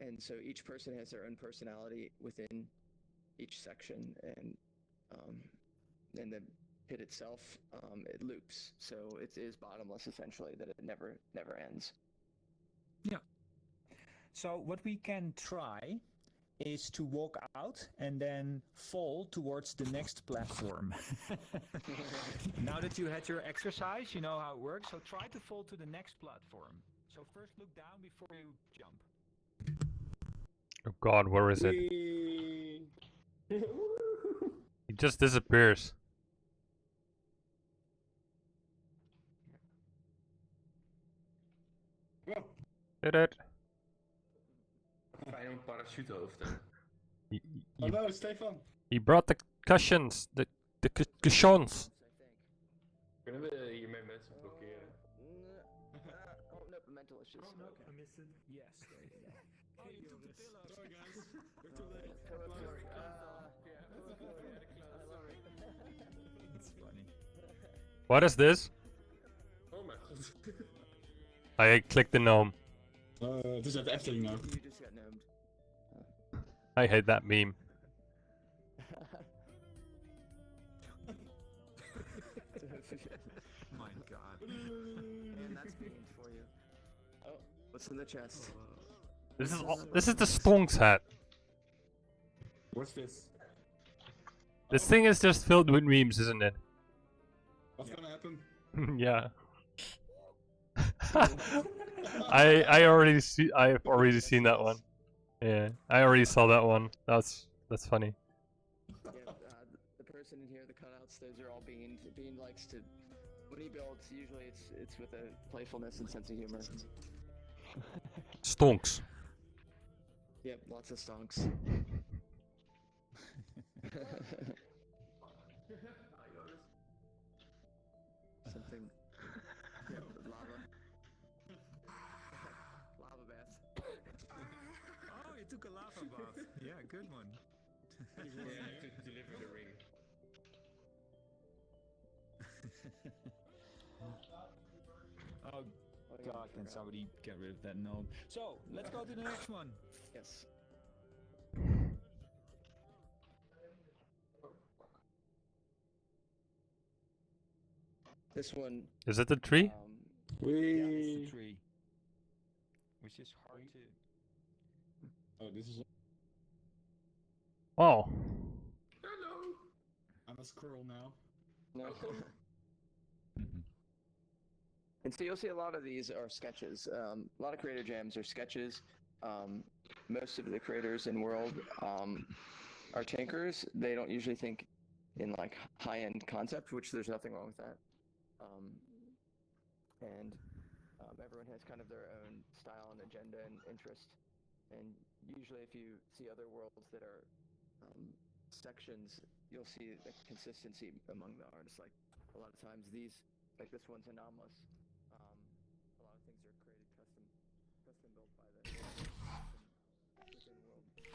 [SPEAKER 11] And so each person has their own personality within each section, and the pit itself, it loops, so it is bottomless essentially, that it never ends.
[SPEAKER 12] Yeah. So what we can try is to walk out and then fall towards the next platform. Now that you had your exercise, you know how it works, so try to fall to the next platform. So first look down before you jump.
[SPEAKER 4] Oh god, where is it? He just disappears. Did it?
[SPEAKER 10] Fijn om parachutehoofd te
[SPEAKER 8] Hallo, Stefan.
[SPEAKER 4] He brought the cushions, the cushions.
[SPEAKER 10] Kunnen we hiermee mensen blokkeren?
[SPEAKER 11] Oh, no, mental issues.
[SPEAKER 12] Oh, no, I missed it. Yes, there you go. Oh, you took the pillows.
[SPEAKER 8] Sorry guys, we're too late.
[SPEAKER 12] It's funny.
[SPEAKER 4] What is this?
[SPEAKER 10] Oh mijn god.
[SPEAKER 4] I clicked the gnome.
[SPEAKER 8] Het is uit de Efteling nou.
[SPEAKER 11] You just got gnomed.
[SPEAKER 4] I hate that meme.
[SPEAKER 12] My God.
[SPEAKER 11] And that's beamed for you. Oh, what's in the chest?
[SPEAKER 4] This is the Stonks hat.
[SPEAKER 8] What's this?
[SPEAKER 4] This thing is just filled with memes, isn't it?
[SPEAKER 8] What's gonna happen?
[SPEAKER 4] Yeah. I've already seen that one. Yeah, I already saw that one. That's funny.
[SPEAKER 11] Yeah, the person in here, the cutouts, those are all beamed. Beamed likes to, when he builds, usually it's with a playfulness and sense of humor.
[SPEAKER 4] Stonks.
[SPEAKER 11] Yep, lots of stonks. Something. Yeah, lava. Lava bath.
[SPEAKER 12] Oh, you took a lava bath. Yeah, good one.
[SPEAKER 10] To deliver the ring.
[SPEAKER 12] Oh God, can somebody get rid of that gnome? So, let's go to the next one.
[SPEAKER 11] Yes. This one.
[SPEAKER 4] Is it the tree?
[SPEAKER 12] Yeah, it's the tree. Which is hard to...
[SPEAKER 8] Oh, this is...
[SPEAKER 4] Oh.
[SPEAKER 8] Hello! I'm a squirrel now.
[SPEAKER 11] No. And so you'll see a lot of these are sketches. A lot of creator jams are sketches. Most of the creators in world are tankers. They don't usually think in like high-end concept, which there's nothing wrong with that. And everyone has kind of their own style and agenda and interest. And usually if you see other worlds that are sections, you'll see the consistency among the artists. Like a lot of times these, like this one's anomalous. A lot of things are created custom built by the within world game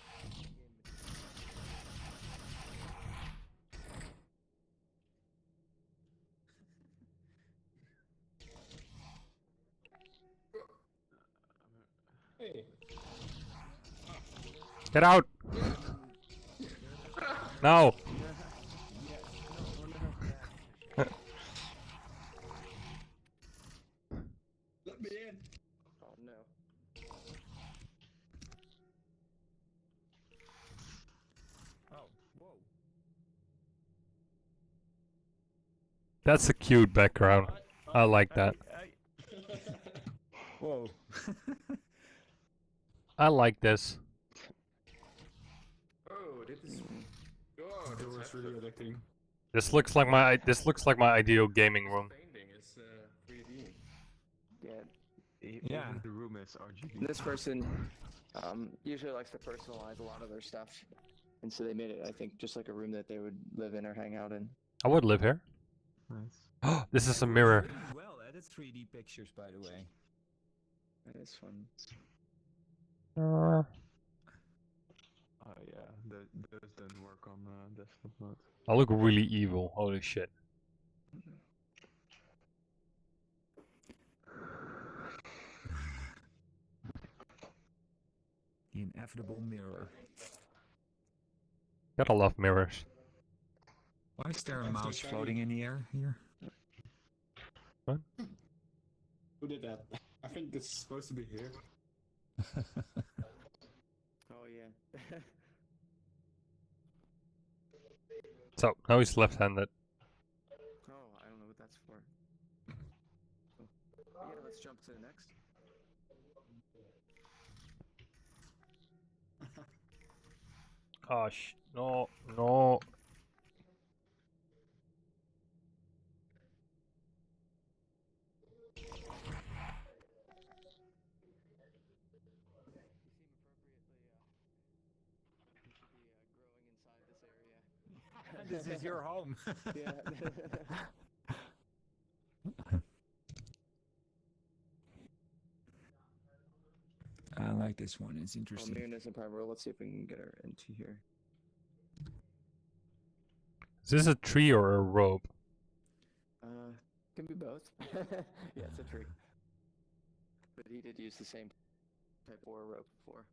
[SPEAKER 8] Hey.
[SPEAKER 4] Get out! No!
[SPEAKER 8] Let me in!
[SPEAKER 11] Oh no.
[SPEAKER 12] Oh, whoa.
[SPEAKER 4] That's a cute background. I like that.
[SPEAKER 12] Whoa.
[SPEAKER 4] I like this.
[SPEAKER 10] Oh, dit is... Oh, dit is
[SPEAKER 8] really addicting.
[SPEAKER 4] This looks like my ideal gaming room.
[SPEAKER 10] painting is 3D.
[SPEAKER 11] Yeah.
[SPEAKER 13] Yeah. The room is RGB.
[SPEAKER 11] This person usually likes to personalize a lot of their stuff, and so they made it, I think, just like a room that they would live in or hang out in.
[SPEAKER 4] I would live here.
[SPEAKER 13] Nice.
[SPEAKER 4] This is a mirror.
[SPEAKER 12] Really well edited 3D pictures, by the way.
[SPEAKER 11] That is fun.
[SPEAKER 13] Oh yeah, those don't work on desktop mode.
[SPEAKER 4] I look really evil. Holy shit.
[SPEAKER 12] The inevitable mirror.
[SPEAKER 4] Gotta love mirrors.
[SPEAKER 12] Why is there a mouse floating in the air here?
[SPEAKER 4] What?
[SPEAKER 8] Who did that? I think this is supposed to be here.
[SPEAKER 11] Oh yeah.
[SPEAKER 4] So, now he's left-handed.
[SPEAKER 11] Oh, I don't know what that's for. Oh. Yeah, let's jump to the next.
[SPEAKER 4] Gosh, no, no.
[SPEAKER 12] This is your home.
[SPEAKER 11] Yeah.
[SPEAKER 12] I like this one. It's interesting.
[SPEAKER 11] Mirrorness and Prime World. Let's see if we can get her into here.
[SPEAKER 4] Is this a tree or a rope?
[SPEAKER 11] Can be both. Yeah, it's a tree. But he did use the same type of rope before.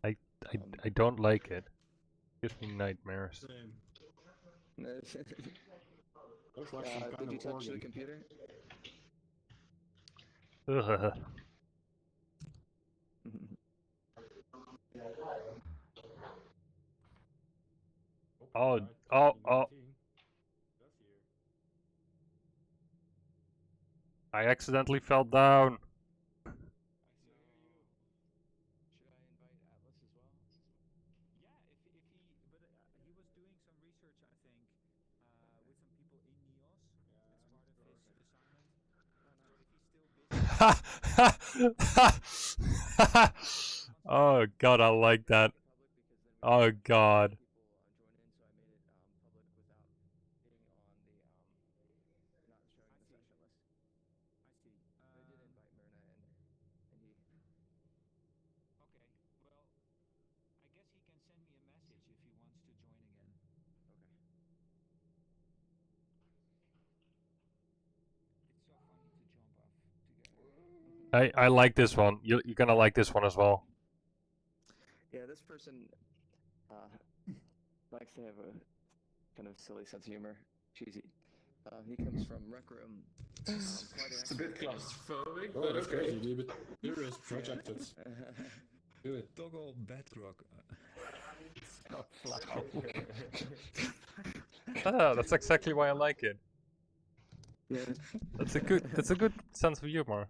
[SPEAKER 4] I don't like it. Gives me nightmares.
[SPEAKER 8] Looks like some kind
[SPEAKER 11] Did you
[SPEAKER 8] of
[SPEAKER 11] touch the
[SPEAKER 8] organ.
[SPEAKER 11] computer?
[SPEAKER 4] Ugh. Oh, oh. I accidentally fell down.
[SPEAKER 12] He was doing some research, I think, with some people in NEOS. That's part of his assignment. So if he's still busy.
[SPEAKER 4] Oh god, I like that. Oh god. I like this one. You're gonna like this one as well.
[SPEAKER 11] Yeah, this person likes to have a kind of silly sense of humor, cheesy. He comes from Rec Room. Quite
[SPEAKER 10] It's a bit claustrophobic,
[SPEAKER 8] Oh,
[SPEAKER 10] but
[SPEAKER 8] that's
[SPEAKER 10] okay.
[SPEAKER 8] crazy. Leave it. Here is projected. Do it.
[SPEAKER 12] Toggle bedrock.
[SPEAKER 4] Ah, that's exactly why I like it.
[SPEAKER 11] Yeah.
[SPEAKER 4] That's a good sense of humor.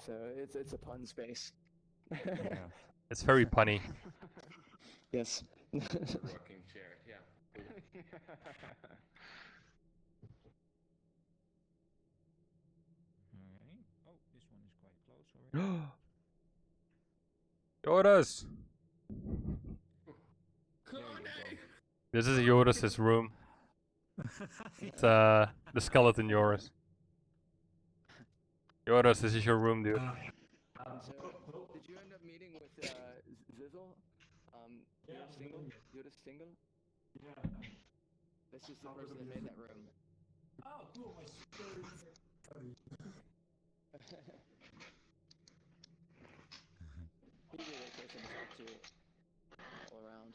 [SPEAKER 11] So it's a pun space.
[SPEAKER 4] It's very punny.
[SPEAKER 11] Yes.
[SPEAKER 10] Rocking chair, yeah.
[SPEAKER 12] Oh, this one is quite close already.
[SPEAKER 4] Joris! This is Joris's room. It's the skeleton Joris. Joris, this is your room, dude.
[SPEAKER 11] So, did you end up meeting with Zizzle? You're single?
[SPEAKER 9] Yeah.
[SPEAKER 11] This is the person that made that room.
[SPEAKER 9] Oh, cool. My sister is funny.
[SPEAKER 11] He's a great person to talk to all around.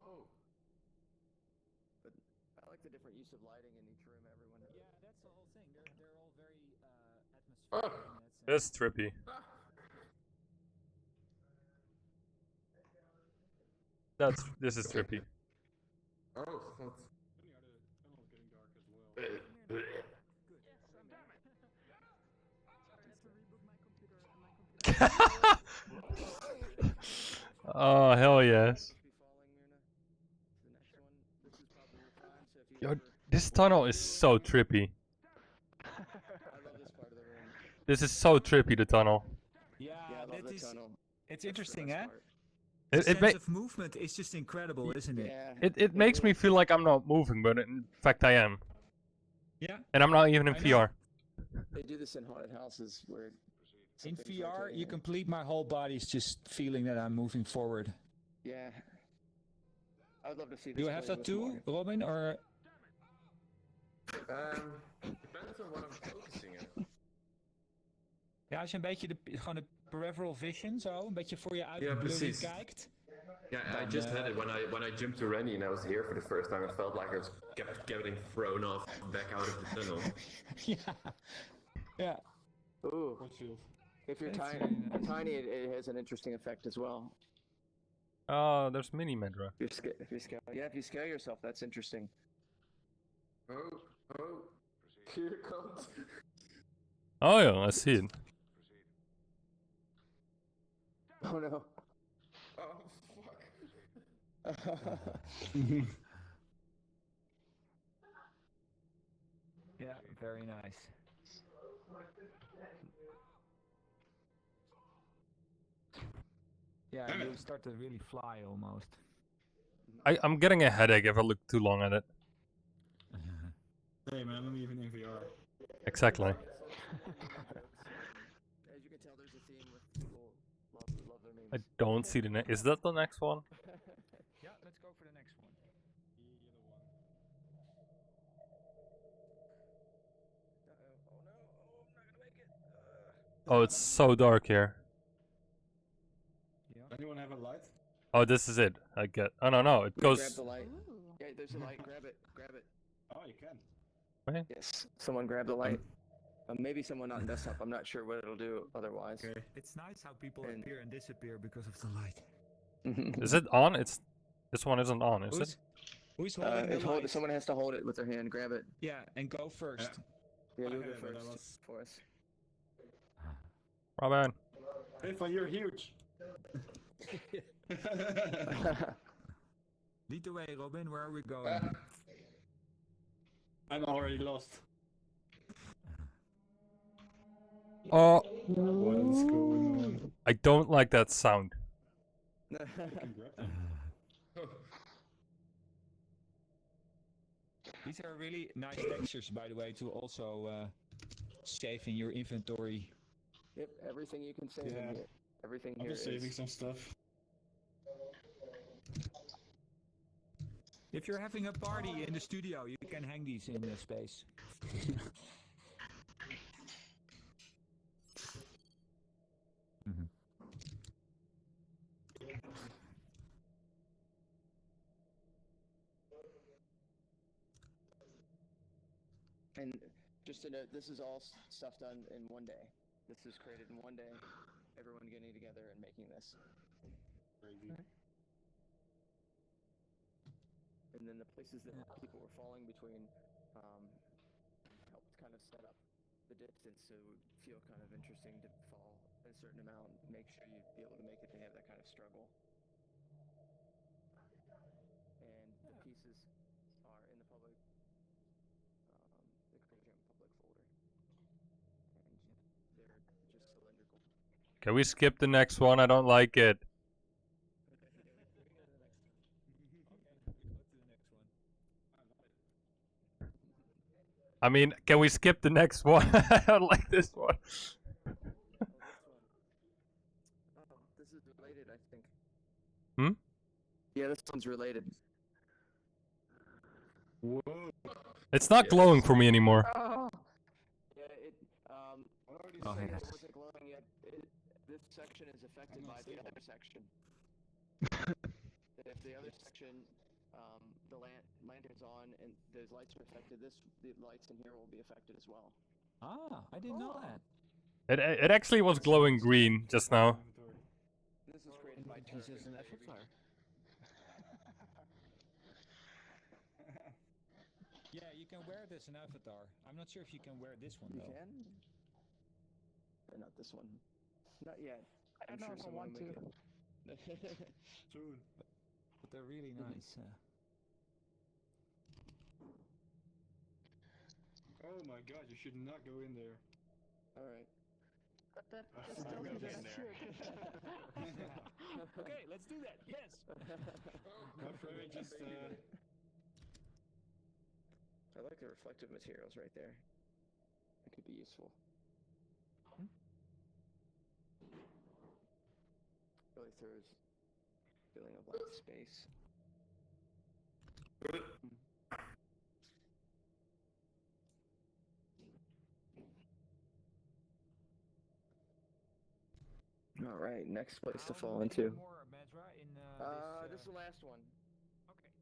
[SPEAKER 11] Oh. But I like the different use of lighting in each room. Everyone.
[SPEAKER 12] Yeah, that's the whole thing. They're all very atmospheric in that sense.
[SPEAKER 4] That's trippy. This is trippy.
[SPEAKER 10] Oh,
[SPEAKER 4] Oh hell yes. Yo, this tunnel is so trippy. This is so trippy, the tunnel.
[SPEAKER 12] Yeah,
[SPEAKER 11] that is.
[SPEAKER 12] It's interesting, eh?
[SPEAKER 4] It
[SPEAKER 12] sense of movement is just incredible, isn't it?
[SPEAKER 4] It makes me feel like I'm not moving, but in fact I am.
[SPEAKER 12] Yeah.
[SPEAKER 4] And I'm not even in
[SPEAKER 12] I
[SPEAKER 4] VR.
[SPEAKER 11] They do this in haunted houses where.
[SPEAKER 12] In VR, you complete my whole body's just feeling that I'm moving forward.
[SPEAKER 11] Yeah. I would love to see this.
[SPEAKER 12] Do you have that too, Robin, or?
[SPEAKER 10] Depends on what I'm focusing on.
[SPEAKER 12] Ja, als je een beetje gewoon de peripheral vision zo, een beetje voor je uit
[SPEAKER 10] Ja,
[SPEAKER 12] de blurry
[SPEAKER 10] precies.
[SPEAKER 12] kijkt.
[SPEAKER 10] Yeah, I just had it when I jumped to Rennie and I was here for the first time. It felt like I was kept getting thrown off back out of the tunnel.
[SPEAKER 12] Yeah.
[SPEAKER 11] Ooh. If you're tiny, it has an interesting effect as well.
[SPEAKER 4] Oh, there's mini Medra.
[SPEAKER 11] If you scale yourself, that's interesting.
[SPEAKER 10] Oh, here it comes.
[SPEAKER 4] Oh yeah, I see it.
[SPEAKER 11] Oh no.
[SPEAKER 10] Oh fuck.
[SPEAKER 12] Yeah, very nice. Yeah, you start to really fly almost.
[SPEAKER 4] I'm getting a headache if I look too long at it.
[SPEAKER 8] Hey man, I'm even in VR.
[SPEAKER 4] Exactly.
[SPEAKER 11] As you can tell, there's a theme with people love their memes.
[SPEAKER 4] I don't see the next. Is that the next one?
[SPEAKER 12] Yeah, let's go for the next one.
[SPEAKER 11] Oh no!
[SPEAKER 4] Oh, it's so dark here.
[SPEAKER 8] Anyone have a light?
[SPEAKER 4] Oh, this is it. I get. Oh no, it
[SPEAKER 11] Grab
[SPEAKER 4] goes.
[SPEAKER 11] the light. Yeah, there's a light. Grab it. Grab it.
[SPEAKER 8] Oh, you can.
[SPEAKER 4] Okay.
[SPEAKER 11] Yes. Someone grab the light. Maybe someone on desktop. I'm not sure what it'll do otherwise.
[SPEAKER 12] It's nice how people appear and disappear because of the light.
[SPEAKER 4] Is it on? It's. This one isn't on, is it?
[SPEAKER 12] Who's holding the light?
[SPEAKER 11] Someone has to hold it with their hand. Grab it.
[SPEAKER 12] Yeah, and go first.
[SPEAKER 11] Yeah, you'll
[SPEAKER 8] Okay,
[SPEAKER 11] go
[SPEAKER 8] but that
[SPEAKER 11] first
[SPEAKER 8] was-
[SPEAKER 11] for us.
[SPEAKER 4] Robin.
[SPEAKER 8] Hey, Van, you're huge.
[SPEAKER 12] Lead the way, Robin. Where are we going?
[SPEAKER 8] I'm already lost.
[SPEAKER 4] Oh.
[SPEAKER 8] What is going on?
[SPEAKER 4] I don't like that sound.
[SPEAKER 12] These are really nice textures, by the way, to also save in your inventory.
[SPEAKER 11] Yep, everything you can save in
[SPEAKER 8] Yeah.
[SPEAKER 11] here. Everything
[SPEAKER 8] I'm
[SPEAKER 11] here
[SPEAKER 8] just saving
[SPEAKER 11] is.
[SPEAKER 8] some stuff.
[SPEAKER 12] If you're having a party in the studio, you can hang these in the space.
[SPEAKER 11] And just to note, this is all stuff done in one day. This is created in one day. Everyone getting together and making this. And then the places that people were falling between helped kind of set up the distance so it would feel kind of interesting to fall a certain amount. Make sure you be able to make it to have that kind of struggle. And the pieces are in the public, the Creation public folder. And they're just cylindrical.
[SPEAKER 4] Can we skip the next one? I don't like it. I mean, can we skip the next one? I don't like this one.
[SPEAKER 11] This is related, I think.
[SPEAKER 4] Hmm?
[SPEAKER 11] Yeah, this one's related.
[SPEAKER 8] Whoa.
[SPEAKER 4] It's not glowing for me anymore.
[SPEAKER 11] Yeah, it
[SPEAKER 12] Oh, yeah.
[SPEAKER 11] it wasn't glowing yet. This section is affected by the other section. If the other section, the lantern's on and those lights are affected, the lights in here will be affected as well.
[SPEAKER 12] Ah, I didn't know that.
[SPEAKER 4] It actually was glowing green just now.
[SPEAKER 11] This is created by
[SPEAKER 14] Jesus and Avatar.
[SPEAKER 12] Yeah, you can wear this in Avatar. I'm not sure if you can wear this one, though.
[SPEAKER 11] You can? But not this one. Not yet.
[SPEAKER 7] I don't know if I want to.
[SPEAKER 8] Soon.
[SPEAKER 12] But they're really nice.
[SPEAKER 8] Oh my god, you should not go in there.
[SPEAKER 11] Alright.
[SPEAKER 7] But that
[SPEAKER 8] I'm
[SPEAKER 7] just
[SPEAKER 8] not
[SPEAKER 7] tells me
[SPEAKER 8] gonna
[SPEAKER 7] that
[SPEAKER 8] get
[SPEAKER 7] I
[SPEAKER 8] there.
[SPEAKER 7] should.
[SPEAKER 12] Okay, let's do that. Yes.
[SPEAKER 8] My friend just
[SPEAKER 11] I like the reflective materials right there. That could be useful. Really throws feeling of like space. All right, next place to fall into.
[SPEAKER 12] More, Medra, in
[SPEAKER 11] This is the last one.
[SPEAKER 12] Okay.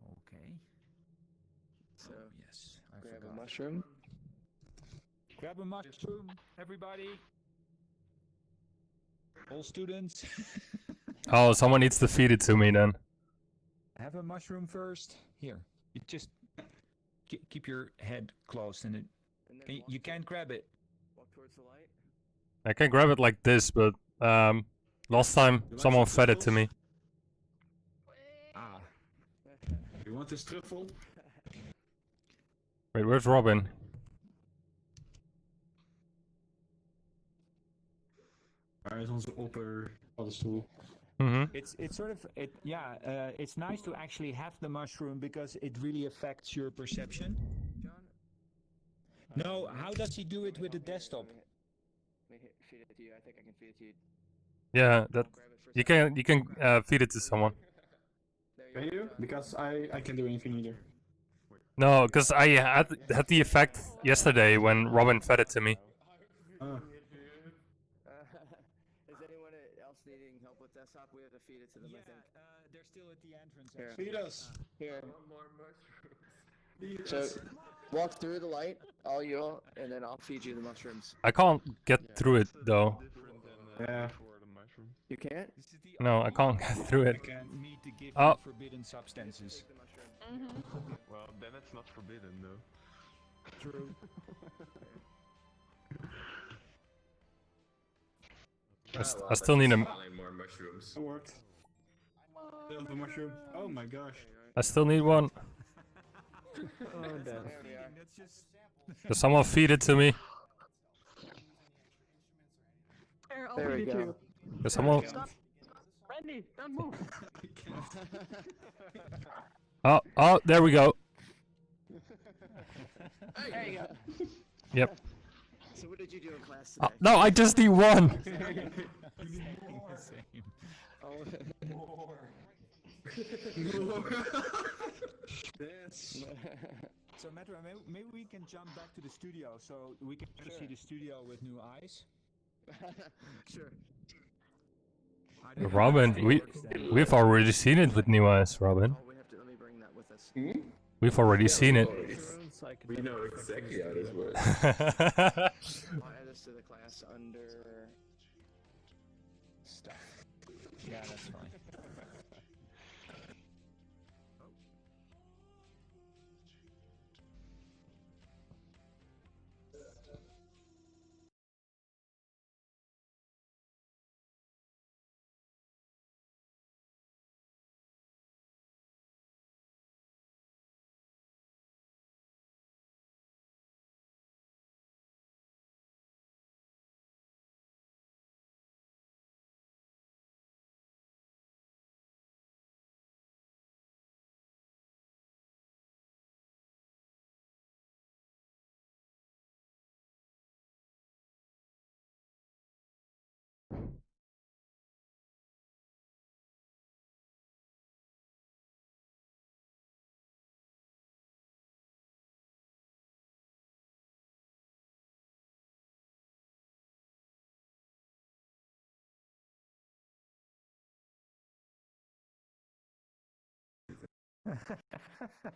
[SPEAKER 12] Okay.
[SPEAKER 11] So
[SPEAKER 12] Yes, I
[SPEAKER 11] grab
[SPEAKER 12] forgot.
[SPEAKER 11] a mushroom.
[SPEAKER 12] Grab a mushroom, everybody. All students.
[SPEAKER 4] Oh, someone needs to feed it to me then.
[SPEAKER 12] Have a mushroom first. Here, you just keep your head closed and
[SPEAKER 11] And
[SPEAKER 12] you can't grab it.
[SPEAKER 11] Walk towards the light.
[SPEAKER 4] I can grab it like this, but Last time,
[SPEAKER 8] like
[SPEAKER 4] someone
[SPEAKER 8] some
[SPEAKER 4] fed it to
[SPEAKER 8] truffles?
[SPEAKER 4] me.
[SPEAKER 8] Ah. You want this truffle?
[SPEAKER 4] Wait, where's Robin?
[SPEAKER 8] Waar is onze paddenstoel?
[SPEAKER 12] It's sort of it's nice to actually have the mushroom because it really affects your perception. No, how does he do it with the desktop?
[SPEAKER 11] Let me feed it to you. I think I can feed it to you.
[SPEAKER 4] Yeah, that you can feed it to someone.
[SPEAKER 8] Can you? Because I can't do anything either.
[SPEAKER 4] No, because I had the effect yesterday when Robin fed it to me.
[SPEAKER 8] Ah.
[SPEAKER 11] Is anyone else needing help with desktop? We have to feed it to them, I think.
[SPEAKER 12] They're still at the entrance.
[SPEAKER 11] Here.
[SPEAKER 8] Feed us.
[SPEAKER 11] Here.
[SPEAKER 10] More mushrooms.
[SPEAKER 11] So, walk through the light, all you, and then I'll feed you the mushrooms.
[SPEAKER 4] I can't get through it though.
[SPEAKER 8] Yeah.
[SPEAKER 11] You can't?
[SPEAKER 4] No, I can't get through it.
[SPEAKER 12] Need to give
[SPEAKER 4] Oh.
[SPEAKER 12] you forbidden substances.
[SPEAKER 13] Well, then it's not forbidden, though.
[SPEAKER 12] True.
[SPEAKER 4] I still need a.
[SPEAKER 10] More mushrooms.
[SPEAKER 8] It worked. Still the mushroom. Oh my gosh.
[SPEAKER 4] I still need one.
[SPEAKER 11] Oh, damn.
[SPEAKER 4] Does someone feed it to me?
[SPEAKER 7] Here, I'll
[SPEAKER 11] There we
[SPEAKER 7] feed it to
[SPEAKER 11] go.
[SPEAKER 7] you.
[SPEAKER 4] Does someone?
[SPEAKER 7] Stop. Randy, don't move.
[SPEAKER 4] Oh, there we go.
[SPEAKER 7] There you go.
[SPEAKER 4] Yep.
[SPEAKER 11] So what did you do in class today?
[SPEAKER 4] No, I just need one.
[SPEAKER 12] Yes. So, Metro, maybe we can jump back to the studio so we can see the studio with new eyes.
[SPEAKER 11] Sure.
[SPEAKER 4] Robin, we've already seen it with new eyes, Robin.
[SPEAKER 11] Oh, we have to, let me bring that with us.
[SPEAKER 4] We've already seen it.
[SPEAKER 10] We know exactly how this works.
[SPEAKER 11] I'll add this to the class under stuff.
[SPEAKER 12] Yeah, that's fine.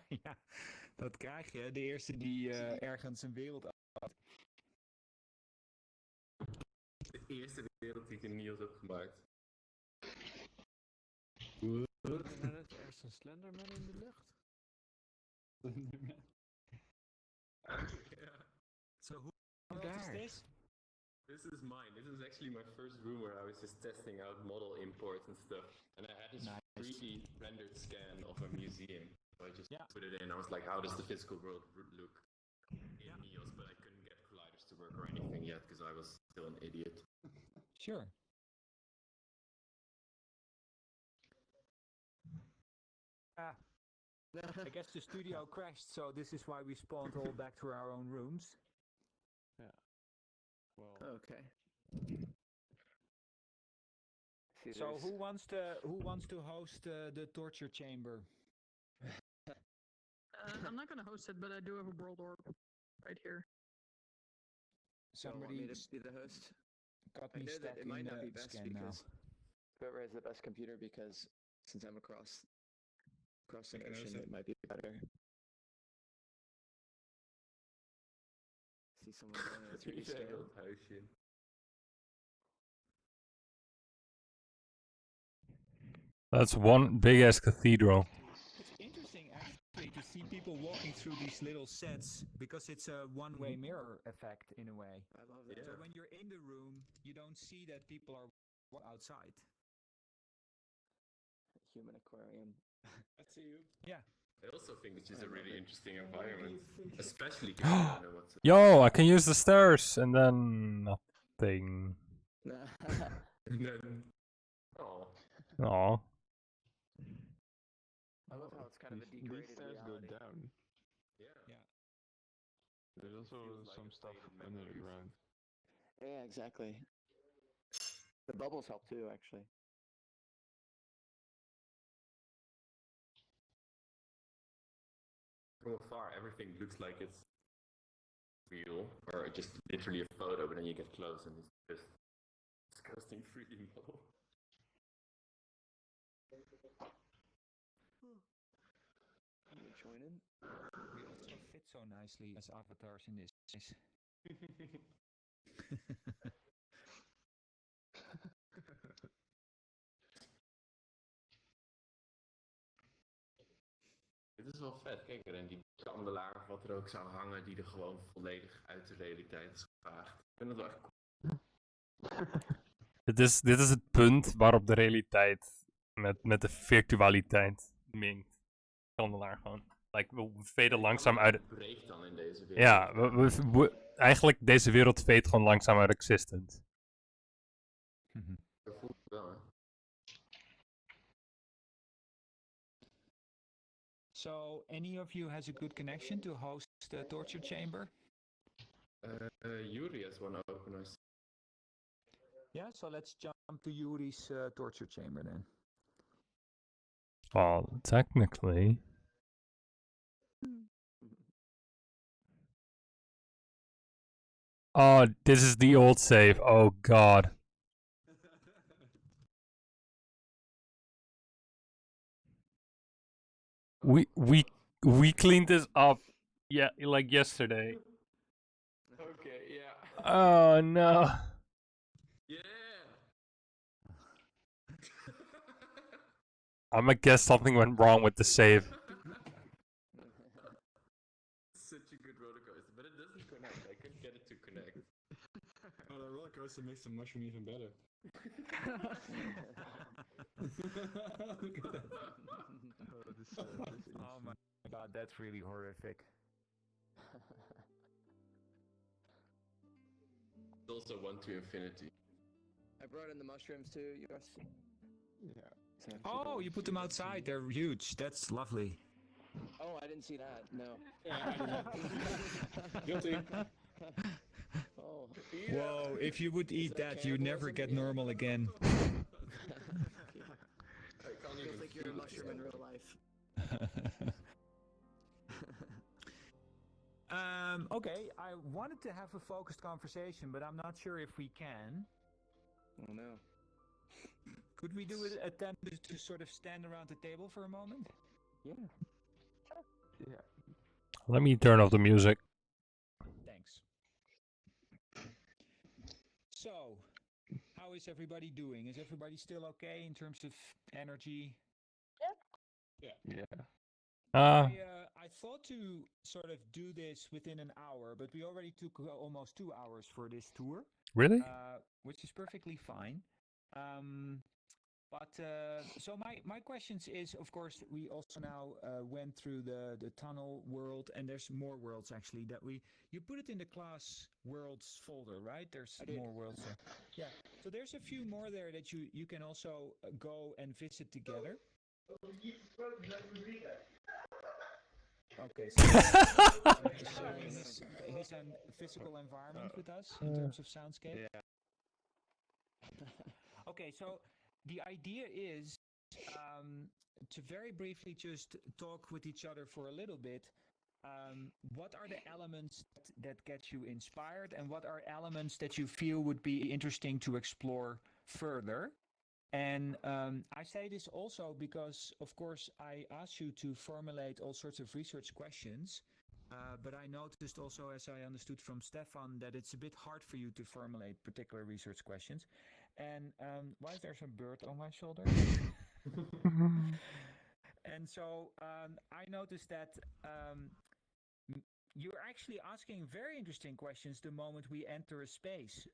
[SPEAKER 12] Ja, dat krijg je. De eerste die ergens een wereld had.
[SPEAKER 10] De eerste wereld die ik in NEOS heb gemaakt.
[SPEAKER 14] Er is een Slenderman in de lucht.
[SPEAKER 12] So who
[SPEAKER 14] Daar.
[SPEAKER 12] is this?
[SPEAKER 10] This is mine. This is actually my first room where I was just testing out model imports and stuff. And I had this 3D rendered scan of a museum. So I just put it in. I was like, how does the physical world look in NEOS? But I couldn't get colliders to work or anything yet because I was still an idiot.
[SPEAKER 12] Sure. I guess the studio crashed, so this is why we spawned all back to our own rooms.
[SPEAKER 14] Yeah. Well.
[SPEAKER 11] Okay. See,
[SPEAKER 12] So
[SPEAKER 11] there's-
[SPEAKER 12] who wants to host the torture chamber?
[SPEAKER 7] I'm not gonna host it, but I do have a world orb right here.
[SPEAKER 11] So want me to be the host?
[SPEAKER 12] Got
[SPEAKER 11] I
[SPEAKER 12] me
[SPEAKER 11] know
[SPEAKER 12] stuck
[SPEAKER 11] that it might
[SPEAKER 12] in
[SPEAKER 11] not be
[SPEAKER 12] the
[SPEAKER 11] best
[SPEAKER 12] scan now.
[SPEAKER 11] because whoever has the best computer, because since I'm across the ocean, it might be better. See someone going in a 3D scale.
[SPEAKER 4] That's one big ass cathedral.
[SPEAKER 12] It's interesting actually to see people walking through these little sets because it's a one-way mirror effect in a way.
[SPEAKER 11] I love that.
[SPEAKER 12] So when you're in the room, you don't see that people are outside.
[SPEAKER 11] Human aquarium.
[SPEAKER 8] I see you.
[SPEAKER 12] Yeah.
[SPEAKER 10] I also think this is a really interesting environment, especially because you don't know what's.
[SPEAKER 4] Yo, I can use the stairs and then nothing.
[SPEAKER 10] And then, oh,
[SPEAKER 4] Aw.
[SPEAKER 11] I love how it's kind of a
[SPEAKER 13] These
[SPEAKER 11] degraded
[SPEAKER 13] stairs go
[SPEAKER 11] reality.
[SPEAKER 13] down.
[SPEAKER 10] yeah.
[SPEAKER 13] There's also some stuff under the ground.
[SPEAKER 11] Yeah, exactly. The bubbles help too, actually.
[SPEAKER 10] From afar, everything looks like it's real, or just literally a photo, but then you get close and it's just disgusting 3D model.
[SPEAKER 11] Can you join in?
[SPEAKER 12] We also fit so nicely as avatars in this.
[SPEAKER 10] Dit is wel vet, kijk, en die kandelaar of wat er ook zou hangen, die er gewoon volledig uit de realiteit is gevaagd. Ik vind dat wel echt cool.
[SPEAKER 4] Dit is het punt waarop de realiteit met de virtualiteit minkt. Kandelaar gewoon. Like, we veden langzaam uit.
[SPEAKER 10] Breekt dan in deze wereld.
[SPEAKER 4] Ja, eigenlijk deze wereld veet gewoon langzaam uit existence.
[SPEAKER 10] Dat voelt het wel, hè.
[SPEAKER 12] So, any of you has a good connection to host the torture chamber?
[SPEAKER 10] Yuri has one open.
[SPEAKER 12] Yeah, so let's jump to Yuri's torture chamber then.
[SPEAKER 4] Well, technically. Oh, this is the old save. Oh god. We cleaned this up, yeah, like yesterday.
[SPEAKER 10] Okay, yeah.
[SPEAKER 4] Oh no.
[SPEAKER 10] Yeah.
[SPEAKER 4] I'ma guess something went wrong with the save.
[SPEAKER 10] Such a good roller coaster, but it doesn't connect. I couldn't get it to connect.
[SPEAKER 8] Oh, the roller coaster makes the mushroom even better. Look at that.
[SPEAKER 12] Oh my god, that's really horrific.
[SPEAKER 10] It's also one to infinity.
[SPEAKER 11] I brought in the mushrooms too, yours.
[SPEAKER 8] Yeah.
[SPEAKER 12] Oh, you put them outside. They're huge. That's lovely.
[SPEAKER 11] Oh, I didn't see that. No.
[SPEAKER 8] Guilty.
[SPEAKER 11] Oh.
[SPEAKER 12] Whoa, if you would eat that, you never get normal again.
[SPEAKER 10] I can't
[SPEAKER 11] You'll
[SPEAKER 10] even
[SPEAKER 11] think you're a
[SPEAKER 10] feel
[SPEAKER 11] mushroom in
[SPEAKER 10] it.
[SPEAKER 11] real life.
[SPEAKER 12] Okay, I wanted to have a focused conversation, but I'm not sure if we can.
[SPEAKER 11] Oh no.
[SPEAKER 12] Could we do an attempt to sort of stand around the table for a moment?
[SPEAKER 11] Yeah.
[SPEAKER 13] Yeah.
[SPEAKER 4] Let me turn off the music.
[SPEAKER 12] Thanks. So, how is everybody doing? Is everybody still okay in terms of energy?
[SPEAKER 13] Yeah.
[SPEAKER 12] I thought to sort of do this within an hour, but we already took almost 2 hours for this tour.
[SPEAKER 4] Really?
[SPEAKER 12] Which is perfectly fine. So my questions is, of course, we also now went through the tunnel world, and there's more worlds actually that you put it in the class worlds folder, right? There's more worlds there. Yeah. So there's a few more there that you can also go and visit together. Okay, so he's sharing his physical environment with us in terms of soundscape.
[SPEAKER 13] Yeah.
[SPEAKER 12] Okay, so the idea is to very briefly just talk with each other for a little bit. What are the elements that get you inspired, and what are elements that you feel would be interesting to explore further? And I say this also because, of course, I asked you to formulate all sorts of research questions, but I noticed also, as I understood from Stefan, that it's a bit hard for you to formulate particular research questions. And why is there some bird on my shoulder? And so I noticed that you're actually asking very interesting questions the moment we enter a space,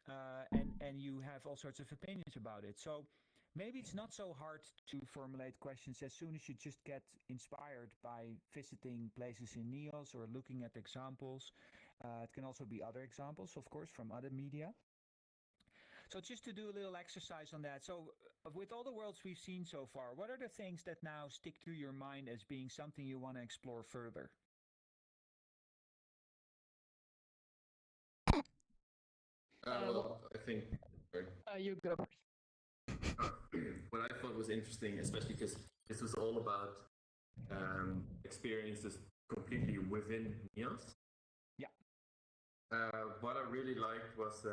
[SPEAKER 12] and and you have all sorts of opinions about it. So maybe it's not so hard to formulate questions as soon as you just get inspired by visiting places in NEOS or looking at examples. It can also be other examples, of course, from other media. So just to do a little exercise on that. So with all the worlds we've seen so far, what are the things that now stick to your mind as being something you want to explore further?
[SPEAKER 10] Well, I think.
[SPEAKER 7] You go first.
[SPEAKER 10] What I thought was interesting, especially because this was all about experiences completely within NEOS.
[SPEAKER 12] Yeah.
[SPEAKER 10] What I really liked was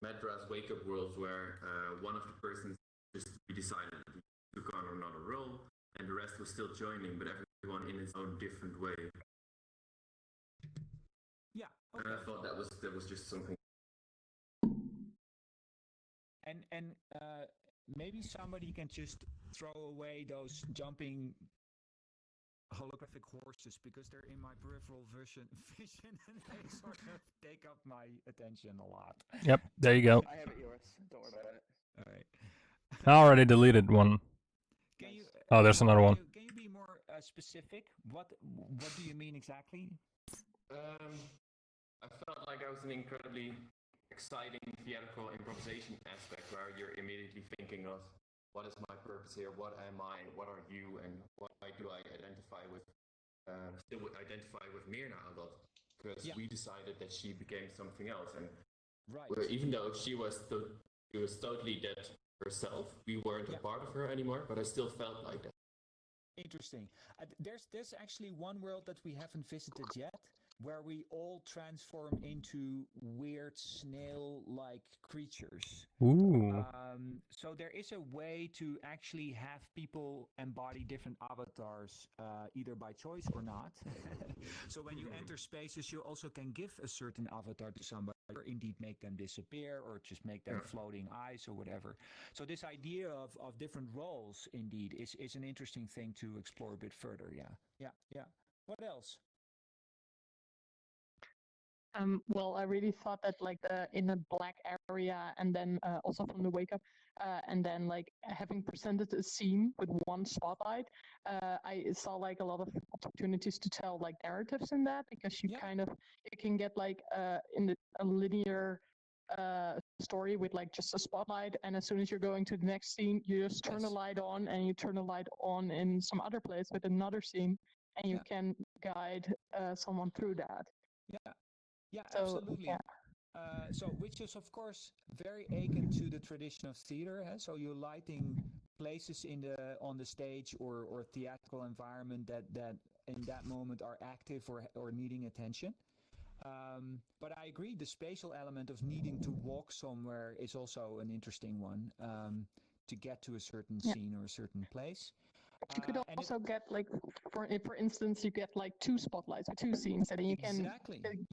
[SPEAKER 10] Madra's wake-up world, where one of the persons just decided that he took on another role, and the rest was still joining, but everyone in its own different way.
[SPEAKER 12] Yeah. Okay.
[SPEAKER 10] And I thought that was just something.
[SPEAKER 12] And maybe somebody can just throw away those jumping holographic horses because they're in my peripheral vision and they sort of take up my attention a lot.
[SPEAKER 4] Yep, there you go.
[SPEAKER 11] I have it yours. Don't worry about it.
[SPEAKER 12] All right.
[SPEAKER 4] I already deleted one.
[SPEAKER 12] Can you,
[SPEAKER 4] Oh, there's another one.
[SPEAKER 12] Can you be more specific? What do you mean exactly?
[SPEAKER 10] I felt like I was an incredibly exciting theatrical improvisation aspect where you're immediately thinking of what is my purpose here, what am I, what are you, and why do I identify with Myrna a lot, because we decided that she became something else, and even though she was totally dead herself, we weren't a part of her anymore, but I still felt like that.
[SPEAKER 12] Interesting. There's actually one world that we haven't visited yet, where we all transform into weird snail-like creatures.
[SPEAKER 4] Ooh.
[SPEAKER 12] So there is a way to actually have people embody different avatars, either by choice or not. So when you enter spaces, you also can give a certain avatar to somebody, or indeed make them disappear, or just make them floating eyes or whatever. So this idea of different roles, indeed, is an interesting thing to explore a bit further. Yeah. What else?
[SPEAKER 7] Well, I really thought that like in a black area, and then also from the wake up, and then like having presented a scene with one spotlight, I saw like a lot of opportunities to tell like narratives in that, because you can get like in a linear story with like just a spotlight, and as soon as you're going to the next scene, you just turn the light on, and you turn the light on in some other place with another scene, and you can guide someone through that.
[SPEAKER 12] Yeah,
[SPEAKER 7] So,
[SPEAKER 12] absolutely.
[SPEAKER 7] yeah.
[SPEAKER 12] So, which is of course very akin to the tradition of theater. So you're lighting places on the stage or theatrical environment that in that moment are active or needing attention. But I agree, the spatial element of needing to walk somewhere is also an interesting one, to get to a certain scene or a certain place.
[SPEAKER 7] But you could also get like, for instance, you get like two spotlights or two scenes, and then you can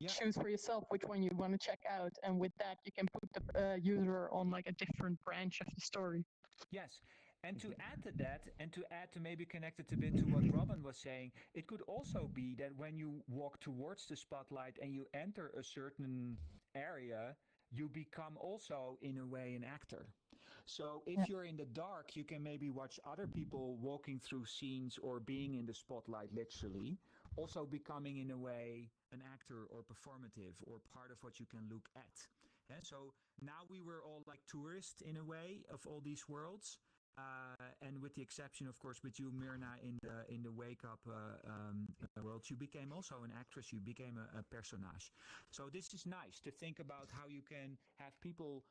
[SPEAKER 7] choose for yourself which one you want to check out, and with that you can put the user on like a different branch of the story.
[SPEAKER 12] Yes. And to add to that, and to maybe connect it a bit to what Robin was saying, it could also be that when you walk towards the spotlight and you enter a certain area, you become also, in a way, an actor. So if you're in the dark, you can maybe watch other people walking through scenes or being in the spotlight, literally, also becoming, in a way, an actor or performative or part of what you can look at. And so now we were all like tourists, in a way, of all these worlds. And with the exception, of course, with you, Myrna, in the wake up world, you became also an actress. You became a personage. So this is nice to think about how you can have people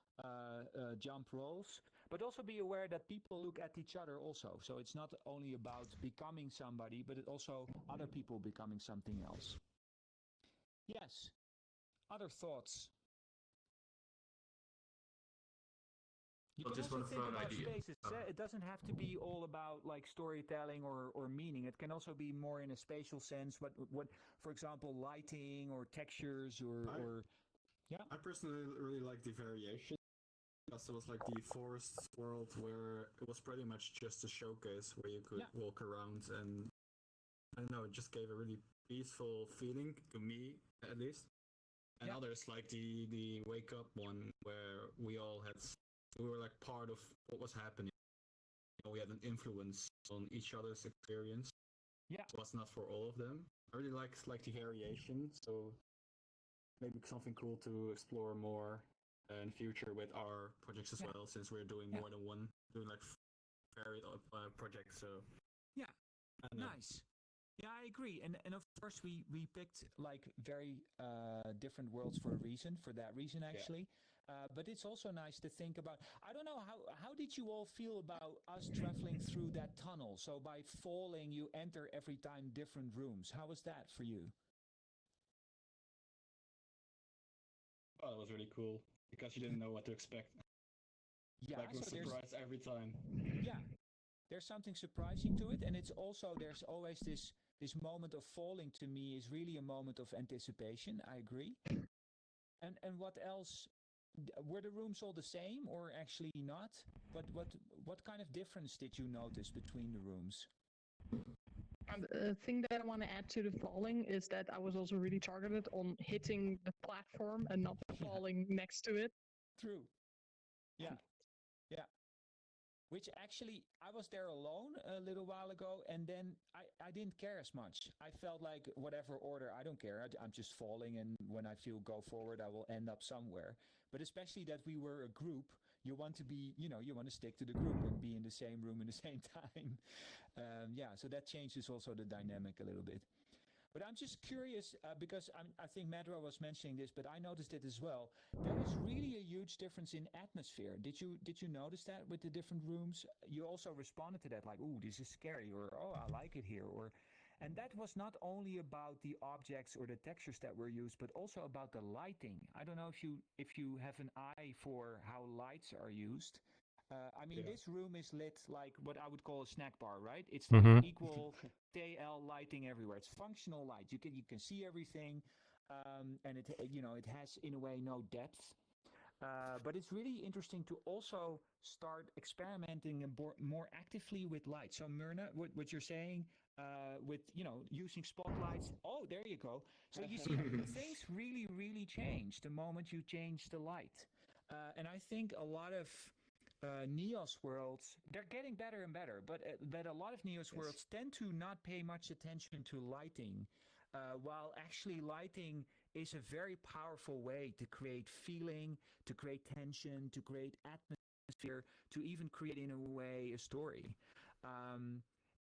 [SPEAKER 12] jump roles, but also be aware that people look at each other also. So it's not only about becoming somebody, but it also other people becoming something else. Yes. Other thoughts. You can also think about spaces. It doesn't have to be all about like storytelling or meaning. It can also be more in a spatial sense. What for example, lighting or textures or
[SPEAKER 8] I personally really like the variation. Because it was like the forest world where it was pretty much just a showcase where you could walk around, and I don't know, it just gave a really peaceful feeling to me, at least. And others like the wake up one where we all we were like part of what was happening. We had an influence on each other's experience.
[SPEAKER 12] Yeah.
[SPEAKER 8] It was not for all of them. I really like the variation, so maybe something cool to explore more in future with our projects as well, since we're doing more than one, doing like varied projects. So
[SPEAKER 12] yeah, nice. Yeah, I agree. And of course we picked like very different worlds for a reason. For that reason, actually. But it's also nice to think about. I don't know how did you all feel about us traveling through that tunnel? So by falling, you enter every time different rooms. How was that for you?
[SPEAKER 8] Oh, that was really cool because you didn't know what to expect.
[SPEAKER 12] Yeah,
[SPEAKER 8] like, was
[SPEAKER 12] so
[SPEAKER 8] surprised every time.
[SPEAKER 12] Yeah, there's something surprising to it, and it's also there's always this moment of falling. To me, is really a moment of anticipation. I agree. And what else? Were the rooms all the same, or actually not? What kind of difference did you notice between the rooms?
[SPEAKER 7] And the thing that I want to add to the falling is that I was also really targeted on hitting the platform and not falling next to it.
[SPEAKER 12] True. Yeah. Yeah. Which actually, I was there alone a little while ago, and then I didn't care as much. I felt like whatever order, I don't care. I'm just falling, and when I feel go forward, I will end up somewhere. But especially that we were a group, you want to be, you want to stick to the group and be in the same room in the same time. Yeah, so that changes also the dynamic a little bit. But I'm just curious because I think Madra was mentioning this, but I noticed it as well. There was really a huge difference in atmosphere. Did you notice that with the different rooms? You also responded to that like, "Ooh, this is scary," or "Oh, I like it here," and that was not only about the objects or the textures that were used, but also about the lighting. I don't know if you have an eye for how lights are used. This room is lit like what I would call a snack bar, right? It's like equal TL lighting everywhere. It's functional light. You can see everything, and it has in a way no depth. But it's really interesting to also start experimenting more actively with light. So Myrna, what you're saying with using spotlights. Oh, there you go. So you see things really change the moment you change the light, and I think a lot of NEOS worlds, they're getting better and better, but a lot of NEOS worlds tend to not pay much attention to lighting, while actually lighting is a very powerful way to create feeling, to create tension, to create atmosphere, to even create in a way a story.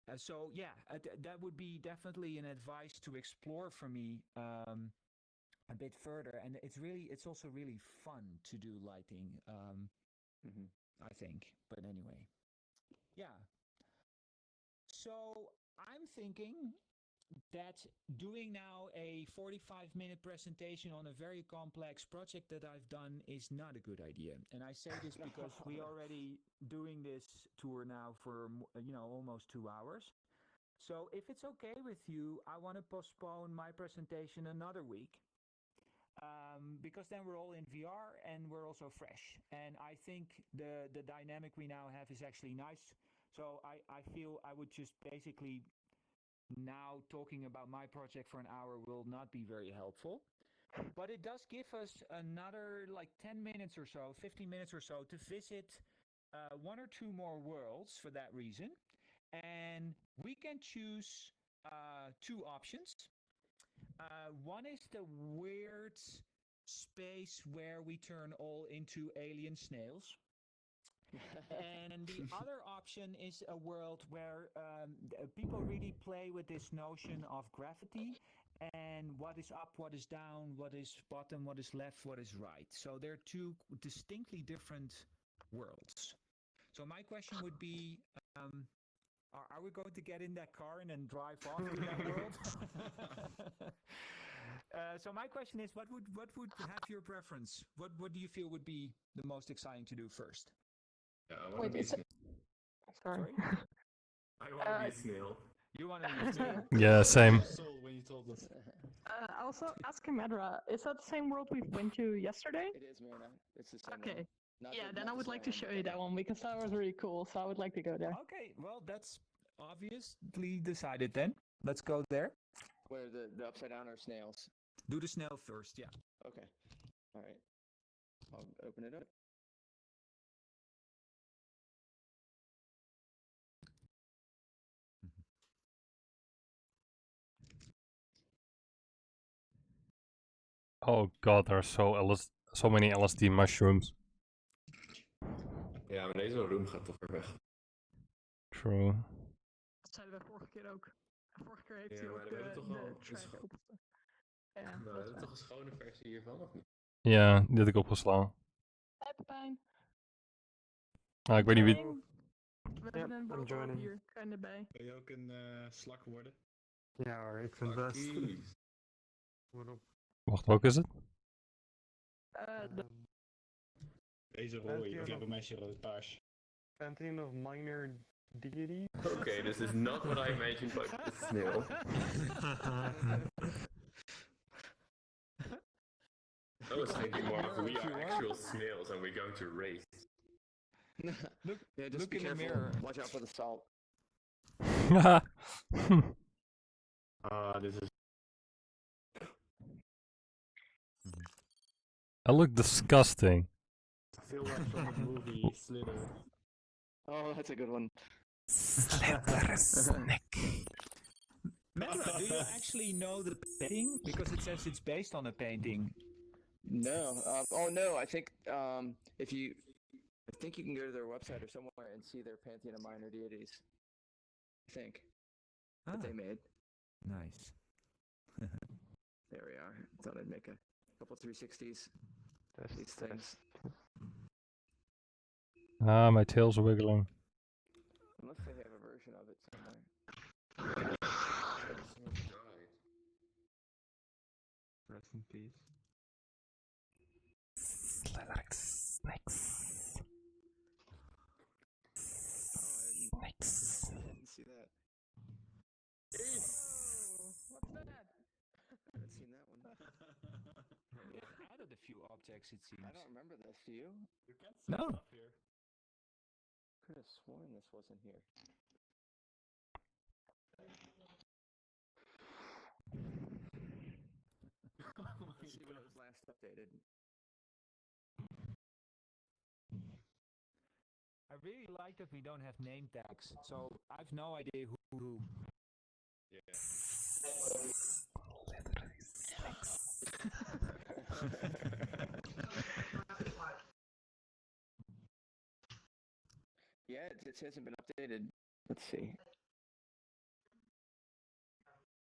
[SPEAKER 12] That would be definitely an advice to explore for me a bit further, and it's also really fun to do lighting. I think. But anyway. Yeah. So I'm thinking that doing now a 45-minute presentation on a very complex project that I've done is not a good idea. And I say this because we already doing this tour now for almost 2 hours. So if it's okay with you, I want to postpone my presentation another week. Because then we're all in VR and we're also fresh. And I think the dynamic we now have is actually nice. So I feel I would just basically now talking about my project for an hour will not be very helpful. But it does give us another like 10 minutes or so, 15 minutes or so to visit 1 or 2 more worlds for that reason. And we can choose 2 options. One is the weird space where we turn all into alien snails. And the other option is a world where people really play with this notion of gravity and what is up, what is down, what is bottom, what is left, what is right. So they're 2 distinctly different worlds. So my question would be, are we going to get in that car and then drive off to that world? So my question is, what would have your preference? What do you feel would be the most exciting to do first?
[SPEAKER 10] Yeah, I want to be a snail.
[SPEAKER 7] Sorry.
[SPEAKER 8] I want to be a snail.
[SPEAKER 12] You want to be a snail?
[SPEAKER 4] Yeah, same.
[SPEAKER 8] When you told us.
[SPEAKER 7] Also asking Medra, is that the same world we went to yesterday?
[SPEAKER 11] It is, Myrna. It's the same
[SPEAKER 7] Okay.
[SPEAKER 11] one.
[SPEAKER 7] Then I would like to show you that one because that was really cool. So I would like to go there.
[SPEAKER 12] Okay, well that's obviously decided then. Let's go there.
[SPEAKER 11] Where the upside down are snails.
[SPEAKER 12] Do the snail first, yeah.
[SPEAKER 11] Okay. All right. I'll open it up.
[SPEAKER 4] Oh god, there are so many LSD mushrooms.
[SPEAKER 10] Ja, maar deze room gaat toch weer weg.
[SPEAKER 4] True.
[SPEAKER 7] Dat zeiden we vorige keer ook. Vorige keer heeft
[SPEAKER 10] Ja,
[SPEAKER 7] hij
[SPEAKER 10] maar
[SPEAKER 7] ook
[SPEAKER 10] we hebben toch
[SPEAKER 7] de
[SPEAKER 10] al
[SPEAKER 7] track opgestaan. Ja,
[SPEAKER 10] Nou, we
[SPEAKER 7] dat is
[SPEAKER 10] hebben
[SPEAKER 7] waar.
[SPEAKER 10] toch een schone versie hiervan, of niet?
[SPEAKER 4] Ja, die had ik opgeslagen.
[SPEAKER 7] Pijn.
[SPEAKER 4] Ah, ik weet niet wie.
[SPEAKER 7] We hebben een broodorp hier. Kan je erbij?
[SPEAKER 8] Wil je ook een slak worden?
[SPEAKER 15] Ja hoor, ik vind het best.
[SPEAKER 10] Jeez.
[SPEAKER 15] Waarop?
[SPEAKER 4] Wacht, welke is het?
[SPEAKER 8] Deze rooi, ik heb bij mij rood paars.
[SPEAKER 15] Pantheon of Minor Deity?
[SPEAKER 10] Okay, this is not what I imagined by the snail. I was thinking more of we are actual snails and we're going to race.
[SPEAKER 11] Yeah, just
[SPEAKER 12] look
[SPEAKER 11] be
[SPEAKER 12] in the
[SPEAKER 11] careful.
[SPEAKER 12] mirror.
[SPEAKER 11] Watch out for the salt.
[SPEAKER 8] This is...
[SPEAKER 4] I look disgusting.
[SPEAKER 8] I feel like from the movie Slither.
[SPEAKER 11] Oh, that's a good one.
[SPEAKER 12] Slither snake. Mendra, do you actually know the painting? Because it says it's based on a painting.
[SPEAKER 11] No. Oh no. I think if you, I think you can go to their website or somewhere and see their pantheon of minor deities. I think that they made.
[SPEAKER 12] Nice.
[SPEAKER 11] There we are. Thought I'd make a couple 360s. These things.
[SPEAKER 4] Ah, my tail's wiggling.
[SPEAKER 11] Unless they have a version of it somewhere.
[SPEAKER 15] Rest in peace.
[SPEAKER 4] Slither snakes. Snakes.
[SPEAKER 11] I didn't see that.
[SPEAKER 7] What's that?
[SPEAKER 11] I haven't seen that one.
[SPEAKER 12] They've added a few objects, it seems.
[SPEAKER 11] I don't remember this. Do you?
[SPEAKER 12] No.
[SPEAKER 11] Could have sworn this wasn't here. Let's see when it was last updated.
[SPEAKER 12] I really like that we don't have name tags, so I've no idea who.
[SPEAKER 11] Yeah, it hasn't been updated. Let's see.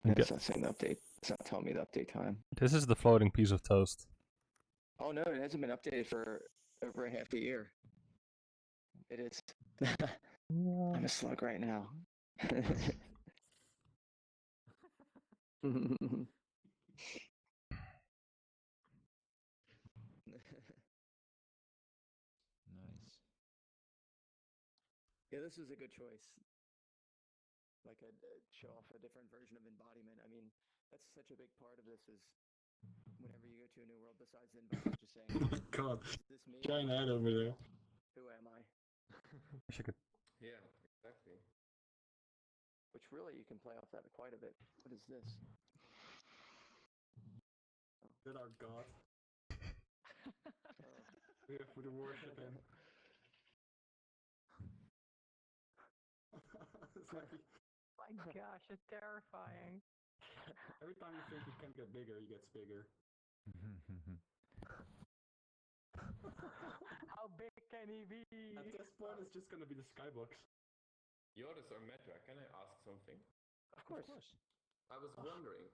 [SPEAKER 4] Okay.
[SPEAKER 11] It's not saying the update. It's not telling me the update time.
[SPEAKER 4] This is the floating piece of toast.
[SPEAKER 11] Oh no, it hasn't been updated for over half a year. It is. I'm a slug right now.
[SPEAKER 12] Nice.
[SPEAKER 11] Yeah, this was a good choice. Like a show off a different version of embodiment. I mean, that's such a big part of this is whenever you go to a new world besides the environment, just saying,
[SPEAKER 8] Oh my god.
[SPEAKER 11] is this me?
[SPEAKER 8] Giant head over there.
[SPEAKER 11] Who am I?
[SPEAKER 4] Wish I could.
[SPEAKER 10] Yeah, exactly.
[SPEAKER 11] Which really you can play off that quite a bit. What is this?
[SPEAKER 8] That our god. We have to worship him.
[SPEAKER 7] My gosh, it's terrifying.
[SPEAKER 8] Every time you think he can get bigger, he gets bigger.
[SPEAKER 7] How big can he be?
[SPEAKER 8] At this point, it's just gonna be the skybox.
[SPEAKER 10] Joris or Metra, can I ask something?
[SPEAKER 11] Of course.
[SPEAKER 10] I was wondering,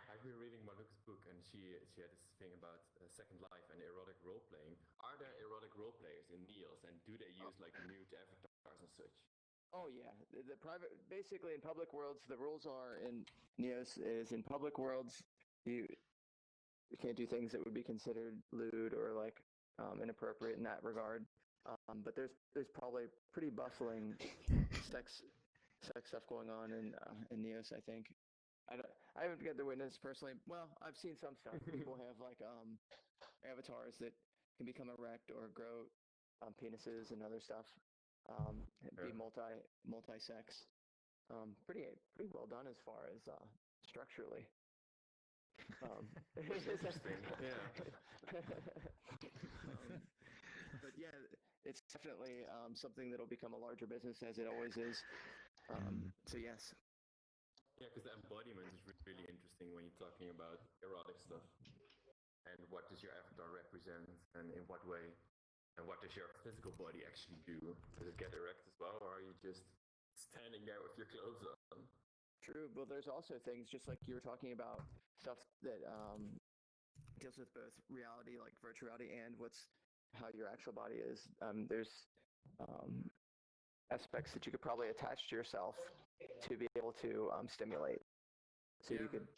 [SPEAKER 10] I've been reading Maluk's book and she had this thing about Second Life and erotic role-playing. Are there erotic role-players in NEOS and do they use like nude avatars and such?
[SPEAKER 11] Oh yeah, the private, basically in public worlds, the rules are in NEOS is in public worlds, you can't do things that would be considered lewd or like inappropriate in that regard. But there's probably pretty bustling sex stuff going on in NEOS. I think. I haven't got to witness personally. Well, I've seen some stuff. People have like avatars that can become erect or grow penises and other stuff. Be multi-sex. Pretty well done as far as structurally.
[SPEAKER 10] That's interesting. Yeah.
[SPEAKER 11] But yeah, it's definitely something that'll become a larger business as it always is. So yes.
[SPEAKER 10] Yeah, because the embodiment is really interesting when you're talking about erotic stuff. And what does your avatar represent, and in what way? And what does your physical body actually do? Does it get erect as well, or are you just standing there with your clothes on?
[SPEAKER 11] True, but there's also things just like you were talking about stuff that deals with both reality, like virtual reality, and how your actual body is. There's aspects that you could probably attach to yourself to be able to stimulate. So you could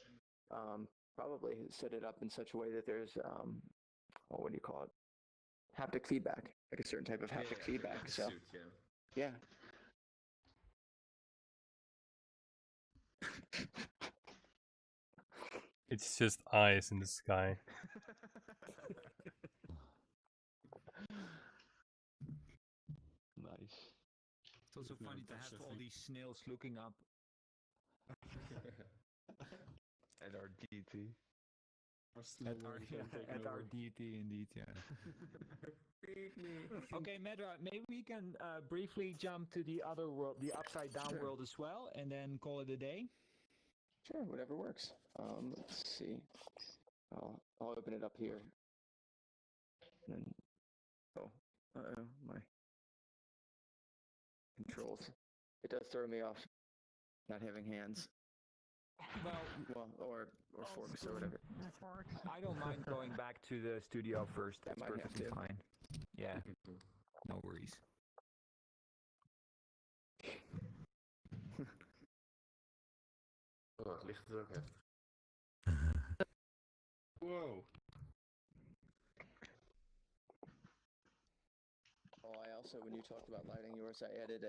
[SPEAKER 11] probably set it up in such a way that there's what do you call it? Haptic feedback, like a certain type of haptic feedback.
[SPEAKER 10] Like a
[SPEAKER 11] So
[SPEAKER 10] suit,
[SPEAKER 11] yeah.
[SPEAKER 4] It's just eyes in the sky.
[SPEAKER 13] Nice.
[SPEAKER 12] It's also funny to have all these snails looking up.
[SPEAKER 13] At our deity.
[SPEAKER 12] At our deity, indeed, yeah. Okay, Medra, maybe we can briefly jump to the other world, the upside down
[SPEAKER 11] Sure.
[SPEAKER 12] world as well, and then call it a day.
[SPEAKER 11] Sure, whatever works. Let's see. I'll open it up here. And then, my controls. It does throw me off not having hands. Well, or forks or whatever.
[SPEAKER 12] I don't mind going back to the studio first. That's
[SPEAKER 11] might have
[SPEAKER 12] perfectly
[SPEAKER 11] to.
[SPEAKER 12] fine. Yeah, no worries.
[SPEAKER 10] Oh, het licht is ook heftig.
[SPEAKER 8] Wow.
[SPEAKER 11] Oh, I also, when you talked about lighting yours, I added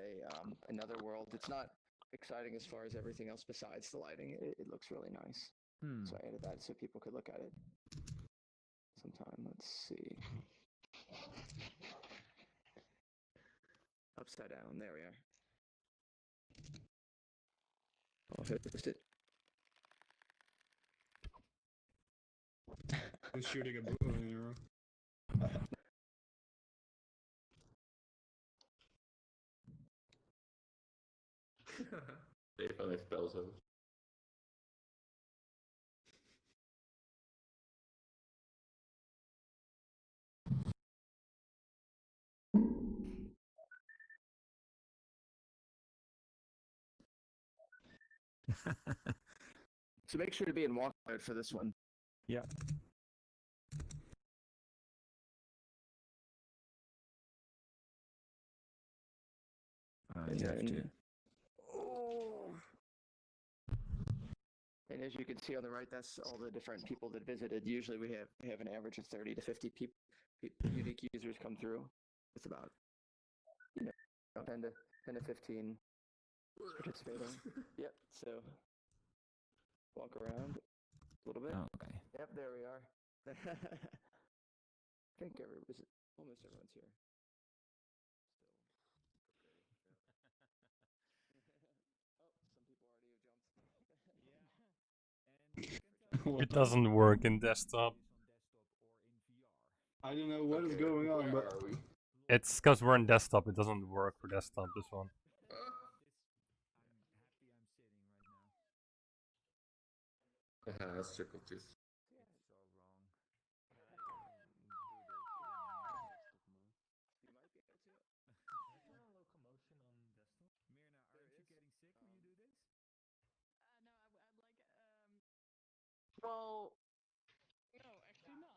[SPEAKER 11] another world. It's not exciting as far as everything else besides the lighting. It looks really nice. So I added that so people could look at it sometime. Let's see. Upside down. There we are. I'll host it.
[SPEAKER 8] Who's shooting a bow and arrow?
[SPEAKER 10] Stefan heeft pelzo.
[SPEAKER 11] So make sure to be in walk mode for this one.
[SPEAKER 12] Yeah. You have to.
[SPEAKER 11] And as you can see on the right, that's all the different people that visited. Usually we have an average of 30 to 50 unique users come through. It's about 10 to 15 participating. Yep. So walk around a little bit.
[SPEAKER 12] Oh, okay.
[SPEAKER 11] Yep. There we are. I think almost everyone's here.
[SPEAKER 4] It doesn't work in desktop.
[SPEAKER 8] I don't know what is going on, but
[SPEAKER 10] Where are we?
[SPEAKER 4] It's because we're in desktop. It doesn't work for desktop. This one.
[SPEAKER 10] Ja, cirkeltjes.
[SPEAKER 7] Well, no, actually not.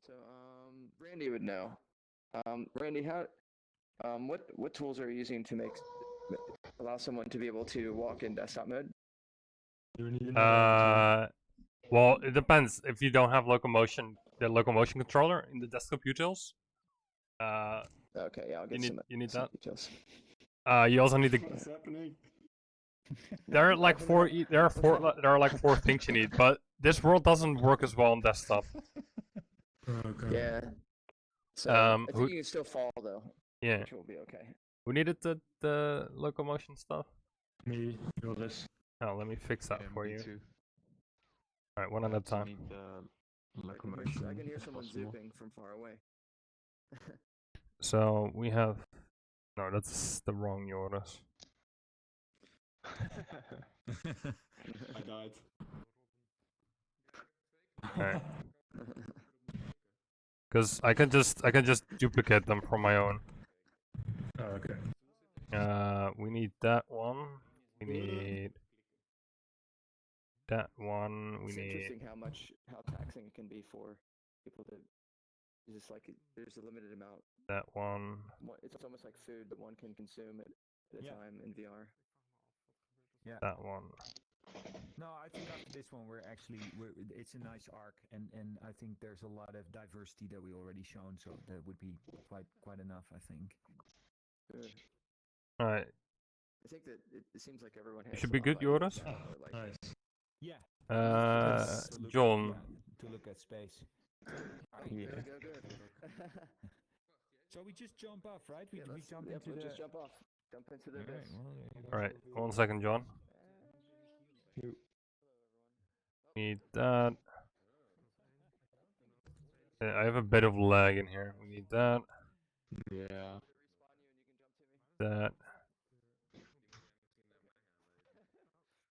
[SPEAKER 11] So, Randy would know. Randy, what tools are you using to allow someone to be able to walk in desktop mode?
[SPEAKER 4] Well, it depends. If you don't have locomotion, the locomotion controller in the desktop utils.
[SPEAKER 11] Okay, yeah, I'll get
[SPEAKER 4] you need
[SPEAKER 11] some
[SPEAKER 4] that.
[SPEAKER 11] details.
[SPEAKER 4] You also need to.
[SPEAKER 8] what's happening?
[SPEAKER 4] There are like four things you need, but this world doesn't work as well on desktop.
[SPEAKER 8] Okay.
[SPEAKER 11] Yeah. So I think you can still fall though.
[SPEAKER 4] Yeah.
[SPEAKER 11] Which will be okay.
[SPEAKER 4] Who needed the locomotion stuff?
[SPEAKER 8] Me, Joris.
[SPEAKER 4] Oh, let me fix that for
[SPEAKER 13] me
[SPEAKER 4] you.
[SPEAKER 13] too.
[SPEAKER 4] Alright, one at a time.
[SPEAKER 13] Need
[SPEAKER 11] I can hear someone
[SPEAKER 13] possible.
[SPEAKER 11] zipping from far away.
[SPEAKER 4] So we have. No, that's the wrong Joris.
[SPEAKER 8] I died.
[SPEAKER 4] Alright. Because I can just duplicate them from my own.
[SPEAKER 9] Oh, okay.
[SPEAKER 4] We need that one. We need that one. We
[SPEAKER 11] It's
[SPEAKER 4] need
[SPEAKER 11] interesting how taxing it can be for people that it's just like there's a limited amount.
[SPEAKER 4] that one.
[SPEAKER 11] It's almost like food that one can consume at a time in VR.
[SPEAKER 12] Yeah.
[SPEAKER 4] That one.
[SPEAKER 12] No, I think after this one it's a nice arc, and I think there's a lot of diversity that we already shown, so that would be quite enough, I think.
[SPEAKER 11] Good.
[SPEAKER 4] All right.
[SPEAKER 11] I think that it seems like everyone has.
[SPEAKER 4] You should be good, Joris.
[SPEAKER 9] Nice.
[SPEAKER 12] Yeah.
[SPEAKER 4] John.
[SPEAKER 12] To look at space.
[SPEAKER 11] Yeah. Good.
[SPEAKER 12] So we just jump off, right? We jump
[SPEAKER 11] Yep,
[SPEAKER 12] into
[SPEAKER 11] we'll
[SPEAKER 12] the.
[SPEAKER 11] just jump off. Jump into the abyss.
[SPEAKER 4] All right. 1 second, John. Need that. I have a bit of lag in here. We need that.
[SPEAKER 13] Yeah.
[SPEAKER 4] That.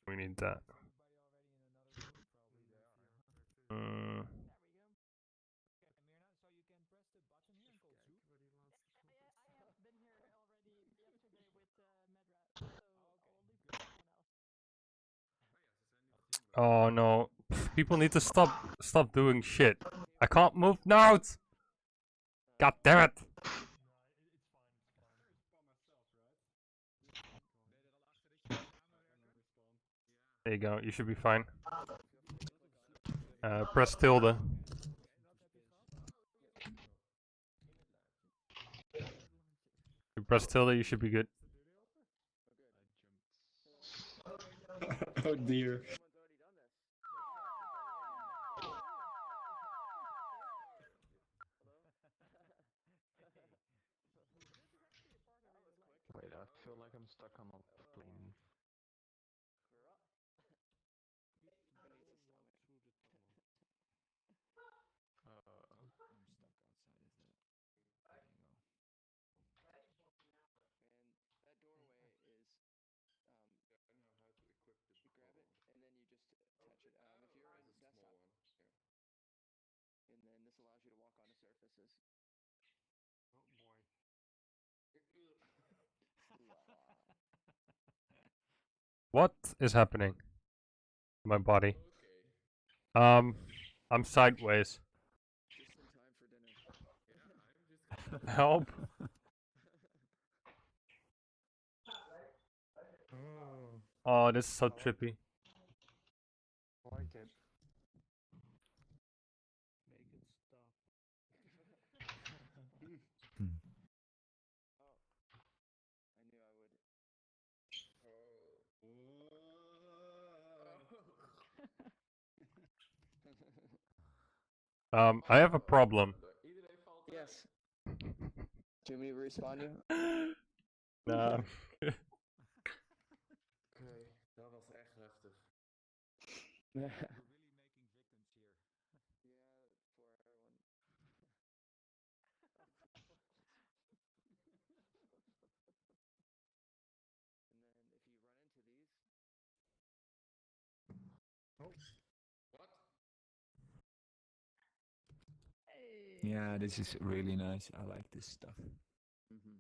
[SPEAKER 4] We need that. Oh no. People need to stop doing shit. I can't move notes. God damn it. There you go. You should be fine. Press tilde. You press tilde, you should be good.
[SPEAKER 8] Oh dear.
[SPEAKER 13] Wait, I feel like I'm stuck on a plane.
[SPEAKER 11] And then this allows you to walk onto surfaces.
[SPEAKER 4] What is happening to my body? I'm sideways.
[SPEAKER 11] Just in time for dinner.
[SPEAKER 4] Help. Oh, this is so trippy.
[SPEAKER 15] I like it.
[SPEAKER 14] Make it stop.
[SPEAKER 11] I knew I would.
[SPEAKER 4] I have a problem.
[SPEAKER 11] Yes. Do you want me to respawn you?
[SPEAKER 4] Nah.
[SPEAKER 10] Oké, dat was echt heftig.
[SPEAKER 12] Yeah, this is really nice. I like this stuff.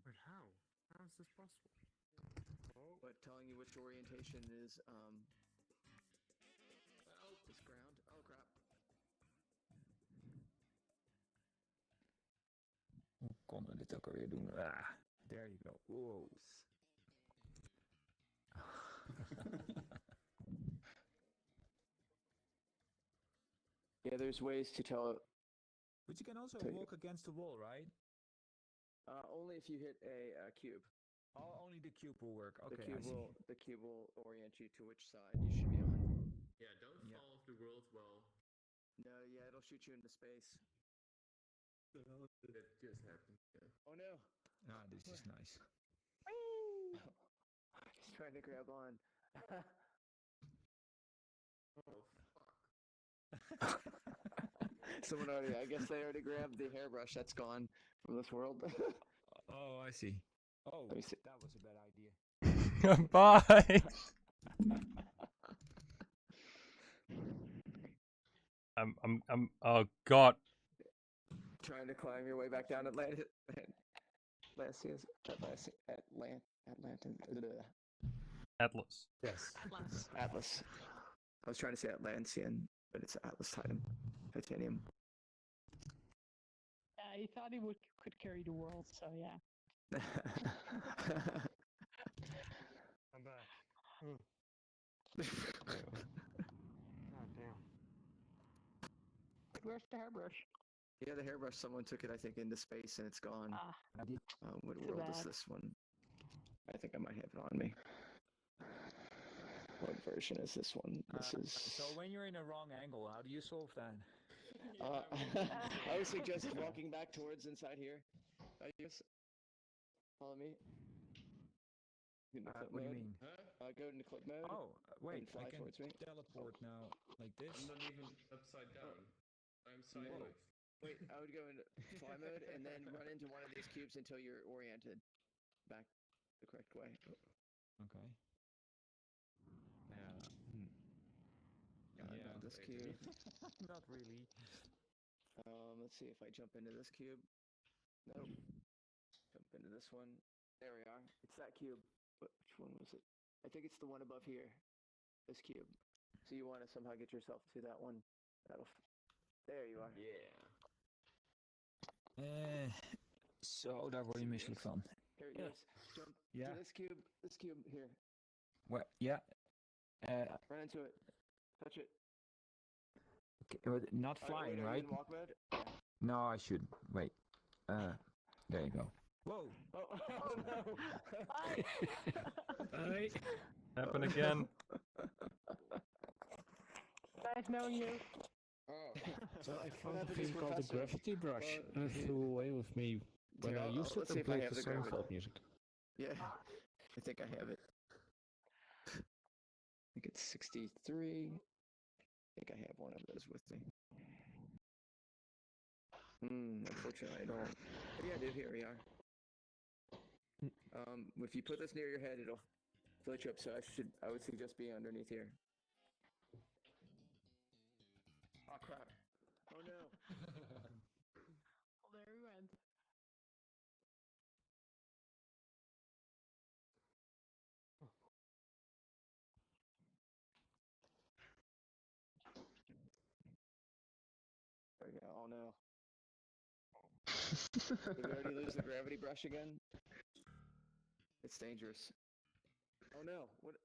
[SPEAKER 15] But how? How is this possible?
[SPEAKER 11] What, telling you which orientation is ground? Oh crap.
[SPEAKER 12] Hoe konden we dit ook alweer doen? Ah, there you go. Whoa.
[SPEAKER 11] Yeah, there's ways to tell.
[SPEAKER 12] But you can also walk against the wall, right?
[SPEAKER 11] Only if you hit a cube.
[SPEAKER 12] Oh, only the cube will work. Okay,
[SPEAKER 11] The cube will orient you to which side you should be on.
[SPEAKER 10] Yeah, don't fall off the world well.
[SPEAKER 11] No, yeah, it'll shoot you into space.
[SPEAKER 10] That just happened. Yeah.
[SPEAKER 11] Oh no!
[SPEAKER 12] Ah, this is nice.
[SPEAKER 11] He's trying to grab on.
[SPEAKER 10] Oh fuck.
[SPEAKER 11] Someone already, I guess they already grabbed the hairbrush that's gone from this world.
[SPEAKER 12] Oh, I see. Oh,
[SPEAKER 11] Let me see.
[SPEAKER 12] that was a bad idea.
[SPEAKER 4] Bye. Oh God.
[SPEAKER 11] Trying to climb your way back down Atlantis.
[SPEAKER 4] Atlas.
[SPEAKER 12] Yes.
[SPEAKER 11] Atlas. I was trying to say Atlantean, but it's Atlas Titanium.
[SPEAKER 7] Yeah, he thought he could carry the world, so yeah.
[SPEAKER 15] I'm back. Oh damn.
[SPEAKER 7] Where's the hairbrush?
[SPEAKER 11] Yeah, the hairbrush. Someone took it, I think, into space, and it's gone. What
[SPEAKER 7] too
[SPEAKER 11] world is
[SPEAKER 7] bad.
[SPEAKER 11] this one? I think I might have it on me. What version is this one? This is.
[SPEAKER 12] So when you're in a wrong angle, how do you solve that?
[SPEAKER 11] I would suggest walking back towards inside here. I guess. Follow me.
[SPEAKER 12] What do you mean?
[SPEAKER 11] Go into clip mode.
[SPEAKER 12] Oh, wait,
[SPEAKER 11] and fly
[SPEAKER 12] I can
[SPEAKER 11] towards me.
[SPEAKER 12] teleport now, like this.
[SPEAKER 10] I'm not even upside down. I'm sideways.
[SPEAKER 11] Wait, I would go into fly mode and then run into one of these cubes until you're oriented back the correct way.
[SPEAKER 12] Okay.
[SPEAKER 11] Yeah. This cube.
[SPEAKER 12] Not really.
[SPEAKER 11] Let's see if I jump into this cube. Nope. Jump into this one. There we are. It's that cube. Which one was it? I think it's the one above here. This cube. So you want to somehow get yourself to that one. There you are.
[SPEAKER 10] Yeah.
[SPEAKER 12] Zo, daar word je misselijk van.
[SPEAKER 11] Here it goes. Jump
[SPEAKER 12] Yeah.
[SPEAKER 11] to this cube here.
[SPEAKER 12] What? Yeah.
[SPEAKER 11] Run into it. Touch it.
[SPEAKER 12] Okay, not flying, right?
[SPEAKER 11] In walk mode? Yeah.
[SPEAKER 12] No, I shouldn't. Wait. There you go. Whoa.
[SPEAKER 11] Oh no.
[SPEAKER 4] Hi. Happen again.
[SPEAKER 7] Nice knowing you.
[SPEAKER 14] So I found a thing called the gravity brush. It flew away with me when I used it
[SPEAKER 11] let's see
[SPEAKER 14] and
[SPEAKER 11] if I
[SPEAKER 14] played
[SPEAKER 11] have
[SPEAKER 14] the
[SPEAKER 11] the gravity.
[SPEAKER 14] Seinfeld music.
[SPEAKER 11] Yeah. I think I have it. I think it's 63. I think I have one of those with me. Unfortunately I don't. But yeah, dude, here we are. If you put this near your head, it'll float you up, so I would suggest being underneath here. Oh crap. Oh no.
[SPEAKER 7] Well, there we went.
[SPEAKER 11] There we go. Oh no. Did we already lose the gravity brush again? It's dangerous. Oh no. What?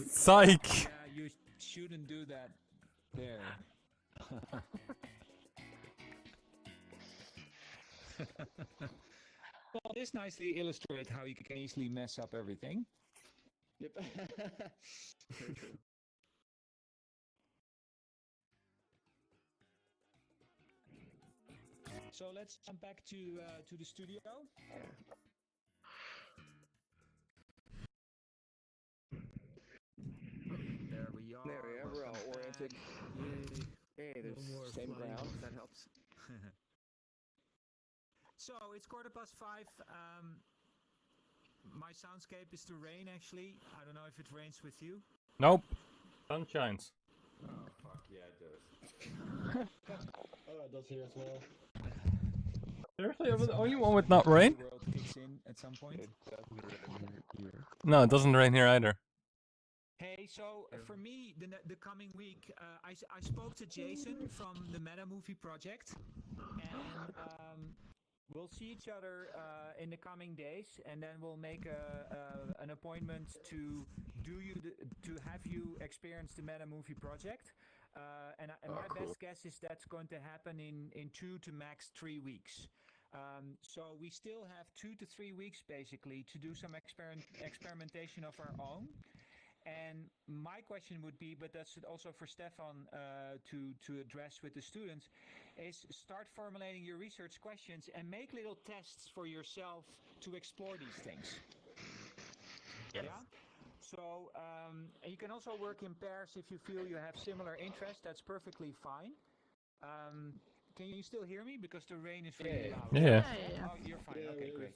[SPEAKER 4] Psych!
[SPEAKER 12] Yeah, you shouldn't do that there. Well, this nicely illustrates how you can easily mess up everything.
[SPEAKER 11] Yep. Very true.
[SPEAKER 12] So let's jump back to the studio. There we are.
[SPEAKER 11] There we are. We're all oriented. Hey, there's
[SPEAKER 14] more
[SPEAKER 11] same
[SPEAKER 14] flying.
[SPEAKER 11] ground. That helps.
[SPEAKER 12] So it's 5:15. My soundscape is the rain, actually. I don't know if it rains with you.
[SPEAKER 4] Nope. Sun shines.
[SPEAKER 10] Oh fuck yeah, it does.
[SPEAKER 14] Oh, it does here as well.
[SPEAKER 4] Seriously, I'm the only one with not rain?
[SPEAKER 12] The world kicks in at some point.
[SPEAKER 4] No, it doesn't rain here either.
[SPEAKER 12] Hey, so for me, the coming week, I spoke to Jason from the Meta Movie Project, and we'll see each other in the coming days, and then we'll make an appointment to have you experience the Meta Movie Project. And my best guess is that's going to happen in 2 to max 3 weeks. So we still have 2 to 3 weeks basically to do some experimentation of our own. And my question would be, but that's also for Stefan to address with the students, is start formulating your research questions and make little tests for yourself to explore these things.
[SPEAKER 4] Yes.
[SPEAKER 12] Yeah? So you can also work in pairs if you feel you have similar interests. That's perfectly fine. Can you still hear me? Because the rain is really loud.
[SPEAKER 4] Yeah.
[SPEAKER 12] Oh, you're fine. Okay, great.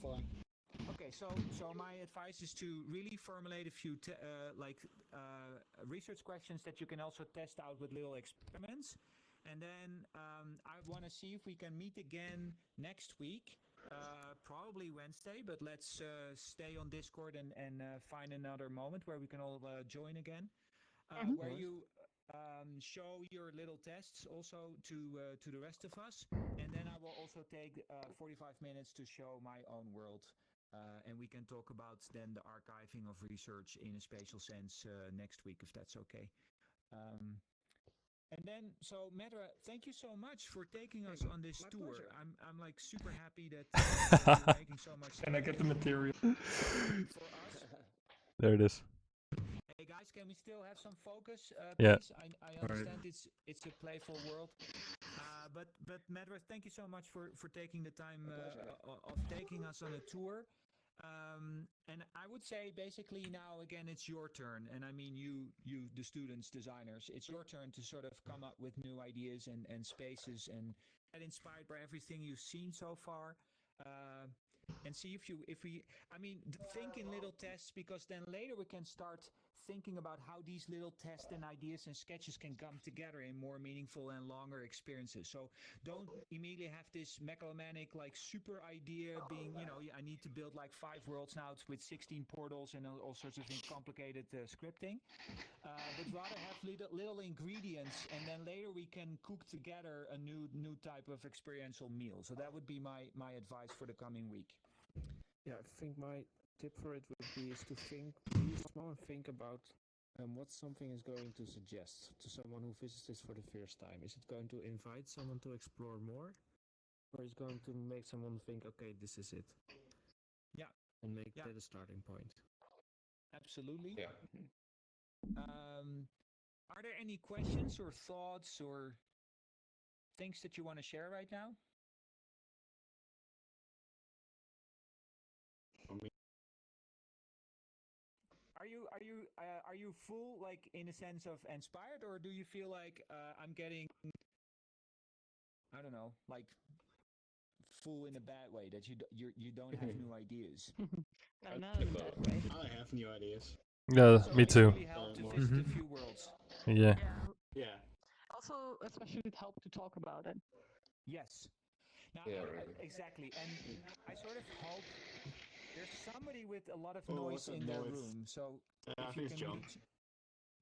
[SPEAKER 12] Okay, so my advice is to really formulate a few research questions that you can also test out with little experiments. And then I want to see if we can meet again next week, probably Wednesday, but let's stay on Discord and find another moment where we can all join again, where you show your little tests also to the rest of us. And then I will also take 45 minutes to show my own world. And we can talk about then the archiving of research in a spatial sense next week, if that's okay. And then, so Medra, thank you so much for taking us on this tour.
[SPEAKER 11] Pleasure.
[SPEAKER 12] I'm like super happy that you're making so much.
[SPEAKER 9] Can I get the material?
[SPEAKER 12] For us.
[SPEAKER 4] There it is.
[SPEAKER 12] Hey guys, can we still have some focus,
[SPEAKER 4] Yeah.
[SPEAKER 12] please? I understand it's a playful world, but Medra, thank you so much for taking the time of taking us on a tour. And I would say basically now again it's your turn, and I mean you the students, designers, it's your turn to sort of come up with new ideas and spaces and get inspired by everything you've seen so far. And see if we think in little tests, because then later we can start thinking about how these little tests and ideas and sketches can come together in more meaningful and longer experiences. So don't immediately have this megalomaniac like super idea being, I need to build like 5 worlds now with 16 portals and all sorts of complicated scripting, but rather have little ingredients, and then later we can cook together a new type of experiential meal. So that would be my advice for the coming week.
[SPEAKER 14] Yeah, I think my tip for it would be is to be small and think about what something is going to suggest to someone who visits this for the first time. Is it going to invite someone to explore more, or is it going to make someone think, okay, this is it?
[SPEAKER 12] Yeah.
[SPEAKER 14] And make that a starting point.
[SPEAKER 12] Absolutely.
[SPEAKER 10] Yeah.
[SPEAKER 12] Are there any questions or thoughts or things that you want to share right now? Are you full, like in a sense of inspired, or do you feel like I'm getting, I don't know, like full in a bad way, that you don't have new ideas?
[SPEAKER 7] No, not in that way.
[SPEAKER 8] I have new ideas.
[SPEAKER 4] Yeah,
[SPEAKER 12] So
[SPEAKER 4] me
[SPEAKER 12] it
[SPEAKER 4] too.
[SPEAKER 12] really helped to visit a few worlds.
[SPEAKER 4] Yeah.
[SPEAKER 8] Yeah.
[SPEAKER 7] Also, especially it helped to talk about it.
[SPEAKER 12] Yes. Now,
[SPEAKER 10] Yeah, really.
[SPEAKER 12] exactly. And I sort of hope there's somebody with a lot of
[SPEAKER 8] Oh,
[SPEAKER 12] noise
[SPEAKER 8] what's that
[SPEAKER 12] in their
[SPEAKER 8] noise?
[SPEAKER 12] room. So
[SPEAKER 8] I
[SPEAKER 12] if
[SPEAKER 8] think
[SPEAKER 12] you
[SPEAKER 8] it's
[SPEAKER 12] can
[SPEAKER 8] John.
[SPEAKER 12] mute.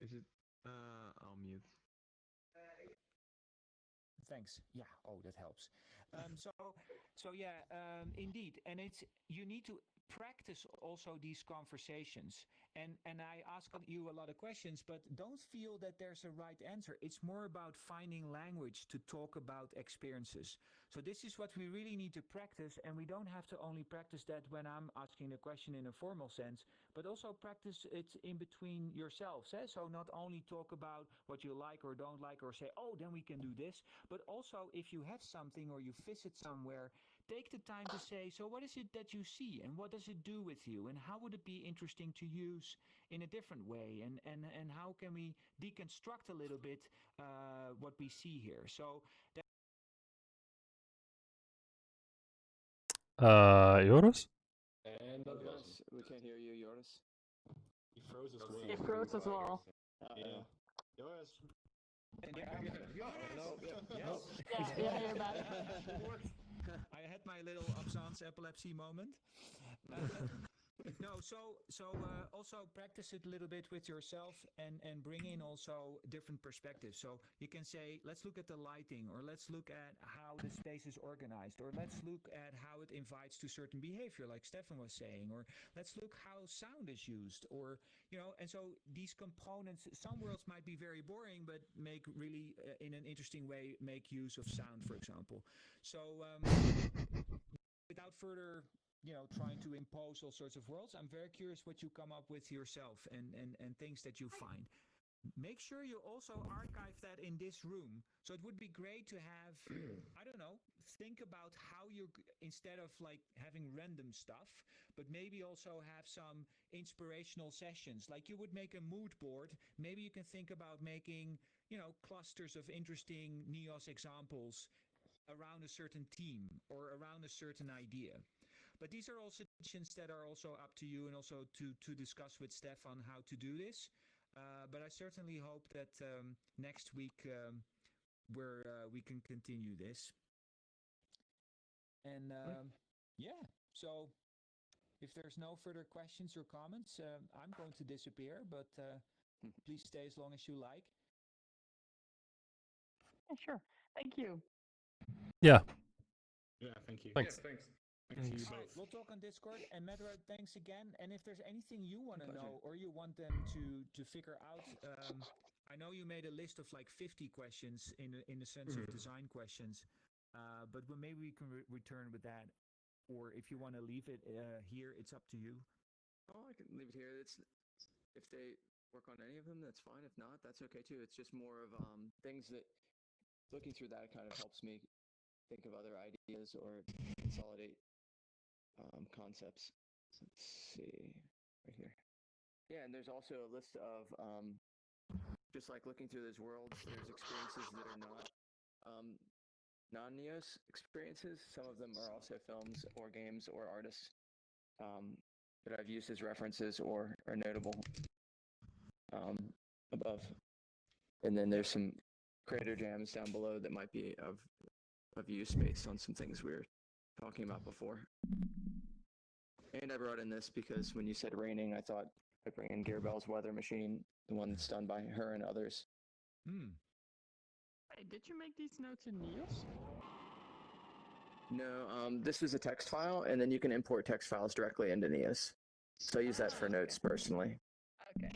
[SPEAKER 13] Is it? I'll mute.
[SPEAKER 12] Thanks. Yeah. Oh, that helps. Indeed. And you need to practice also these conversations. And I ask you a lot of questions, but don't feel that there's a right answer. It's more about finding language to talk about experiences. So this is what we really need to practice, and we don't have to only practice that when I'm asking the question in a formal sense, but also practice it in between yourselves. So not only talk about what you like or don't like, or say, oh, then we can do this, but also if you have something or you visit somewhere, take the time to say, so what is it that you see, and what does it do with you, and how would it be interesting to use in a different way, and how can we deconstruct a little bit what we see here. So
[SPEAKER 4] Joris?
[SPEAKER 11] And Joris, we can't hear you, Joris.
[SPEAKER 8] He froze as well.
[SPEAKER 7] He froze as well.
[SPEAKER 8] Yeah. Joris.
[SPEAKER 7] Yeah, you're back.
[SPEAKER 12] I had my little absence epilepsy moment. Also practice it a little bit with yourself and bring in also different perspectives. So you can say, let's look at the lighting, or let's look at how the space is organized, or let's look at how it invites to certain behavior, like Stefan was saying, or let's look how sound is used, or, and so these components, some worlds might be very boring, but make really, in an interesting way, make use of sound, for example. So without further trying to impose all sorts of worlds, I'm very curious what you come up with yourself and things that you find. Make sure you also archive that in this room. So it would be great to have, I don't know, think about how you, instead of like having random stuff, but maybe also have some inspirational sessions. Like you would make a mood board. Maybe you can think about making, clusters of interesting NEOS examples around a certain theme or around a certain idea. But these are all suggestions that are also up to you and also to discuss with Stefan how to do this. But I certainly hope that next week we can continue this. And yeah, so if there's no further questions or comments, I'm going to disappear, but please stay as long as you like.
[SPEAKER 7] Yeah, sure. Thank you.
[SPEAKER 4] Yeah.
[SPEAKER 8] Yeah, thank you.
[SPEAKER 4] Thanks.
[SPEAKER 10] Yeah, thanks.
[SPEAKER 8] Thanks to you
[SPEAKER 12] All right,
[SPEAKER 8] both.
[SPEAKER 12] we'll talk on Discord. And Medra, thanks again. And if there's anything you want to know or you want them to figure out, I know you made a list of like 50 questions in the sense of design questions, but maybe we can return with that. Or if you want to leave it here, it's up to you.
[SPEAKER 11] Oh, I can leave it here. If they work on any of them, that's fine. If not, that's okay too. It's just more of things that looking through that kind of helps me think of other ideas or consolidate concepts. Let's see right here. Yeah, and there's also a list of just like looking through those worlds. There's experiences that are not non-NEOS experiences. Some of them are also films or games or artists that I've used as references or are notable above. And then there's some creator jams down below that might be of use based on some things we were talking about before. And I brought in this because when you said raining, I thought I'd bring in Gearbell's Weather Machine, the one that's done by her and others.
[SPEAKER 7] Hey, did you make these notes in NEOS?
[SPEAKER 11] No, this is a text file, and then you can import text files directly into NEOS. So I use that for notes personally.
[SPEAKER 7] Okay.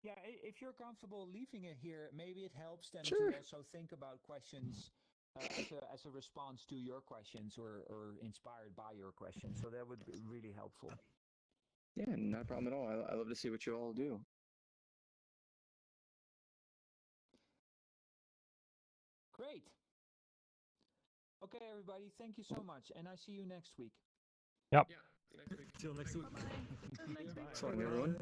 [SPEAKER 12] Yeah, if you're comfortable leaving it here, maybe it helps them
[SPEAKER 11] Sure.
[SPEAKER 12] to also think about questions as a response to your questions or inspired by your questions. So that would be really helpful.
[SPEAKER 11] Yeah, not a problem at all. I love to see what you all do.
[SPEAKER 12] Great. Okay, everybody, thank you so much, and I see you next week.
[SPEAKER 4] Yep.
[SPEAKER 10] Yeah, next week.
[SPEAKER 8] Till next week.
[SPEAKER 11] So long, everyone.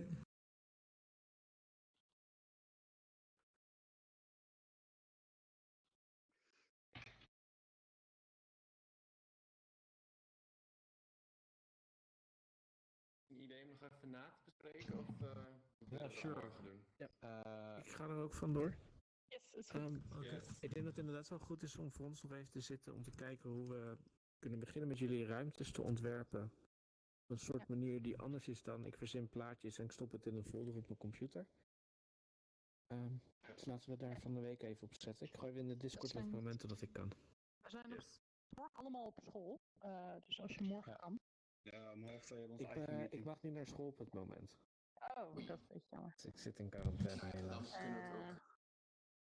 [SPEAKER 10] Een idee om nog even na te bespreken of
[SPEAKER 14] Ja, sure.
[SPEAKER 10] morgen doen?
[SPEAKER 14] Ik ga er ook vandoor.
[SPEAKER 7] Yes, is goed.
[SPEAKER 14] Ik denk dat het inderdaad wel goed is om voor ons nog even te zitten om te kijken hoe we kunnen beginnen met jullie ruimtes te ontwerpen. Op een soort manier die anders is dan ik verzin plaatjes en ik stop het in een folder op mijn computer. Dus laten we daar van de week even op zetten. Ik gooi weer in de Discord op momenten dat ik kan.
[SPEAKER 7] We zijn morgen allemaal op school, dus als je morgen kan.
[SPEAKER 8] Ja, om 12:30 onze eigen meeting.
[SPEAKER 14] Ik mag niet naar school op het moment.
[SPEAKER 7] Oh, dat is een beetje jammer.
[SPEAKER 14] Dus ik zit in quarantaine helaas.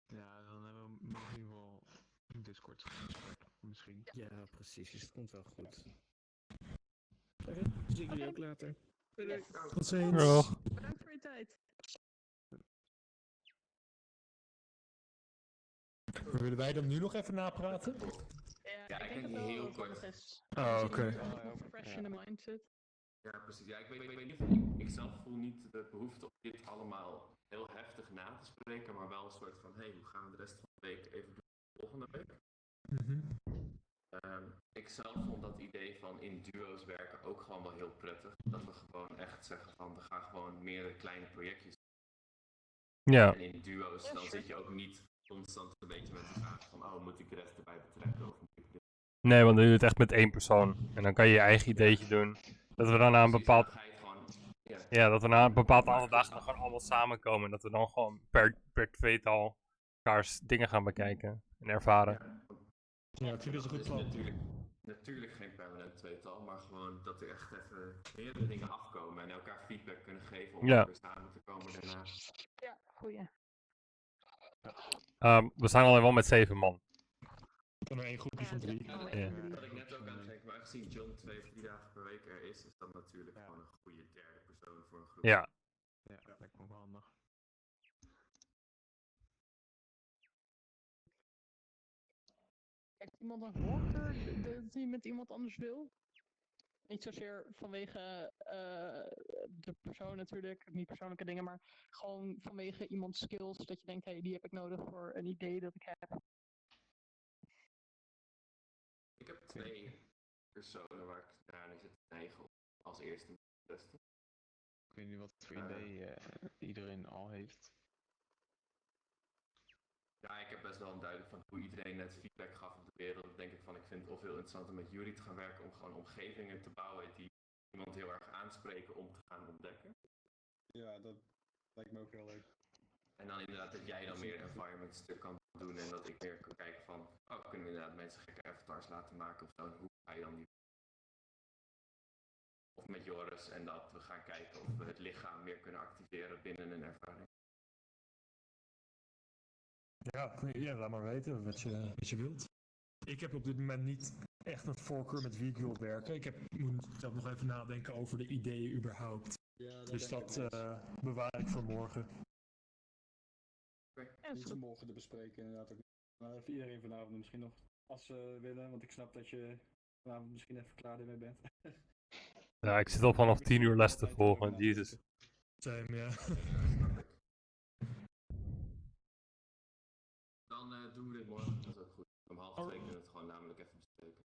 [SPEAKER 13] Ja, dan hebben we in ieder geval een Discord gesprek misschien.
[SPEAKER 14] Ja, precies. Dus het komt wel goed. Oké, zie ik jullie ook later. Doei.
[SPEAKER 8] Tot ziens.
[SPEAKER 4] Dag.
[SPEAKER 7] Bedankt voor je tijd.
[SPEAKER 8] Willen wij dan nu nog even napraten?
[SPEAKER 10] Ja, ik
[SPEAKER 7] denk
[SPEAKER 10] denk
[SPEAKER 7] dat wel
[SPEAKER 10] heel
[SPEAKER 7] dat het
[SPEAKER 10] kort.
[SPEAKER 7] handig is.
[SPEAKER 8] Oh, oké.
[SPEAKER 7] Fresh in the mind zit.
[SPEAKER 10] Ja, precies. Ja, ik weet niet, ik zelf voel niet de behoefte om dit allemaal heel heftig na te spreken, maar wel een soort van, hey, hoe gaan we de rest van de week even doen volgende week? Ik zelf vond dat idee van in duo's werken ook gewoon wel heel prettig. Dat we gewoon echt zeggen van, we gaan gewoon meerdere kleine projectjes.
[SPEAKER 4] Ja.
[SPEAKER 10] En in duo's, dan zit je ook niet constant een beetje met de vraag van, oh, moet ik de rest erbij betrekken? Of moet ik dit?
[SPEAKER 4] Nee, want dan doe je het echt met één persoon. En dan kan je je eigen ideetje doen. Dat we dan na een bepaald... Ja, dat we na een bepaald aantal dagen dan gewoon allemaal samenkomen. En dat we dan gewoon per tweetal elkaars dingen gaan bekijken en ervaren.
[SPEAKER 8] Ja, ik vind dat een goed plan.
[SPEAKER 10] Natuurlijk geen permanent tweetal, maar gewoon dat er echt even meerdere dingen afkomen en elkaar feedback kunnen geven om weer samen te komen daarna.
[SPEAKER 7] Ja, goeie.
[SPEAKER 4] We zijn alleen wel met 7 man.
[SPEAKER 8] Dan één groepje van 3.
[SPEAKER 10] Dat ik net ook aan het denken, maar aangezien John 2 of 3 dagen per week er is dat natuurlijk gewoon een goede derde persoon voor een groep.
[SPEAKER 4] Ja.
[SPEAKER 13] Ja, dat lijkt me ook wel handig.
[SPEAKER 7] Heeft iemand een voorkeur dat hij met iemand anders wil? Niet zozeer vanwege de persoon natuurlijk, niet persoonlijke dingen, maar gewoon vanwege iemands skills, dat je denkt, hey, die heb ik nodig voor een idee dat ik heb.
[SPEAKER 10] Ik heb 2 personen waar ik naar zit te neigen om als eerste te testen.
[SPEAKER 13] Ik weet niet wat voor idee iedereen al heeft.
[SPEAKER 10] Ja, ik heb best wel een duidelijk van hoe iedereen net feedback gaf op de wereld. Dan denk ik van, ik vind het of heel interessant om met jullie te gaan werken om gewoon omgevingen te bouwen die iemand heel erg aanspreken om te gaan ontdekken.
[SPEAKER 8] Ja, dat lijkt me ook heel leuk.
[SPEAKER 10] En dan inderdaad dat jij dan meer environment stuk kan doen en dat ik meer kan kijken van, oh, kunnen we inderdaad mensen gekke avatars laten maken of zo. En hoe ga je dan die... Of met Joris en dat we gaan kijken of we het lichaam meer kunnen activeren binnen een ervaring.
[SPEAKER 9] Ja, laat maar weten wat je wilt. Ik heb op dit moment niet echt een voorkeur met wie ik wil werken. Moet zelf nog even nadenken over de ideeën überhaupt.
[SPEAKER 8] Ja,
[SPEAKER 9] Dus dat bewaar ik voor morgen.
[SPEAKER 8] Niet zo morgen te bespreken inderdaad ook. Maar voor iedereen vanavond misschien nog, als ze willen, want ik snap dat je vanavond misschien even klaar ermee bent.
[SPEAKER 4] Ja, ik zit al vanaf 10 uur les te volgen, jezus.
[SPEAKER 9] Same, ja.
[SPEAKER 10] Dan doen we dit morgen, dat is ook goed. Om 1:30 kunnen we het gewoon namelijk even bespreken.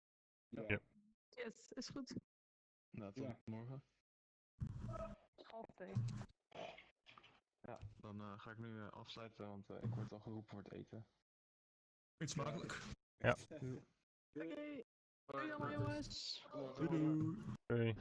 [SPEAKER 4] Ja.
[SPEAKER 7] Yes, is goed.
[SPEAKER 13] Nou, tot morgen.
[SPEAKER 7] 1:30.
[SPEAKER 13] Ja, dan ga ik nu afsluiten, want ik word al geroepen voor het eten.
[SPEAKER 9] Eet smakelijk.
[SPEAKER 4] Ja.
[SPEAKER 7] Oké. Doei allemaal jongens.
[SPEAKER 9] Doei.
[SPEAKER 4] Doei.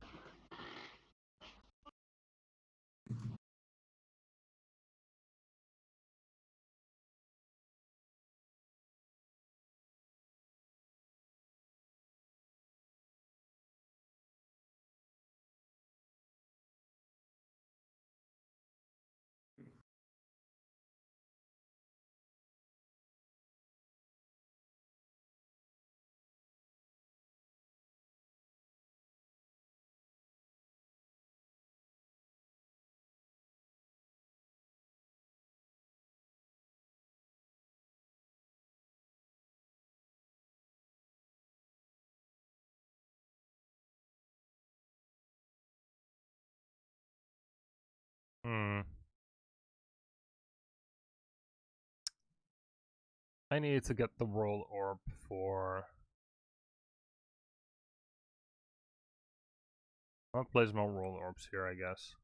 [SPEAKER 4] I need to get the world orb for... I'll place more world orbs here, I guess.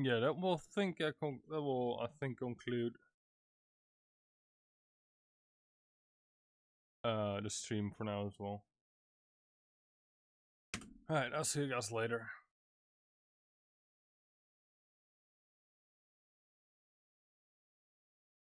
[SPEAKER 4] Yeah, that will I think conclude the stream for now as well. Alright, I'll see you guys later.